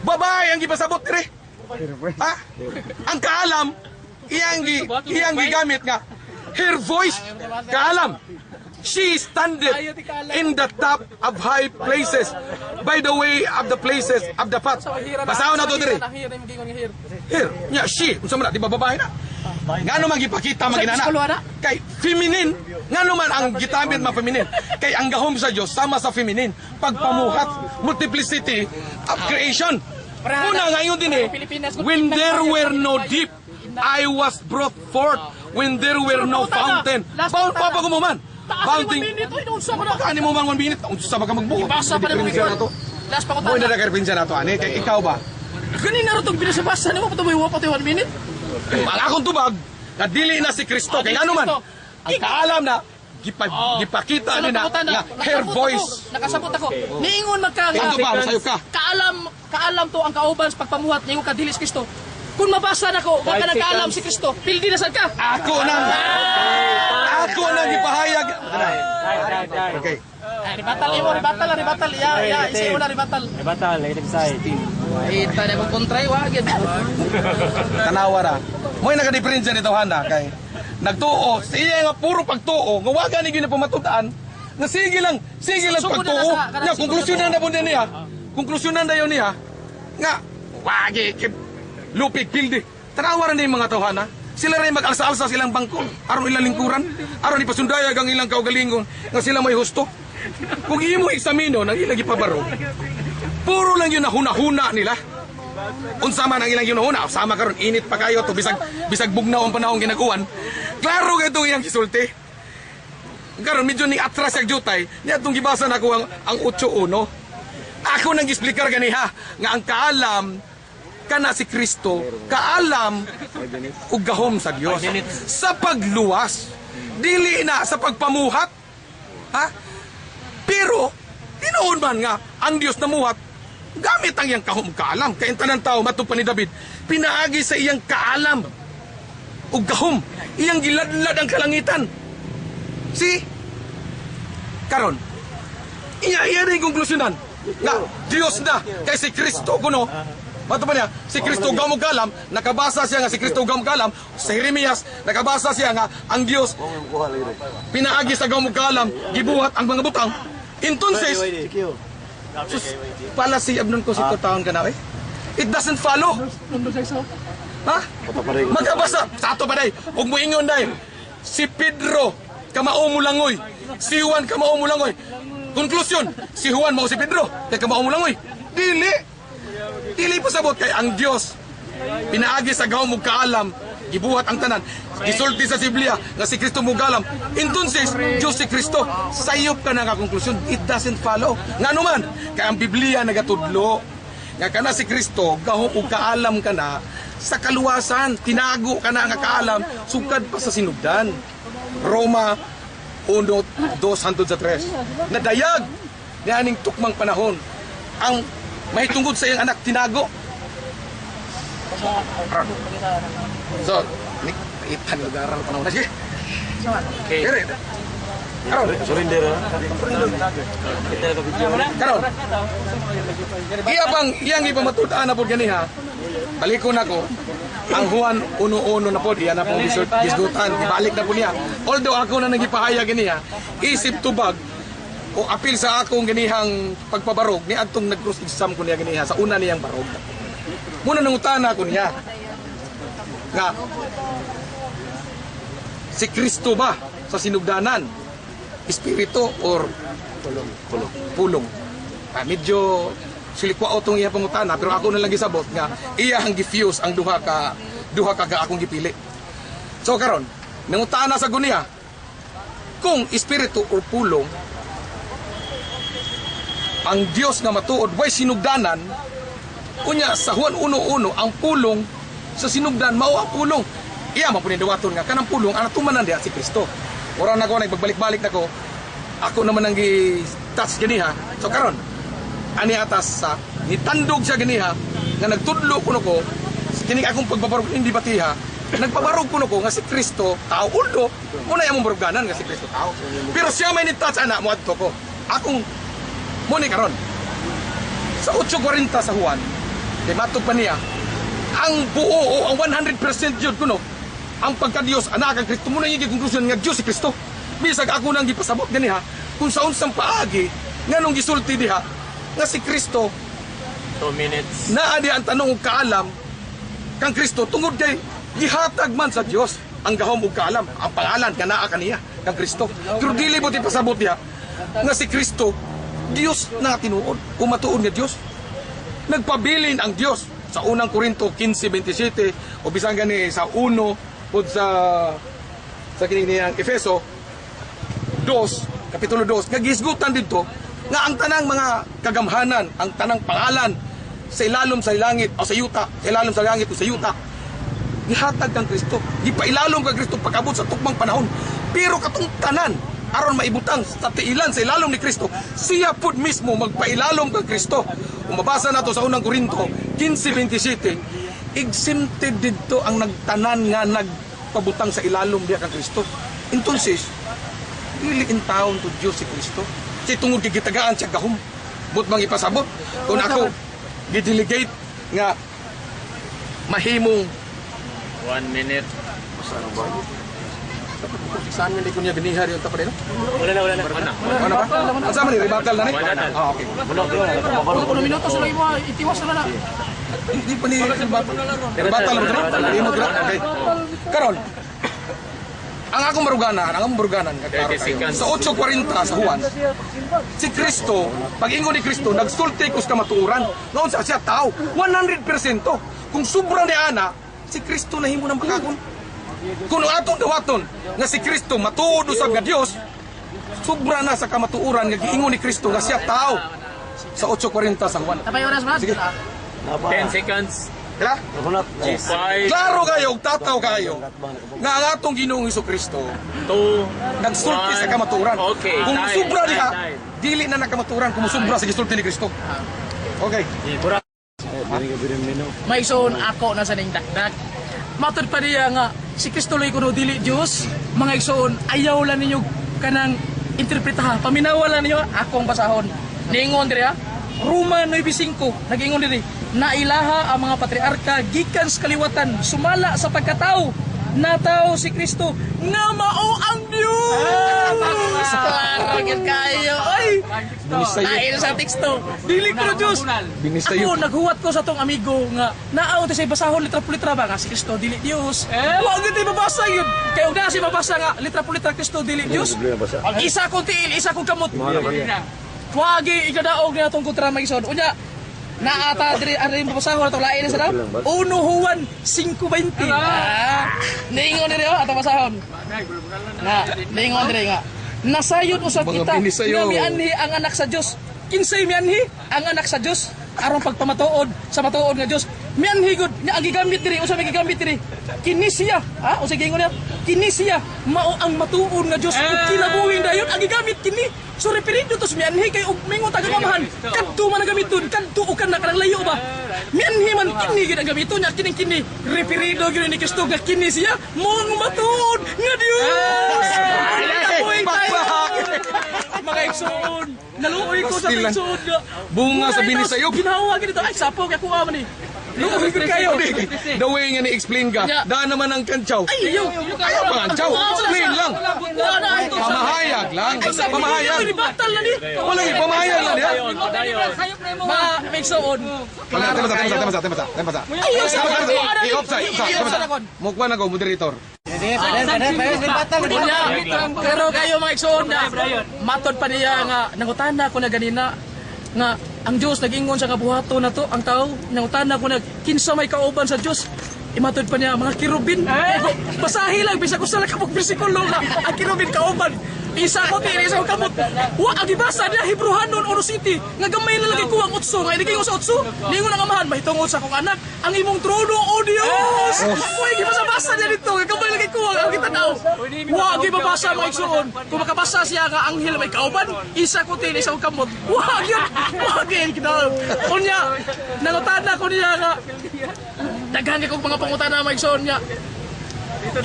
Babae ang gipasabot dire. Ha? Ang kaalam iyang gigamit nga her voice. Kaalam. She standeth in the top of high places by the way of the places of the path. Basahon na to dire. Here, nya she, unsa man di ba babae na? Ngano man gipakita Sa maginana? psikolo, ana? Kay feminine, ngano man ang gitamit ma feminine? Kay ang gahom sa Dios sama sa feminine, pagpamuhat, multiplicity of creation. Una ngayon din eh, when there were no deep, I was brought forth. When there were no fountain, baon pa mo man. Fountain. Kani mo man 1 minute, unsa ba ka magbuhat? Basa pa nimo Diferensya na to. Last pa ko Mo na tanda. nagkarpensya na to ani kay ikaw ba? Gani na ro tong binasabasa nimo patuloy wa pati 1 minute. Ang akong tubag, na dili na si Kristo. Kay ano man, ang kaalam na, gipakita ni na, nga, her voice. Nakasabot ako. Niingon magka Ito ba, masayo ka? Kaalam to ang kauban sa pagpamuhat niingon ka dili si Kristo. Kung mabasa na ko, wa ka nagkaalam si Kristo, pildi na sad ka. Ako nang ipahayag. Okay. Ribatal. Ya, isi una ribatal. Batal, negative side. Ita na kong kontray, wag yun. Tanawara. Mo'y nagka-diferensya nito, Hana, kay nagtuo, siya nga puro pagtuo, nga waga ni gyud na pamatutaan, nga sige lang Sugod na pagtuo. sa- Nga, konklusyonan na po din niya. Konklusyonan na yun niya. Nga, wagi, lupig, pildi. Tanawara na yung mga tawhana. Sila rin mag-alsa-alsa silang bangko, aron ilang lingkuran, aron ipasundayag ang ilang kaugalingon, nga sila may husto. Kung imo eksamino ng ilang ipabaro, puro lang yun na huna-huna nila. Unsa man ang ilang yunahuna, sama karon init pa kayo to bisag bugnaw ang panahon ginakuan. Klaro kay itong iyang gisulti. Karon medyo ni atras ang jutay, niya itong gibasa na ko ang 8:1. Ako nang gisplicar ganiha nga ang kaalam kana si Kristo, kaalam ug gahom sa Dios sa pagluwas, dili na sa pagpamuhat. Ha? Pero tinuod man nga ang Dios namuhat gamit ang iyang kahom kaalam. Kay tanan tao matupan ni David, pinaagi sa iyang kaalam. ug gahom. Iyang giladlad ang kalangitan. See? Karon, iya na yung konklusyonan. Nga, Diyos na, kay si Kristo kuno. Mato pa niya, si Kristo gamugalam, nakabasa siya nga si Kristo gamugalam, sa Jeremias, nakabasa siya nga, ang Diyos, pinaagi sa gamugalam, gibuhat ang mga butang. Entonces, sus, pala si Abnon ko si taon ka na eh. It doesn't follow. Ha? Magkabasa, sa ato pa day, huwag mo ingon day, si Pedro, kamao mo langoy, si Juan, kamao mo langoy. Konklusyon, si Juan mao si Pedro, kay kamao mo langoy. Dili pasabot kay ang Dios pinaagi sa gahom ug kaalam, gibuhat ang tanan, gisulti sa Biblia nga si Kristo mugalam. Entonces, Dios si Kristo, sayop ka na nga konklusyon. It doesn't follow. Ngano man, kay ang Biblia nagatudlo nga kana si Kristo gahom ug kaalam ka na sa kaluwasan, tinago ka na nga kaalam sugad pa sa sinugdan. Roma 1:2-3. Nadayag ni aning tukmang panahon ang mahitungod sa iyang anak tinago. So, itan lugaran panahon na siya. Okay. Karon. Karon. Iyang ipamatud-an na po ganiha. Balikon ako. Ang Juan 1:1 na po, iyan na pong gisgutan. Ibalik na po niya. Although ako na nagipahayag ganiha, isip tubag, o apil sa akong ganihang pagpabarog ni adtong nag-cross exam ko niya ganiha sa una niyang barog. Muna nangutana ko niya nga si Kristo ba sa sinugdanan espiritu or pulong. Medyo silikwa otong iya pangutana pero ako na lang gisabot nga iya ang gifuse ang duha ka akong gipili. So karon nangutana sa gunia kung espiritu or pulong ang Dios nga matuod way sinugdanan unya sa Juan 1:1 ang pulong sa sinugdan mao ang pulong. Iya man dawaton nga kanang pulong ana tumanan diha si Kristo. Ora na ko nagbalik-balik nako. Ako naman ang gi-touch ganiha. So karon ani atas sa nitandog siya ganiha nga nagtudlo kuno ko kini akong pagbabarog hindi batiha. Nagpabarog kuno ko nga si Kristo tao uldo muna yang baruganan nga si Kristo tao. Pero siya may ni-touch ana mo adto ko. Akong muni karon sa 8:40 sa Juan kay matug pa niya ang buo o ang 100% jud kuno ang pagka-Dios anak ang Kristo muna yung konklusyon nga Dios si Kristo. Bisag ako nang gipasabot ganiha kung sa unsang paagi nganong gisulti diha nga si Kristo 2 minutes. naa di ang tanong ug kaalam kang Kristo tungod kay gihatag man sa Dios ang gahom ug kaalam ang pangalan kanaa kaniya kang Kristo. Pero dili mo ti pasabot diha nga si Kristo Diyos na tinuod, kumatuon nga Diyos. Nagpabilin ang Diyos sa unang Korinto 15:27 o bisan gani sa 1 o sa kining niyang Efeso 2, kapitulo 2, nagisgutan dito nga ang tanang mga kagamhanan, ang tanang pangalan sa ilalom sa langit o sa yuta, sa ilalom sa langit o sa yuta, gihatag kang Kristo. Gipailalom kang Kristo pagabot sa tukmang panahon. Pero katong tanan aron maibutang sa tiilan sa ilalom ni Kristo, siya pud mismo magpailalom kang Kristo. Kung mabasa nato sa unang Korinto 15:27, exempted dito ang nagtanan nga nagpabutang sa ilalom diha kang Kristo. Entonces, dili in taon to Dios si Kristo. Si tungod gigitagaan siya gahom. But mang ipasabot kung ako gidelegate nga mahimong 1 minute. saan nga di ko niya ginihar yung tapos dito? Wala na. Ano ba? Ang sama ni Rebakal na ni? Wala na. Ah, okay. Kuno minuto sila mo itiwas na na. Hindi pa ni Rebakal. Rebakal mo dito? Hindi mo dito? Okay. Karon, ang akong baruganan, kaklaro kayo. Sa 8:40 sa Juan, si Kristo, pag-ingon ni Kristo, nagsulti kus ka matuuran. Noon sa siya tao, 100%. Kung sobra ni Ana, si Kristo nahimo ng pagkakon. Kung atong dawaton nga si Kristo matuod usab nga Dios, sobra na sa kamatuuran nga giingon ni Kristo nga siya tao sa 8:40 sa Juan. Tapay oras ba? Sige. 10 seconds. Kaya? G5. Klaro kayo, tataw kayo nga ang atong Ginoong Hesukristo 2. nagsulti sa kamatuuran. Okay. Kung Time, sobra diha, time. dili na nakamatuuran kung sobra sa gisulti ni Kristo. Okay. May son ako na sa ning dakdak. matod pa niya nga si Kristo loy kuno dili Dios, mga igsoon, ayaw lang ninyo kanang interpretaha. Paminawalan ninyo akong basahon. Niingon diri ha. Roma 9:5 nag-ingon diri, nailaha ang mga patriarka gikan sa kaliwatan sumala sa pagkatao natao si Kristo nga mao ang Dios. Klaro gyud kayo. Ay, dahil sa teksto dili ko Dios. Ako naghuwat ko sa tong amigo nga naaon ta say basahon litra por litra ba nga si Kristo dili Dios. Wa gyud mabasa yun. Kay og na si mabasa nga litra por litra Kristo dili Dios. Isa kong tiil, isa kong kamot. Wagi ikadaog na itong kontra mag-isod. Unya, naata diri ang babasahon na itong lain na sa daw. Uno Juan 5:20. Niingon diri atong basahon. Niingon diri nga. Nasayon usab kita nga mianhi ang anak sa Dios. Kinsay mianhi ang anak sa Dios aron pagpamatuod sa matuod nga Dios. Mianhi gud nya ang gigamit diri usa may gigamit diri. Kini siya, o sige ingon niya. Kini siya mao ang matuod nga Dios. Kinabuhi dayon ang gigamit kini. So referido to mianhi kay og mingon tagamamahan. Kadto man ang gamiton, kadto o kana kanang layo ba. Mianhi man kini gid ang gamiton nya kini referido gid ni Kristo nga kini siya mao ang matuod nga Dios. Mga igsoon, naluoy ko sa igsoon nga Bunga sa binisayog. Ginawa gid ito ay sapo kay kuha man ni. Luoy ko kayo. The way nga ni-explain ka, daan naman ang kantsaw. Ay, yo. Ayaw pa kantsaw. Explain lang. Pamahayag lang. Pamahayag. Batal na ni. Wala nga, pamahayag lang niya. May igsoon. Temasa. I-offside. Mukha na ko, moderator. Pero kayo mga igsoon na matod pa niya nga nangutana ko na ganina nga ang Dios nag-ingon sa kabuhato na to ang tao nangutana ko na kinsa may kauban sa Dios imatod pa niya mga kirubin basahi lang bisa ko sa lakapog bersikulo nga ang kirubin kauban isa ko tiri sa kamot wa ang gibasa niya Hebrehanon 1:7 nga gamay na lagi ko ang utso nga iligay ko sa utso ningon ang amahan mahitungod sa akong anak ang imong trono o Dios wa gibasa-basa niya dito nga gamay lagi ko ang kitanaw wa gibabasa mga igsoon kung makabasa siya nga anghel may kauban isa ko tiri sa kamot wa gyud kinaw unya nangutana ko niya nga daghan kong mga pangutana mga igsoon nga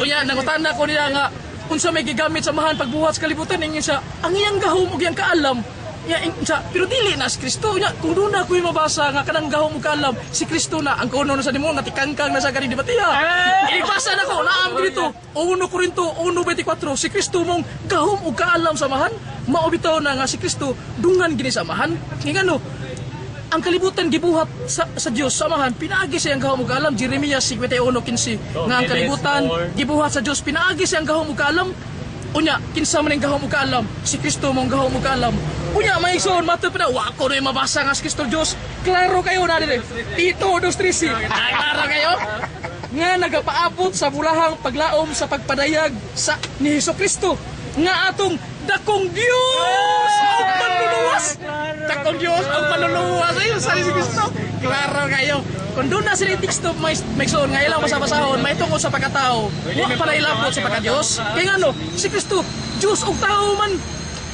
unya nangutana ko niya nga kung sa may gigamit sa mahan pagbuhat sa kalibutan ning siya ang iyang gahom ug iyang kaalam ya sa pero dili na si Kristo nya kung doon na ko mabasa nga kanang gahom ug kaalam si Kristo na ang kuno na sa nimo natikangkang na sa gani di batiha ibasa na ko naam dito 1 Corinto 1:24 si Kristo mong gahom ug kaalam sa mahan mao bitaw na nga si Kristo dungan gini sa mahan ngano ang kalibutan gibuhat sa Dios samahan pinaagi siyang gahom ug alam Jeremias 51:15 nga ang kalibutan gibuhat sa Dios pinaagi siyang gahom ug alam unya kinsa man ang gahom ug alam si Kristo mong gahom ug alam unya may igsoon matud pa wa ko rin mabasa nga si Kristo Dios klaro kayo na dire Tito 2:13 klaro kayo nga nagapaabot sa bulahang paglaom sa pagpadayag sa ni Hesukristo nga atong dakong Dios ang manluluwas dakong Dios ang manluluwas ayun sa si Kristo klaro kayo kung doon na sila teksto may soon nga ilang basabasahon may tungkol sa pagkatao wa pa na ilabot sa pagka-Dios kaya nga no si Kristo Dios og tao man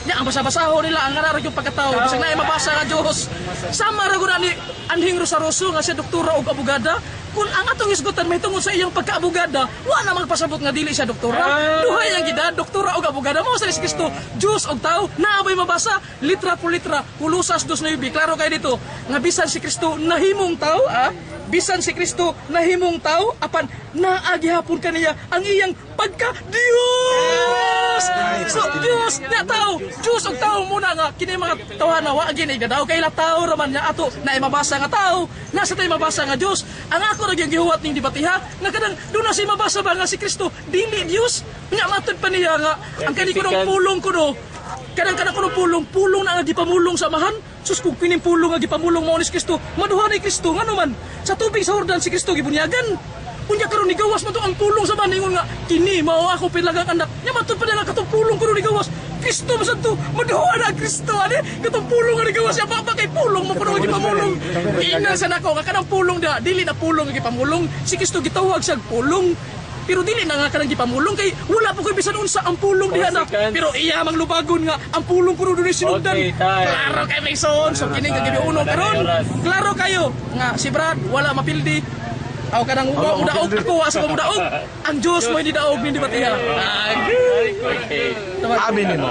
nya ang basabasahon nila ang nararag yung pagkatao bisag na mabasa nga Dios sama ra gud ni Anhing Rosaroso nga siya doktora og abogada kung ang atong isgutan may tungod sa iyang pagkaabogada wa na magpasabot nga dili siya doktora duhay ang gida doktora og abogada mo sa si Kristo Dios og tao naabay mabasa litra por litra Kolosas 2:9 klaro kay dito nga bisan si Kristo nahimong tao bisan si Kristo nahimong tao apan naagihapon kaniya ang iyang pagka-Dios so Dios na tao Dios og tao muna nga kini mga tawhana wa gini daw kay la tao raman niya ato na mabasa nga tao nasa tay mabasa nga Dios ang ako ra gyud gihuwat ning debatiha nga kadang do na si mabasa ba nga si Kristo dili Dios nya matud pa niya nga ang kani kunong pulong kuno kadang-kadang kunong pulong na nga gipamulong sa mahan sus kung pinimpulong nga gipamulong mo ni Kristo maduha ni Kristo nga naman sa tubig sa Jordan si Kristo gibunyagan unya karon ni gawas man to ang pulong sa maningon nga kini mao ako pilagang anak nya matud pa nila katong pulong kuno ni gawas Kristo masad to maduha na Kristo ani katong pulong nga ni gawas ya pa kay pulong mo kuno gipamulong ina sa nako nga kanang pulong da dili na pulong nga gipamulong si Kristo gitawag sa pulong pero dili na nga kanang gipamulong kay wala po koy bisan unsa ang pulong diha na pero iya mang lubagon nga ang pulong kuno dunay sinugdan klaro kay may son so kini kag uno karon klaro kayo nga si Brad wala mapildi Aw ka nang udaog ako wa sa udaog. Ang Dios mo hindi daog ni batiha. Amin nimo.